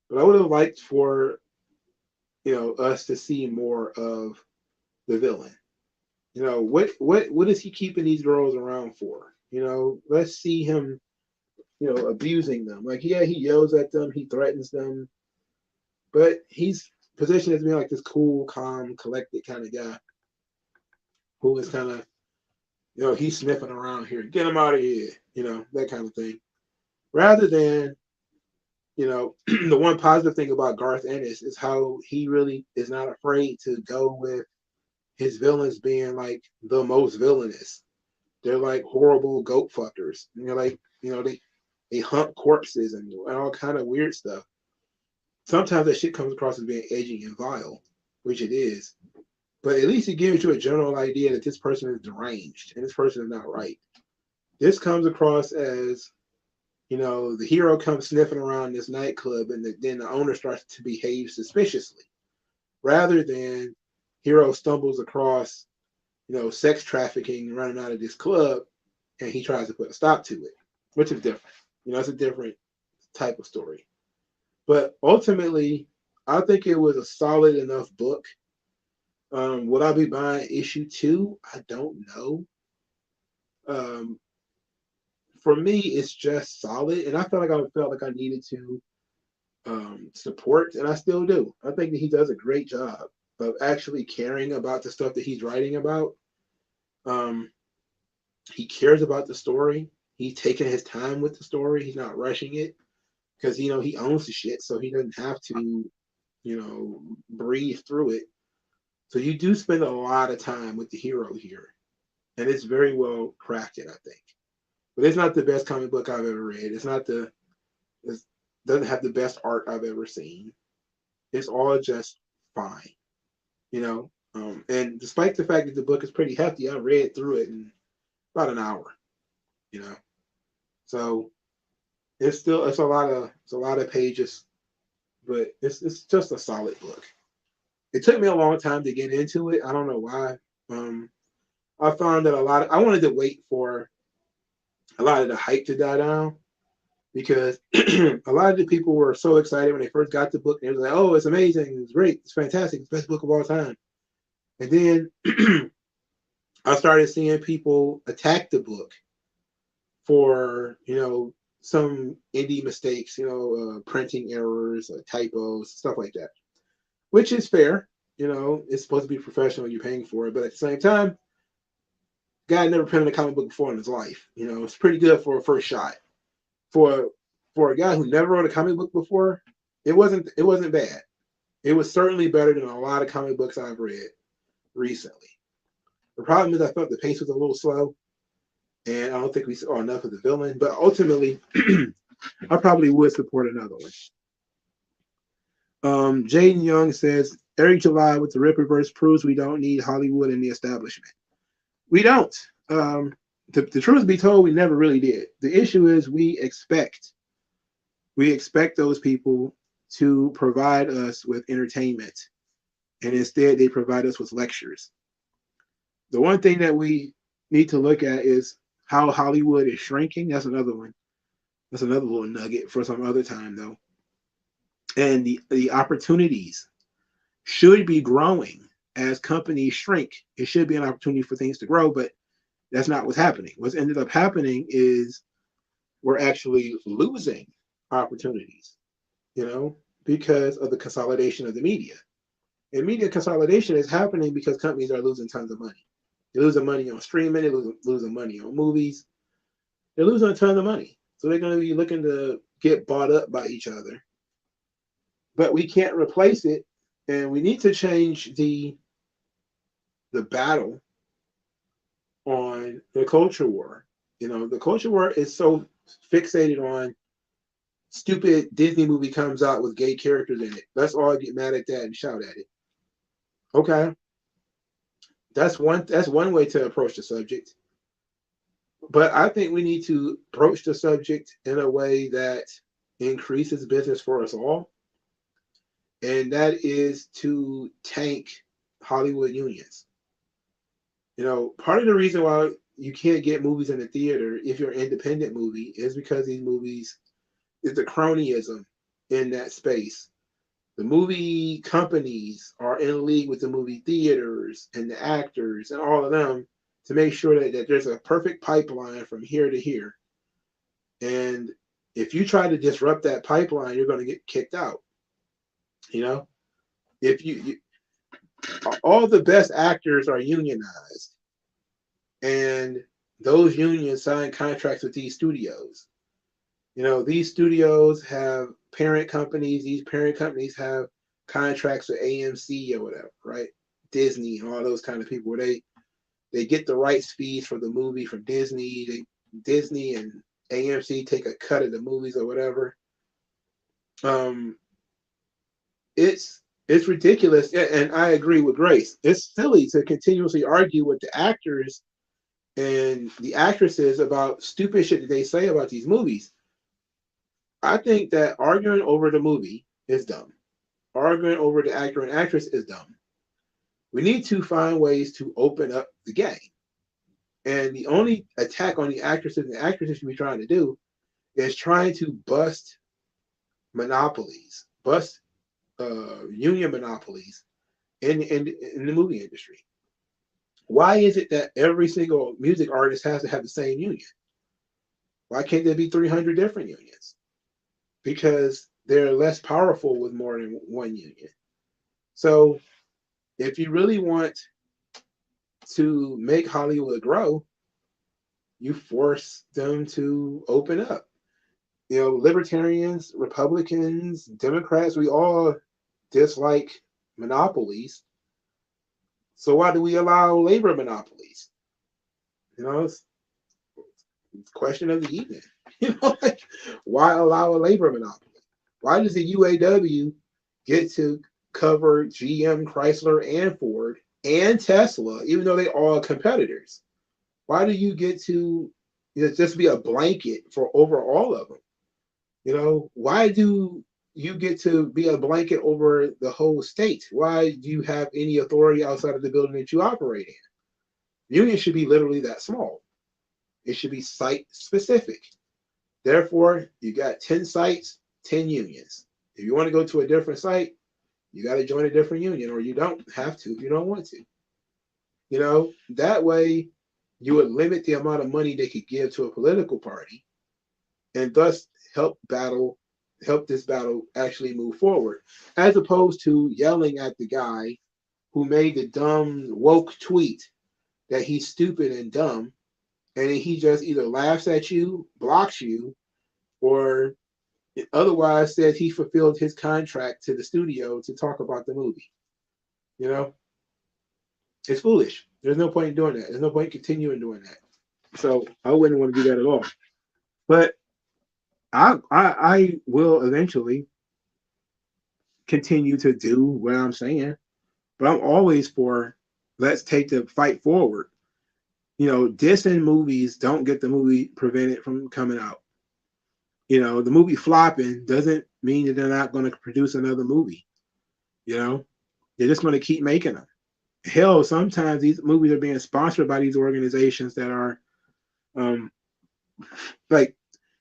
But I would have liked for, us to see more of the villain. What is he keeping these girls around for? Let's see him, abusing them. Like, yeah, he yells at them, he threatens them, but he's positioned as being like this cool, calm, collected kind of guy who is kind of, he's sniffing around here. Get him out of here, that kind of thing. Rather than, the one positive thing about Garth Ennis is how he really is not afraid to go with his villains being like the most villainous. They're like horrible goat fuckers. And they're like, they hump corpses and all kind of weird stuff. Sometimes that shit comes across as being edgy and vile, which it is. But at least it gives you a general idea that this person is deranged and this person is not right. This comes across as, the hero comes sniffing around this nightclub, and then the owner starts to behave suspiciously, rather than hero stumbles across, sex trafficking running out of this club, and he tries to put a stop to it. which is different. You know, it's a different type of story. But ultimately, I think it was a solid enough book. Would I be buying issue two? I don't know. Um, for me, it's just solid, and I felt like I needed to support, and I still do. I think that he does a great job of actually caring about the stuff that he's writing about. Um, he cares about the story. He's taking his time with the story. He's not rushing it because you know he owns the shit, so he doesn't have to, you know, breathe through it. So you do spend a lot of time with the hero here, and it's very well crafted, I think. But it's not the best comic book I've ever read. It doesn't have the best art I've ever seen. It's all just fine, you know. And despite the fact that the book is pretty hefty, I read through it in about an hour, you know. So it's a lot of pages, but it's just a solid book. It took me a long time to get into it. I don't know why. Um, I found that I wanted to wait for a lot of the hype to die down because a lot of the people were so excited when they first got the book. They were like, "Oh, it's amazing! It's great! It's fantastic! It's the best book of all time." And then I started seeing people attack the book for some indie mistakes, printing errors, typos, stuff like that, which is fair. You know, it's supposed to be professional. You're paying for it, but at the same time, guy never printed a comic book before in his life. You know, it's pretty good for a first shot. For a guy who never wrote a comic book before, it wasn't bad. It was certainly better than a lot of comic books I've read recently. The problem is I felt the pace was a little slow, and I don't think we saw enough of the villain. But ultimately, I probably would support another one. Jaden Young says Eric July with the Ripperverse proves we don't need Hollywood in the establishment. We don't. The truth be told, we never really did. The issue is we expect those people to provide us with entertainment, and instead they provide us with lectures. The one thing that we need to look at is how Hollywood is shrinking. That's another one. That's another little nugget for some other time, though. And the opportunities should be growing as companies shrink. It should be an opportunity for things to grow, but that's not what's happening. What's ended up happening is we're actually losing opportunities, because of the consolidation of the media. And media consolidation is happening because companies are losing tons of money. They're losing money on streaming, they're losing money on movies, they're losing a ton of money. So they're going to be looking to get bought up by each other. But we can't replace it, and we need to change the battle on the culture war. The culture war is so fixated on stupid Disney movie comes out with gay characters in it. Let's all get mad at that and shout at it. Okay. That's one way to approach the subject. But I think we need to approach the subject in a way that increases business for us all. And that is to tank Hollywood unions. Part of the reason why you can't get movies in the theater if you're an independent movie is because these movies is the cronyism in that space. The movie companies are in league with the movie theaters and the actors and all of them to make sure that there's a perfect pipeline from here to here. And if you try to disrupt that pipeline, you're going to get kicked out. If you all the best actors are unionized, and those unions sign contracts with these studios. These studios have parent companies. These parent companies have contracts with AMC or whatever, right? Disney and all those kind of people where they get the rights fees for the movie from Disney. Disney and AMC take a cut of the movies or whatever. It's ridiculous, and I agree with Grace. It's silly to continuously argue with the actors and the actresses about stupid shit that they say about these movies. I think that arguing over the movie is dumb. Arguing over the actor and actress is dumb. We need to find ways to open up the game. And the only attack on the actresses and actresses should be trying to do is trying to bust monopolies, bust union monopolies in the movie industry. Why is it that every single music artist has to have the same union? Why can't there be 300 different unions? Because they're less powerful with more than one union. So if you really want to make Hollywood grow, you force them to open up. You know, libertarians, Republicans, Democrats, we all dislike monopolies. So why do we allow labor monopolies? You know, it's a question of the evening. You know, like, why allow a labor monopoly? Why does the UAW get to cover GM, Chrysler, and Ford and Tesla, even though they are competitors? Why do you get to just be a blanket for over all of them? You know, why do you get to be a blanket over the whole state? Why do you have any authority outside of the building that you operate in? Union should be literally that small. It should be site specific. Therefore, you got 10 sites, 10 unions. If you want to go to a different site, you got to join a different union, or you don't have to if you don't want to. You know, that way you would limit the amount of money they could give to a political party and thus help this battle actually move forward, as opposed to yelling at the guy who made the dumb woke tweet that he's stupid and dumb, and he just either laughs at you, blocks you, or otherwise says he fulfilled his contract to the studio to talk about the movie. You know, it's foolish. There's no point in doing that. There's no point in continuing doing that. So I wouldn't want to do that at all. But I will eventually continue to do what I'm saying, but I'm always for let's take the fight forward. You know, dissing movies don't get the movie prevented from coming out. You know, the movie flopping doesn't mean that they're not going to produce another movie. You know, they're just going to keep making them. Hell, sometimes these movies are being sponsored by these organizations that are um, like,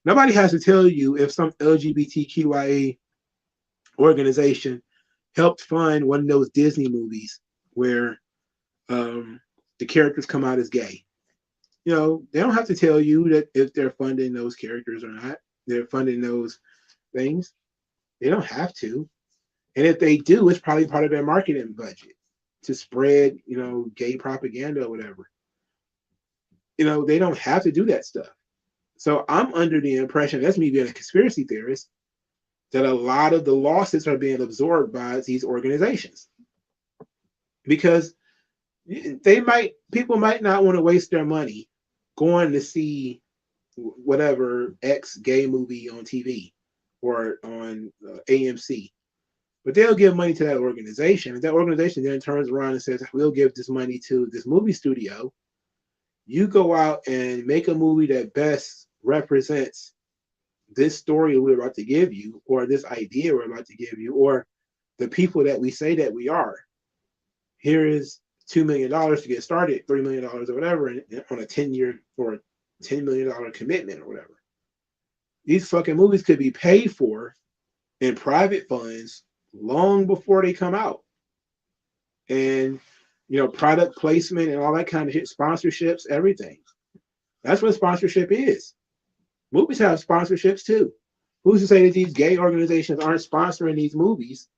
nobody has to tell you if some LGBTQIA organization helped fund one of those Disney movies where the characters come out as gay. You know, they don't have to tell you that if they're funding those characters or not. They're funding those things. They don't have to. And if they do, it's probably part of their marketing budget to spread, you know, gay propaganda or whatever. You know, they don't have to do that stuff. So I'm under the impression, that's me being a conspiracy theorist, that a lot of the losses are being absorbed by these organizations. Because people might not want to waste their money going to see whatever X gay movie on TV or on AMC, but they'll give money to that organization. And that organization then turns around and says, we'll give this money to this movie studio. You go out and make a movie that best represents this story we're about to give you, or this idea we're about to give you, or the people that we say that we are. Here is $2 million to get started, $3 million or whatever, on a 10-year or $10 million commitment or whatever. These fucking movies could be paid for in private funds long before they come out. And, you know, product placement and all that kind of shit, sponsorships, everything. That's what sponsorship is. Movies have sponsorships too. Who's to say that these gay organizations aren't sponsoring these movies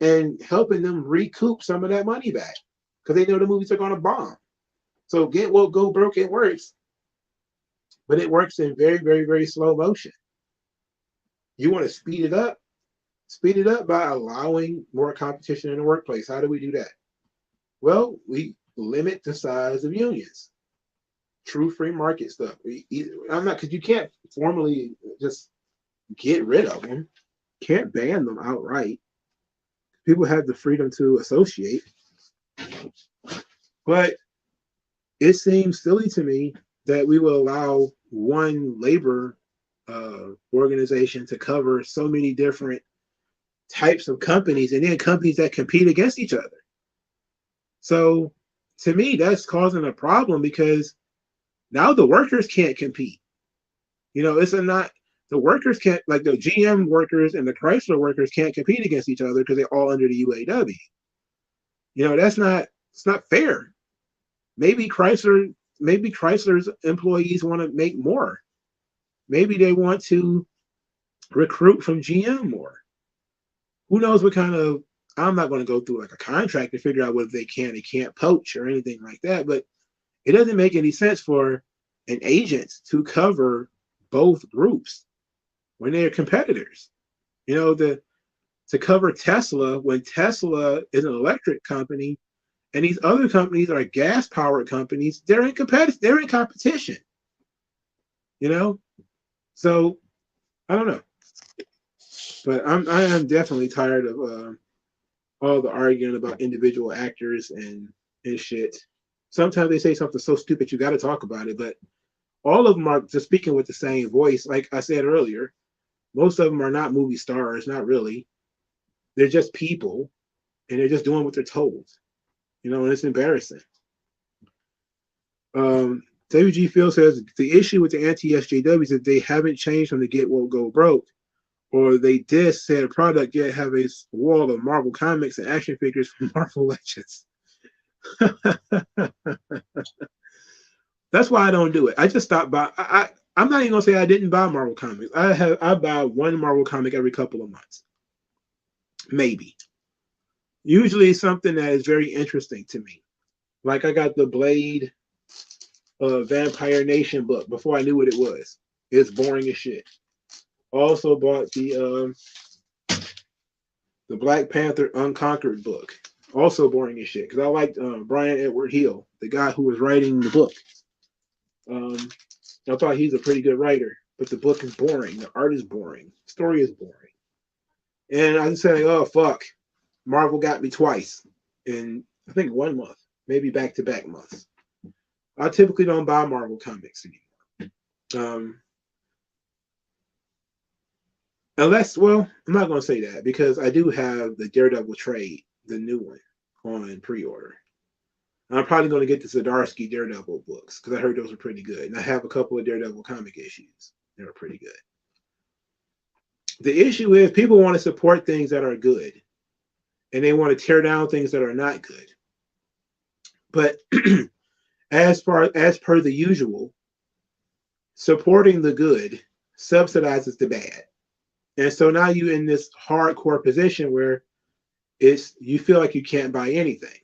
and helping them recoup some of that money back? Because they know the movies are going to bomb. So get woke, go broke, it works. But it works in very, very, very slow motion. You want to speed it up? Speed it up by allowing more competition in the workplace. How do we do that? Well, we limit the size of unions. True free market stuff. I'm not, because you can't formally just get rid of them. Can't ban them outright. People have the freedom to associate. But it seems silly to me that we will allow one labor organization to cover so many different types of companies, and then companies that compete against each other. So to me, that's causing a problem because now the workers can't compete. It's a not the workers can't like the GM workers and the Chrysler workers can't compete against each other because they're all under the UAW. That's not it's not fair. Maybe Chrysler's employees want to make more. Maybe they want to recruit from GM more. Who knows what kind of I'm not going to go through like a contract to figure out whether they can and can't poach or anything like that, but it doesn't make any sense for an agent to cover both groups when they're competitors. To cover Tesla when Tesla is an electric company and these other companies are gas powered companies, they're in competition. So I don't know. But I am definitely tired of all the arguing about individual actors and shit. Sometimes they say something so stupid you got to talk about it, but all of them are just speaking with the same voice. Like I said earlier, most of them are not movie stars, not really. They're just people, and they're just doing what they're told. And it's embarrassing. WG Phil says the issue with the anti-SJWs is that they haven't changed from the get woke go broke, or they did said product yet have a wall of Marvel comics and action figures from Marvel Legends. That's why I don't do it. I just stopped by. I'm not even gonna say I didn't buy Marvel comics. I buy one Marvel comic every couple of months, maybe. Usually something that is very interesting to me. Like I got the Blade Vampire Nation book before I knew what it was. It's boring as shit. Also bought the Black Panther Unconquered book. Also boring as shit because I liked Brian Edward Hill, the guy who was writing the book. I thought he's a pretty good writer, but the book is boring. The art is boring. The story is boring. And I was saying, oh fuck, Marvel got me twice in I think 1 month, maybe back-to-back months. I typically don't buy Marvel comics anymore. Unless, well, I'm not going to say that because I do have the Daredevil trade, the new one, on pre-order. I'm probably going to get the Zdarsky Daredevil books because I heard those were pretty good. And I have a couple of Daredevil comic issues. They were pretty good. The issue is people want to support things that are good and they want to tear down things that are not good. But as per the usual, supporting the good subsidizes the bad. And so now you're in this hardcore position where you feel like you can't buy anything.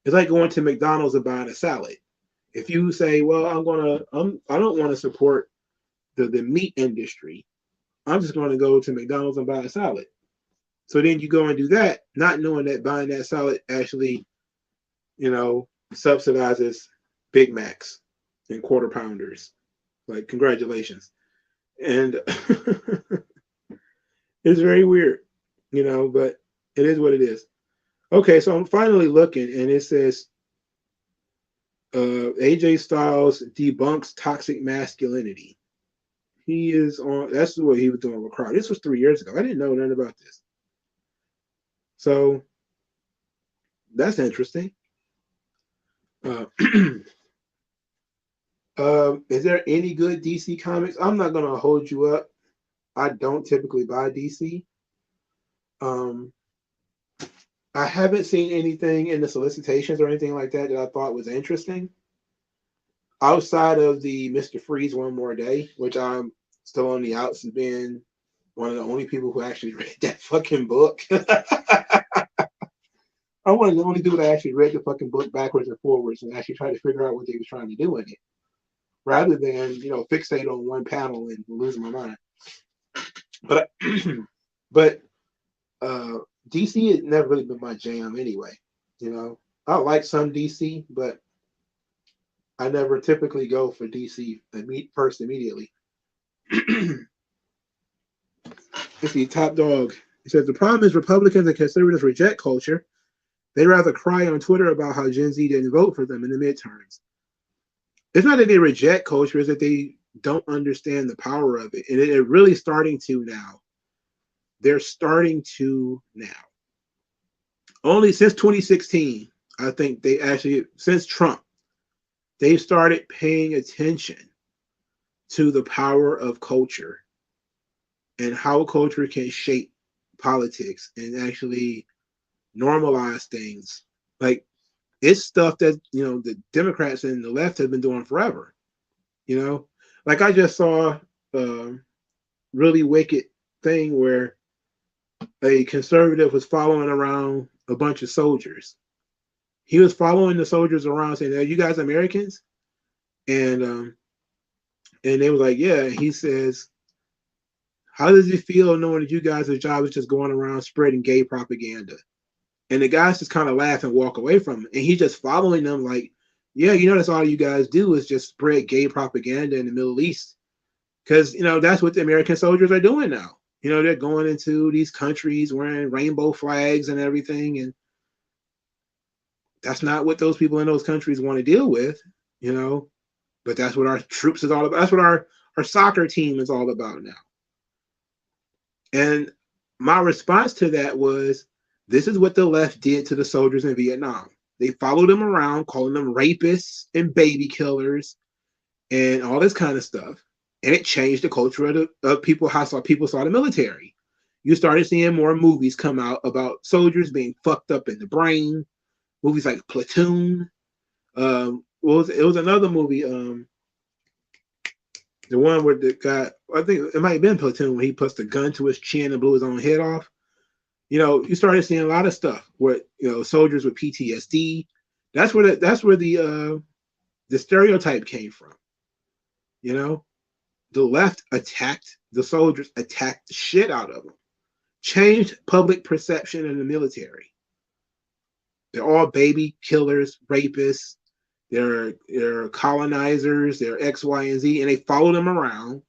It's like going to McDonald's and buying a salad. If you say, well, I don't want to support the meat industry, I'm just going to go to McDonald's and buy a salad. So then you go and do that, not knowing that buying that salad actually, subsidizes Big Macs and quarter pounders. Like, congratulations. And it's very weird, but it is what it is. Okay, so I'm finally looking, and it says AJ Styles debunks toxic masculinity. He is on. That's what he was doing with Crowd. This was 3 years ago. I didn't know nothing about this. So that's interesting. Is there any good DC comics? I'm not gonna hold you up. I don't typically buy DC. I haven't seen anything in the solicitations or anything like that I thought was interesting. Outside of the Mr. Freeze One More Day, which I'm still on the outs of being one of the only people who actually read that fucking book. I'm one of the only people that actually read the fucking book backwards and forwards and actually tried to figure out what they was trying to do in it, rather than fixate on one panel and lose my mind. But DC has never really been my jam anyway. I like some DC, but I never typically go for DC first immediately. Let's see, Top Dog. He says the problem is Republicans and conservatives reject culture. They rather cry on Twitter about how Gen Z didn't vote for them in the midterms. It's not that they reject culture, it's that they don't understand the power of it. And they're really starting to now. They're starting to now. Only since 2016, I think they actually, since Trump, they started paying attention to the power of culture and how culture can shape politics and actually normalize things. Like it's stuff that the Democrats and the left have been doing forever. You know, like I just saw a really wicked thing where a conservative was following around a bunch of soldiers. He was following the soldiers around saying, "Are you guys Americans?" And they was like, "Yeah." He says, "How does it feel knowing that you guys' job is just going around spreading gay propaganda?" And the guys just kind of laugh and walk away from him. And he's just following them like, "Yeah, that's all you guys do is just spread gay propaganda in the Middle East." Because, that's what the American soldiers are doing now. They're going into these countries wearing rainbow flags and everything. And that's not what those people in those countries want to deal with, you know. But that's what our troops is all about. That's what our soccer team is all about now. And my response to that was, this is what the left did to the soldiers in Vietnam. They followed them around, calling them rapists and baby killers and all this kind of stuff. And it changed the culture of people, how people saw the military. You started seeing more movies come out about soldiers being fucked up in the brain. Movies like Platoon. It was another movie, the one where the guy, I think it might have been Platoon, when he puts the gun to his chin and blew his own head off. You started seeing a lot of stuff where soldiers with PTSD. That's where the stereotype came from. The left attacked the soldiers, attacked the shit out of them, changed public perception in the military. They're all baby killers, rapists. They're colonizers. They're X, Y, and Z, and they follow them around,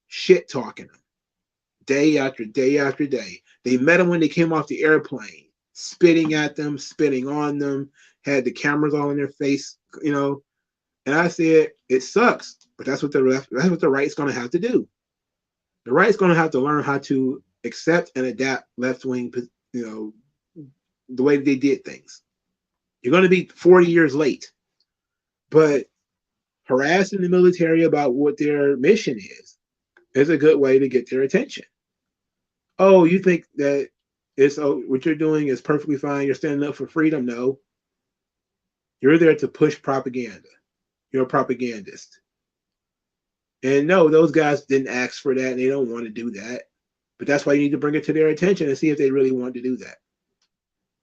shit talking them day after day after day. They met them when they came off the airplane, spitting at them, spitting on them, had the cameras all in their face, And I said, it sucks, but that's what the right's going to have to do. The right's going to have to learn how to accept and adapt left wing, the way they did things. You're going to be 40 years late, but harassing the military about what their mission is a good way to get their attention. Oh, you think that what you're doing is perfectly fine? You're standing up for freedom? No, you're there to push propaganda. You're a propagandist. And no, those guys didn't ask for that, and they don't want to do that. But that's why you need to bring it to their attention and see if they really want to do that.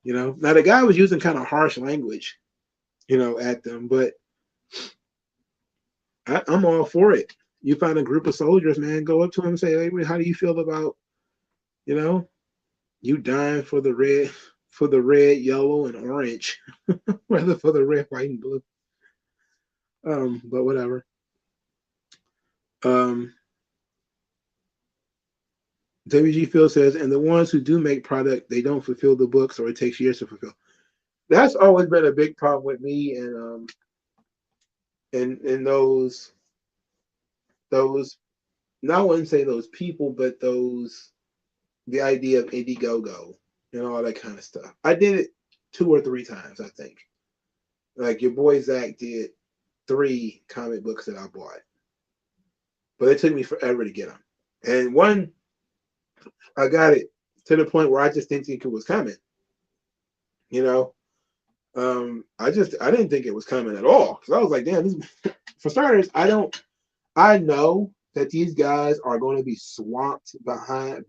Now the guy was using kind of harsh language, at them, but I'm all for it. You find a group of soldiers, man, go up to them and say, "Hey, how do you feel about, you dying for the red, yellow, and orange, rather for the red, white, and blue?" But whatever. WG Phil says, and the ones who do make product, they don't fulfill the books, or it takes years to fulfill. That's always been a big problem with me, and those no, I wouldn't say those people, but the idea of Indiegogo and all that kind of stuff. I did it 2 or 3 times, I think. Like your boy Zach did 3 comic books that I bought, but it took me forever to get them. And one, I got it to the point where I just didn't think it was coming. I didn't think it was coming at all, because I was like, damn, for starters, I know that these guys are going to be swamped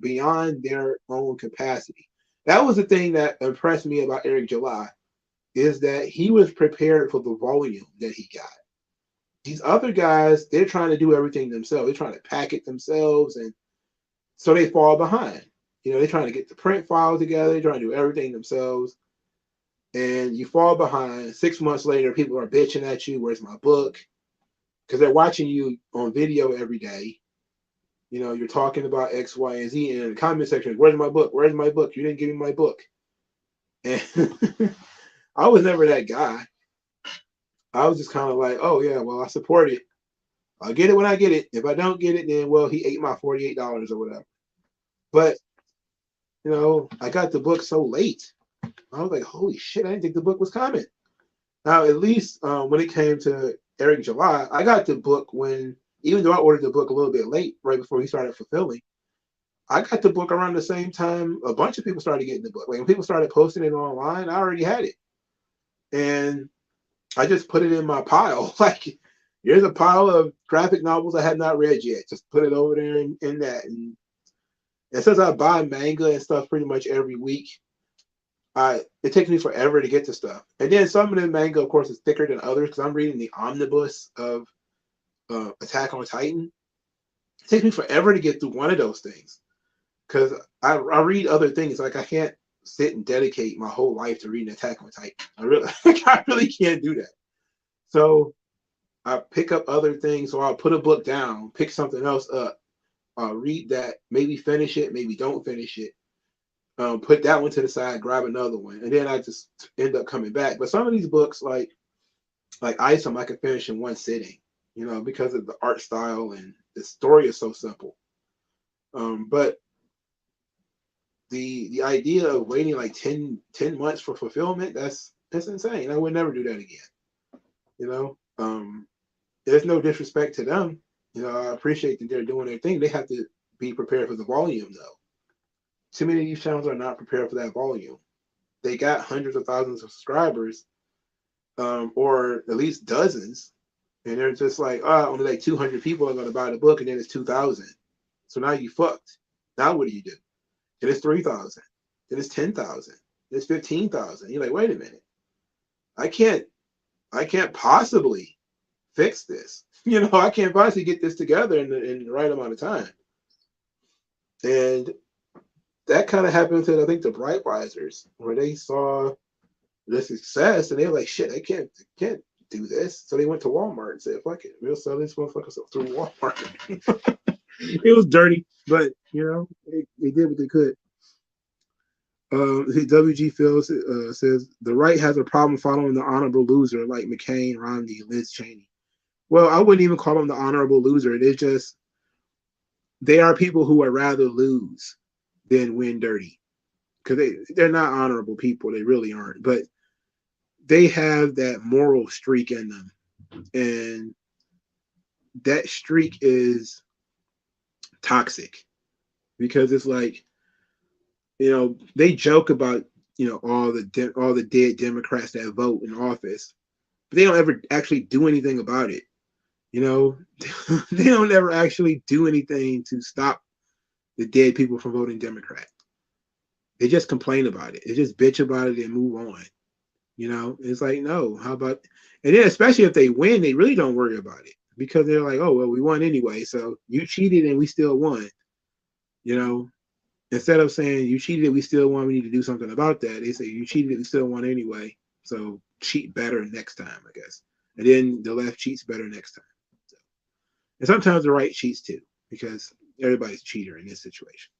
beyond their own capacity. That was the thing that impressed me about Eric July, is that he was prepared for the volume that he got. These other guys, they're trying to do everything themselves. They're trying to pack it themselves, and so they fall behind. They're trying to get the print file together. They're trying to do everything themselves, and you fall behind. 6 months later, people are bitching at you, "Where's my book?" Because they're watching you on video every day. You're talking about X, Y, and Z, and in the comment section, "Where's my book? Where's my book? You didn't give me my book." And I was never that guy. I was just kind of like, "Oh yeah, well, I support it. I'll get it when I get it. If I don't get it, then well, he ate my $48 or whatever." But I got the book so late. I was like, holy shit, I didn't think the book was coming. Now, at least when it came to Eric July, I got the book when, even though I ordered the book a little bit late, right before he started fulfilling, I got the book around the same time a bunch of people started getting the book. Like when people started posting it online, I already had it. And I just put it in my pile. Like, here's a pile of graphic novels I had not read yet. Just put it over there in that. And since I buy manga and stuff pretty much every week, it takes me forever to get to stuff. And then some of the manga, of course, is thicker than others because I'm reading the omnibus of Attack on Titan. It takes me forever to get through one of those things because I read other things. Like I can't sit and dedicate my whole life to reading Attack on Titan. I really can't do that. So I pick up other things. So I'll put a book down, pick something else up, read that, maybe finish it, maybe don't finish it. Put that one to the side, grab another one, and then I just end up coming back. But some of these books, like Isom, I could finish in one sitting, because of the art style and the story is so simple. But the idea of waiting like 10 months for fulfillment, that's insane. I would never do that again. There's no disrespect to them. I appreciate that they're doing their thing. They have to be prepared for the volume, though. Too many of these channels are not prepared for that volume. They got hundreds of thousands of subscribers, or at least dozens, and they're just like, only like 200 people are going to buy the book, and then it's 2,000. So now you fucked. Now what do you do? Then it's 3,000. Then it's 10,000. Then it's 15,000. You're like, wait a minute. I can't possibly fix this. I can't possibly get this together in the right amount of time. And that kind of happened to, I think, the Brightwisers, where they saw the success and they were like, shit, I can't do this. So they went to Walmart and said, fuck it, we'll sell this motherfucker through Walmart. It was dirty, but they did what they could. WG Phil says the right has a problem following the honorable loser like McCain, Romney, Liz Cheney. Well, I wouldn't even call them the honorable loser. It's just they are people who would rather lose than win dirty, because they're not honorable people. They really aren't. But they have that moral streak in them, and that streak is toxic because it's like, they joke about all the dead Democrats that vote in office, but they don't ever actually do anything about it. They don't ever actually do anything to stop the dead people from voting Democrat. They just complain about it. They just bitch about it and move on. It's like, no, how about, and then especially if they win, they really don't worry about it because they're like, oh, well, we won anyway. So you cheated and we still won. Instead of saying you cheated, we still won, we need to do something about that. They say you cheated, we still won anyway. So cheat better next time, I guess. And then the left cheats better next time. So, and sometimes the right cheats too, because everybody's a cheater in this situation.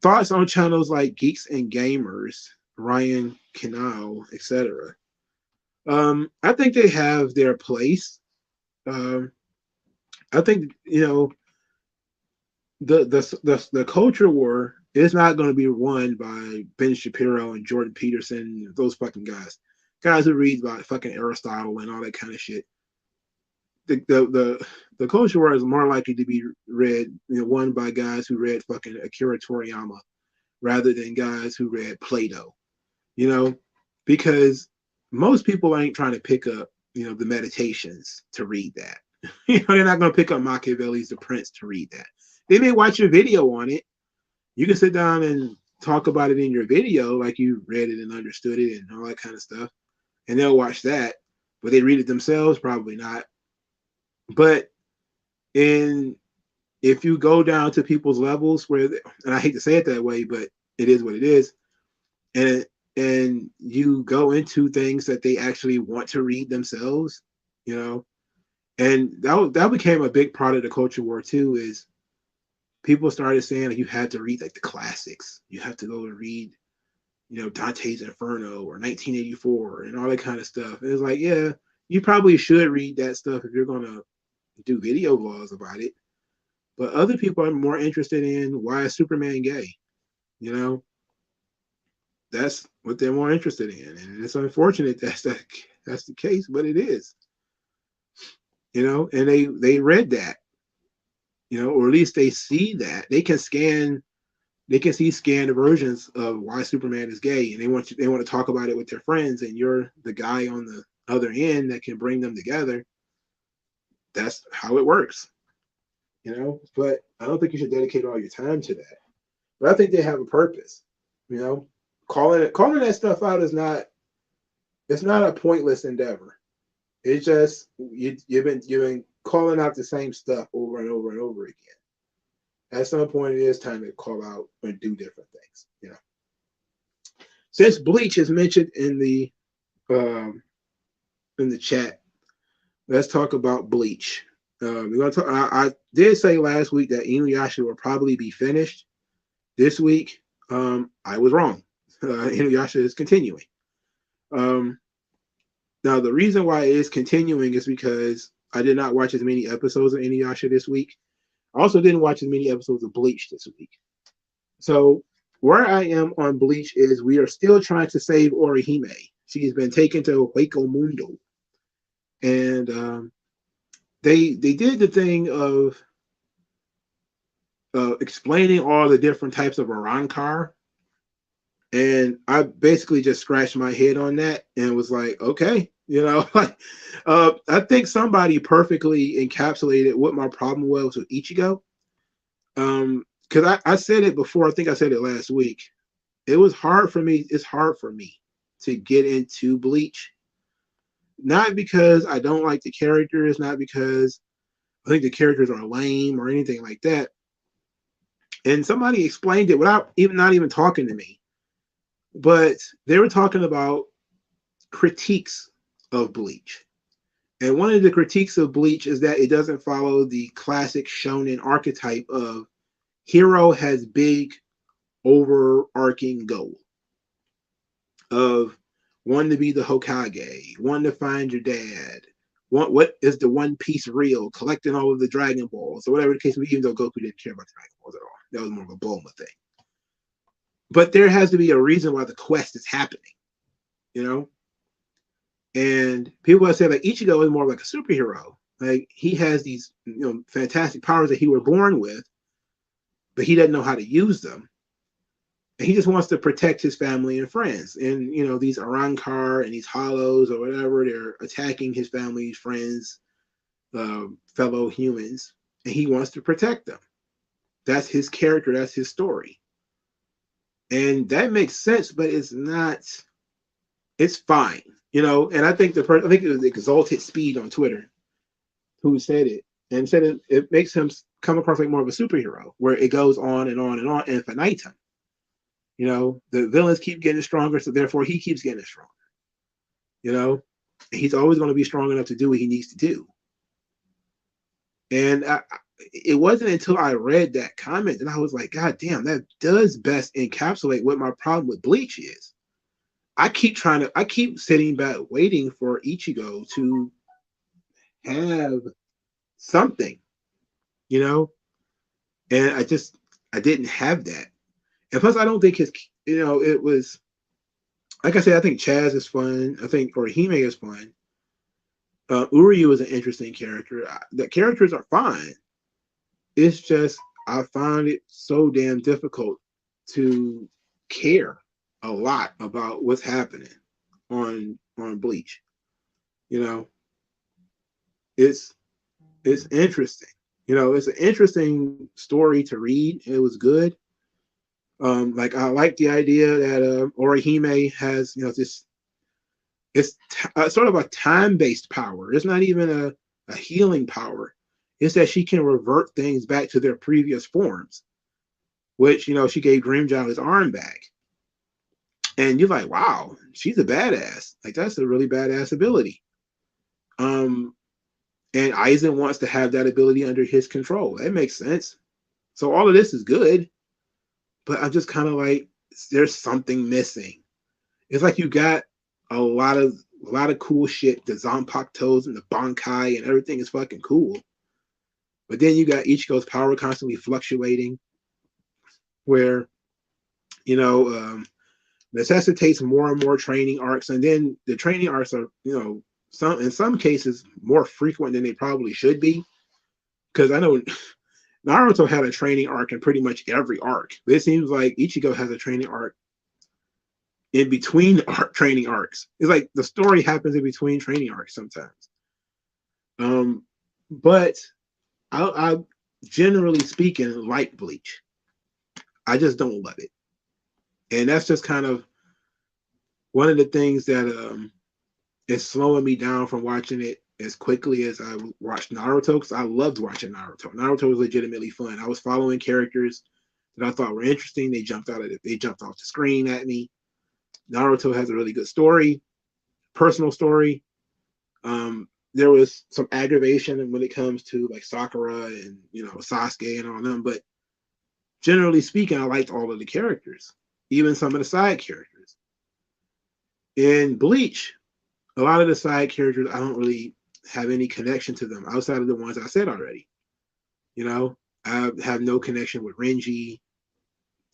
Thoughts on channels like Geeks and Gamers, Ryan Canal, etc. I think they have their place. I think the culture war is not going to be won by Ben Shapiro and Jordan Peterson, those fucking guys who read about fucking Aristotle and all that kind of shit. The culture war is more likely to be read, won by guys who read fucking Akira Toriyama rather than guys who read Plato, because most people ain't trying to pick up, the Meditations to read that. They're not going to pick up Machiavelli's The Prince to read that. They may watch a video on it. You can sit down and talk about it in your video, like you read it and understood it and all that kind of stuff, and they'll watch that. But they read it themselves, probably not. But if you go down to people's levels and I hate to say it that way, but it is what it is, and you go into things that they actually want to read themselves, and that became a big part of the culture war too, is people started saying you had to read like the classics. You have to go and read, Dante's Inferno or 1984 and all that kind of stuff. And it's like, yeah, you probably should read that stuff if you're going to do video vlogs about it. But other people are more interested in why is Superman gay? That's what they're more interested in, and it's unfortunate that's the case, but it is, and they read that, or at least they see that they can see scanned versions of why Superman is gay, and they want to talk about it with their friends, and you're the guy on the other end that can bring them together. That's how it works, But I don't think you should dedicate all your time to that. But I think they have a purpose, calling that stuff out is not it's not a pointless endeavor. It's just you've been calling out the same stuff over and over and over again. At some point, it is time to call out and do different things. Since Bleach is mentioned in the chat, let's talk about Bleach. We're gonna talk. I did say last week that Inuyasha will probably be finished this week. I was wrong. Inuyasha is continuing. Now, the reason why it is continuing is because I did not watch as many episodes of Inuyasha this week. I also didn't watch as many episodes of Bleach this week. So where I am on Bleach is we are still trying to save Orihime. She's been taken to Hueco Mundo. And they did the thing of explaining all the different types of Arankar. And I basically just scratched my head on that and was like, okay, I think somebody perfectly encapsulated what my problem was with Ichigo. Because I said it before, I think I said it last week. It's hard for me to get into Bleach. Not because I don't like the characters, not because I think the characters are lame or anything like that. And somebody explained it without not even talking to me. But they were talking about critiques of Bleach. And one of the critiques of Bleach is that it doesn't follow the classic shonen archetype of hero has big overarching goal of one to be the Hokage, one to find your dad, what is the One Piece real, collecting all of the Dragon Balls, or whatever the case may be, even though Goku didn't care about Dragon Balls at all. That was more of a Bulma thing. But there has to be a reason why the quest is happening, And people have said like Ichigo is more like a superhero. Like he has these, fantastic powers that he was born with, but he doesn't know how to use them. And he just wants to protect his family and friends. And these Arankar and these Hollows or whatever, they're attacking his family, friends, fellow humans, and he wants to protect them. That's his character. That's his story. And that makes sense, but it's not. It's fine, And I think I think it was Exalted Speed on Twitter who said it, and said it makes him come across like more of a superhero, where it goes on and on and on infinitum. The villains keep getting stronger, so therefore he keeps getting stronger. He's always going to be strong enough to do what he needs to do. And it wasn't until I read that comment that I was like, God damn, that does best encapsulate what my problem with Bleach is. I keep sitting back waiting for Ichigo to have something, and I didn't have that. And plus, I don't think it was, like I said, I think Chaz is fun. I think Orihime is fun. Uryu is an interesting character. The characters are fine. It's just, I find it so damn difficult to care a lot about what's happening on Bleach. It's interesting. It's an interesting story to read. It was good. Like I like the idea that Orihime has, this. It's sort of a time-based power. It's not even a healing power. It's that she can revert things back to their previous forms, which she gave Grimjaw his arm back. And you're like, wow, she's a badass. Like that's a really badass ability. And Isom wants to have that ability under his control. That makes sense. So all of this is good, but I'm just kind of like, there's something missing. It's like you got a lot of cool shit, the Zanpakutos and the Bankai and everything is fucking cool. But then you got Ichigo's power constantly fluctuating, where necessitates more and more training arcs, and then the training arcs are, some in some cases more frequent than they probably should be. Because I know Naruto had a training arc in pretty much every arc, but it seems like Ichigo has a training arc in between training arcs. It's like the story happens in between training arcs sometimes. But I generally speaking like Bleach. I just don't love it, and that's just kind of one of the things that is slowing me down from watching it as quickly as I watched Naruto, because I loved watching Naruto. Naruto was legitimately fun. I was following characters that I thought were interesting. They jumped off the screen at me. Naruto has a really good story, personal story. There was some aggravation when it comes to like Sakura and Sasuke and all them, but generally speaking, I liked all of the characters, even some of the side characters. In Bleach, a lot of the side characters, I don't really have any connection to them outside of the ones I said already. I have no connection with Renji,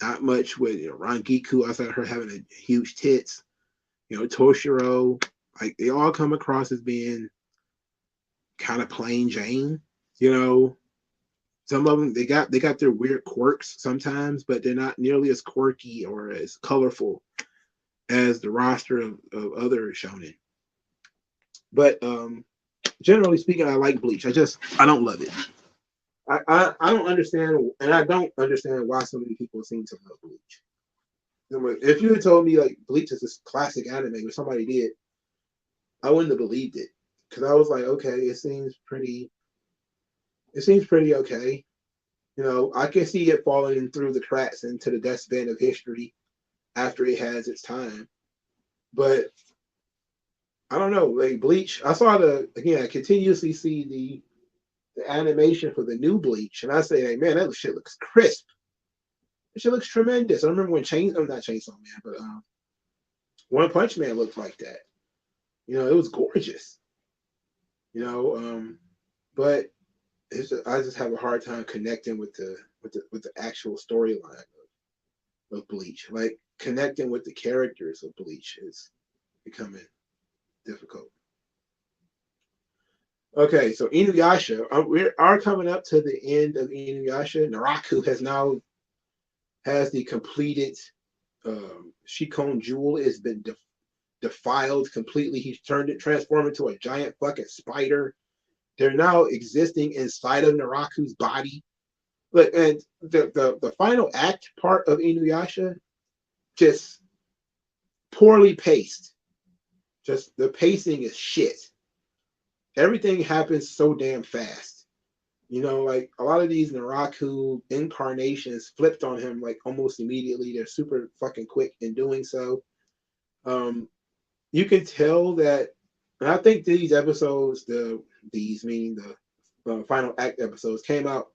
not much with Rangiku outside of her having a huge tits. Toshiro, like they all come across as being kind of plain Jane. Some of them they got their weird quirks sometimes, but they're not nearly as quirky or as colorful as the roster of other shonen. But generally speaking, I like Bleach. I don't love it. I don't understand, and I don't understand why so many people seem to love Bleach. If you had told me like Bleach is this classic anime, or somebody did, I wouldn't have believed it, because I was like, okay, it seems pretty okay. I can see it falling through the cracks into the dustbin of history after it has its time, but I don't know. Like Bleach, I continuously see the animation for the new Bleach, and I say, like, man, that shit looks crisp. That shit looks tremendous. I remember when not Chainsaw Man, but One Punch Man looked like that. It was gorgeous. But I just have a hard time connecting with the actual storyline of Bleach. Like connecting with the characters of Bleach is becoming difficult. Okay, so Inuyasha, we are coming up to the end of Inuyasha. Naraku has the completed Shikon jewel. It's been defiled completely. He's transformed into a giant fucking spider. They're now existing inside of Naraku's body. Look, and the final act part of Inuyasha, just poorly paced. Just the pacing is shit. Everything happens so damn fast. Like a lot of these Naraku incarnations flipped on him like almost immediately. They're super fucking quick in doing so. You can tell that, and I think these episodes, these meaning the final act episodes, came out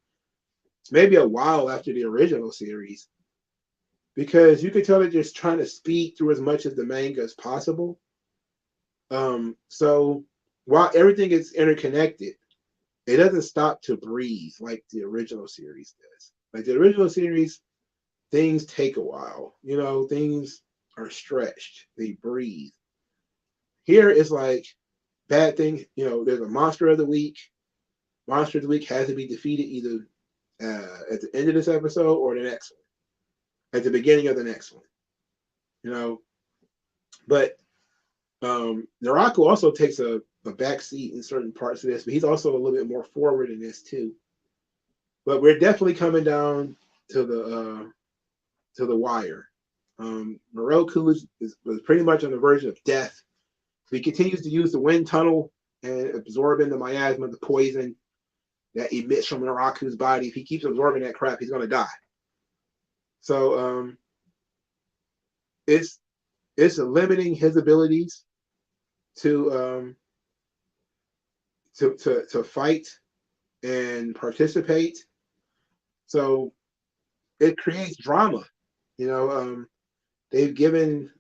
maybe a while after the original series, because you can tell they're just trying to speed through as much of the manga as possible. So while everything is interconnected, it doesn't stop to breathe like the original series does. Like the original series, things take a while. Things are stretched. They breathe. Here it's like bad thing. There's a monster of the week. Monster of the week has to be defeated either at the end of this episode or the next one, at the beginning of the next one. But Naraku also takes a back seat in certain parts of this, but he's also a little bit more forward in this too. But we're definitely coming down to the wire. Moroku was pretty much on the verge of death. He continues to use the wind tunnel and absorbing the miasma, the poison that emits from Naraku's body. If he keeps absorbing that crap, he's gonna die. So it's limiting his abilities to fight and participate. So it creates drama. They've given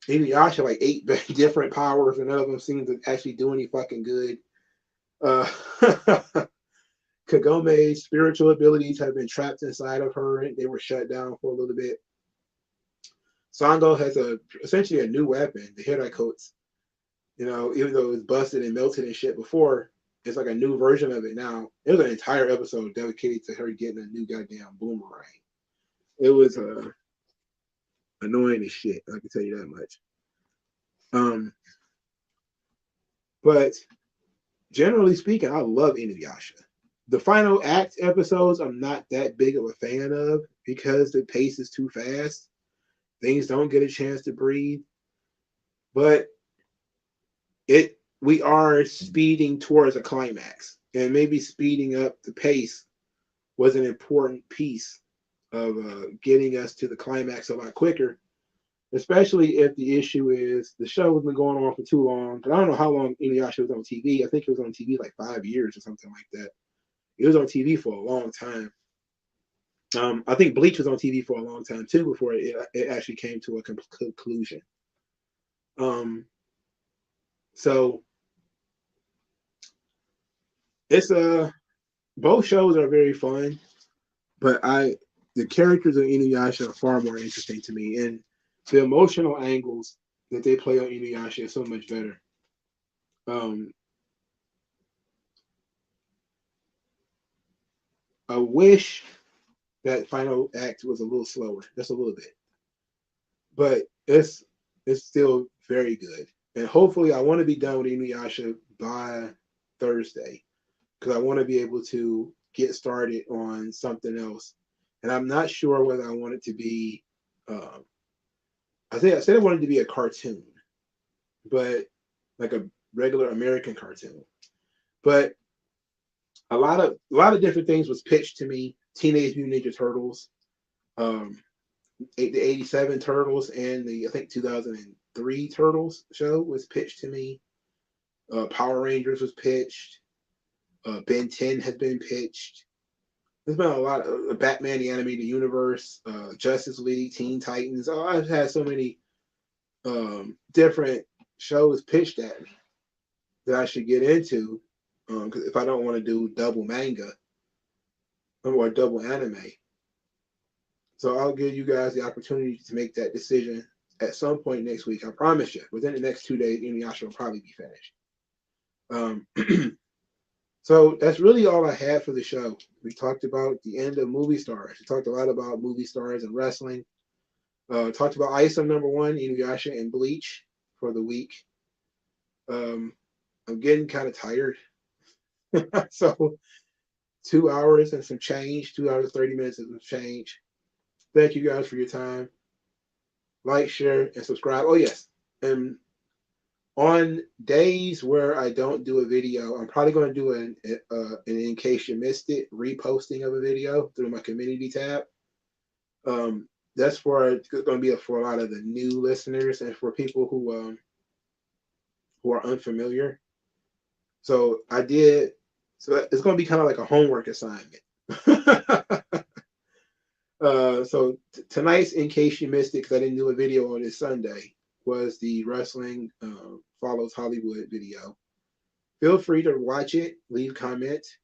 Inuyasha like 8 different powers, and none of them seem to actually do any fucking good. Kagome's spiritual abilities have been trapped inside of her. They were shut down for a little bit. Sango has essentially a new weapon, the Hirai coats. You know, even though it was busted and melted and shit before, it's like a new version of it now. It was an entire episode dedicated to her getting a new goddamn boomerang. It was annoying as shit. I can tell you that much. Um, but generally speaking, I love Inuyasha. The final act episodes, I'm not that big of a fan of because the pace is too fast. Things don't get a chance to breathe. But we are speeding towards a climax, and maybe speeding up the pace was an important piece of getting us to the climax a lot quicker. Especially if the issue is the show has been going on for too long. But I don't know how long Inuyasha was on TV. I think it was on TV like 5 years or something like that. It was on TV for a long time. I think Bleach was on TV for a long time too before it actually came to a conclusion. So it's both shows are very fun, but the characters of Inuyasha are far more interesting to me, and the emotional angles that they play on Inuyasha is so much better. I wish that final act was a little slower, just a little bit, but it's still very good. And hopefully, I want to be done with Inuyasha by Thursday because I want to be able to get started on something else. And I'm not sure whether I want it to be. I said I wanted to be a cartoon, but like a regular American cartoon. But a lot of different things was pitched to me. Teenage Mutant Ninja Turtles, the '87 Turtles, and the I think 2003 Turtles show was pitched to me. Power Rangers was pitched. Ben 10 has been pitched. There's been a lot of Batman the Animated Universe, Justice League, Teen Titans. Oh, I've had so many different shows pitched at me that I should get into. Because if I don't want to do double manga or double anime, so I'll give you guys the opportunity to make that decision at some point next week. I promise you, within the next 2 days, Inuyasha will probably be finished. So that's really all I had for the show. We talked about the end of movie stars. We talked a lot about movie stars and wrestling. Talked about Isom #1, Inuyasha, and Bleach for the week. I'm getting kind of tired. So 2 hours and some change, 2 hours, 30 minutes and some change. Thank you guys for your time. Like, share, and subscribe. Oh, yes. And on days where I don't do a video, I'm probably going to do an in case you missed it, reposting of a video through my community tab. That's it's going to be for a lot of the new listeners and for people who are unfamiliar. So so it's going to be kind of like a homework assignment. So tonight's, in case you missed it, because I didn't do a video on this Sunday, was the Wrestling Follows Hollywood video. Feel free to watch it, leave comments.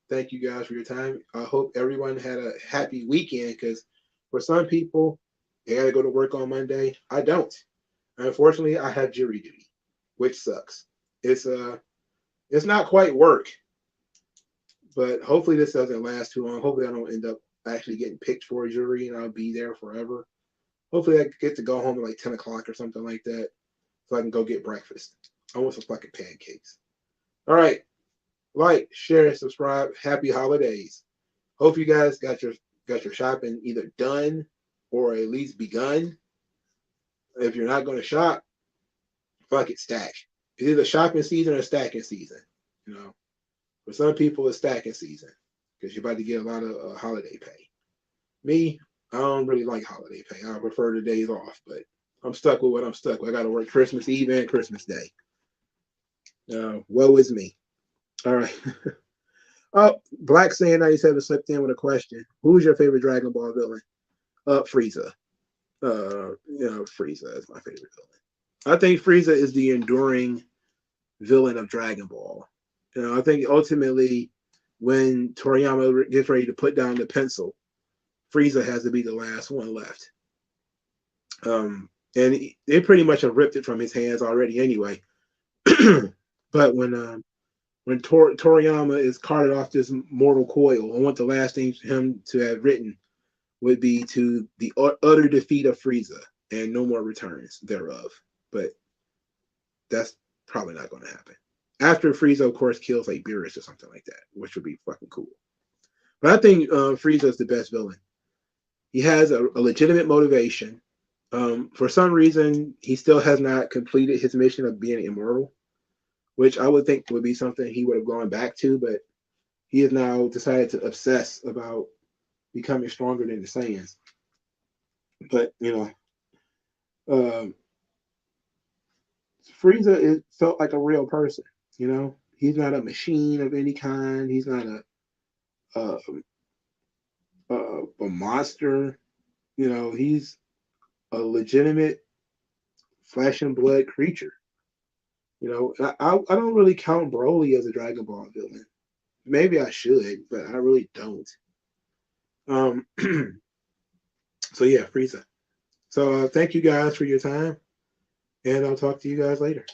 Thank you guys for your time. I hope everyone had a happy weekend, because for some people, they got to go to work on Monday. I don't. Unfortunately, I have jury duty, which sucks. It's not quite work, but hopefully this doesn't last too long. Hopefully I don't end up actually getting picked for a jury and I'll be there forever. Hopefully I get to go home at like 10 o'clock or something like that so I can go get breakfast. I want some fucking pancakes. All right. Like, share, subscribe. Happy holidays. Hope you guys got your shopping either done or at least begun. If you're not going to shop, fuck it, stack. It's either shopping season or stacking season. You know, for some people, it's stacking season because you're about to get a lot of holiday pay. Me, I don't really like holiday pay. I prefer the days off, but I'm stuck with what I'm stuck with. I got to work Christmas Eve and Christmas Day. Woe is me. All right. Oh, Black Sand 97 slipped in with a question. Who's your favorite Dragon Ball villain? Frieza. Frieza is my favorite villain. I think Frieza is the enduring villain of Dragon Ball. I think ultimately when Toriyama gets ready to put down the pencil, Frieza has to be the last one left. And they pretty much have ripped it from his hands already anyway. But when Toriyama is carted off this mortal coil, I want the last thing for him to have written would be to the utter defeat of Frieza and no more returns thereof. But that's probably not going to happen. After Frieza, of course, kills like Beerus or something like that, which would be fucking cool. But I think Frieza is the best villain. He has a legitimate motivation. For some reason, he still has not completed his mission of being immortal, which I would think would be something he would have gone back to, but he has now decided to obsess about becoming stronger than the Saiyans. But um, Frieza felt like a real person. He's not a machine of any kind. He's not a a monster. He's a legitimate flesh and blood creature. I don't really count Broly as a Dragon Ball villain. Maybe I should, but I really don't. Um, so yeah, Frieza. So thank you guys for your time, and I'll talk to you guys later.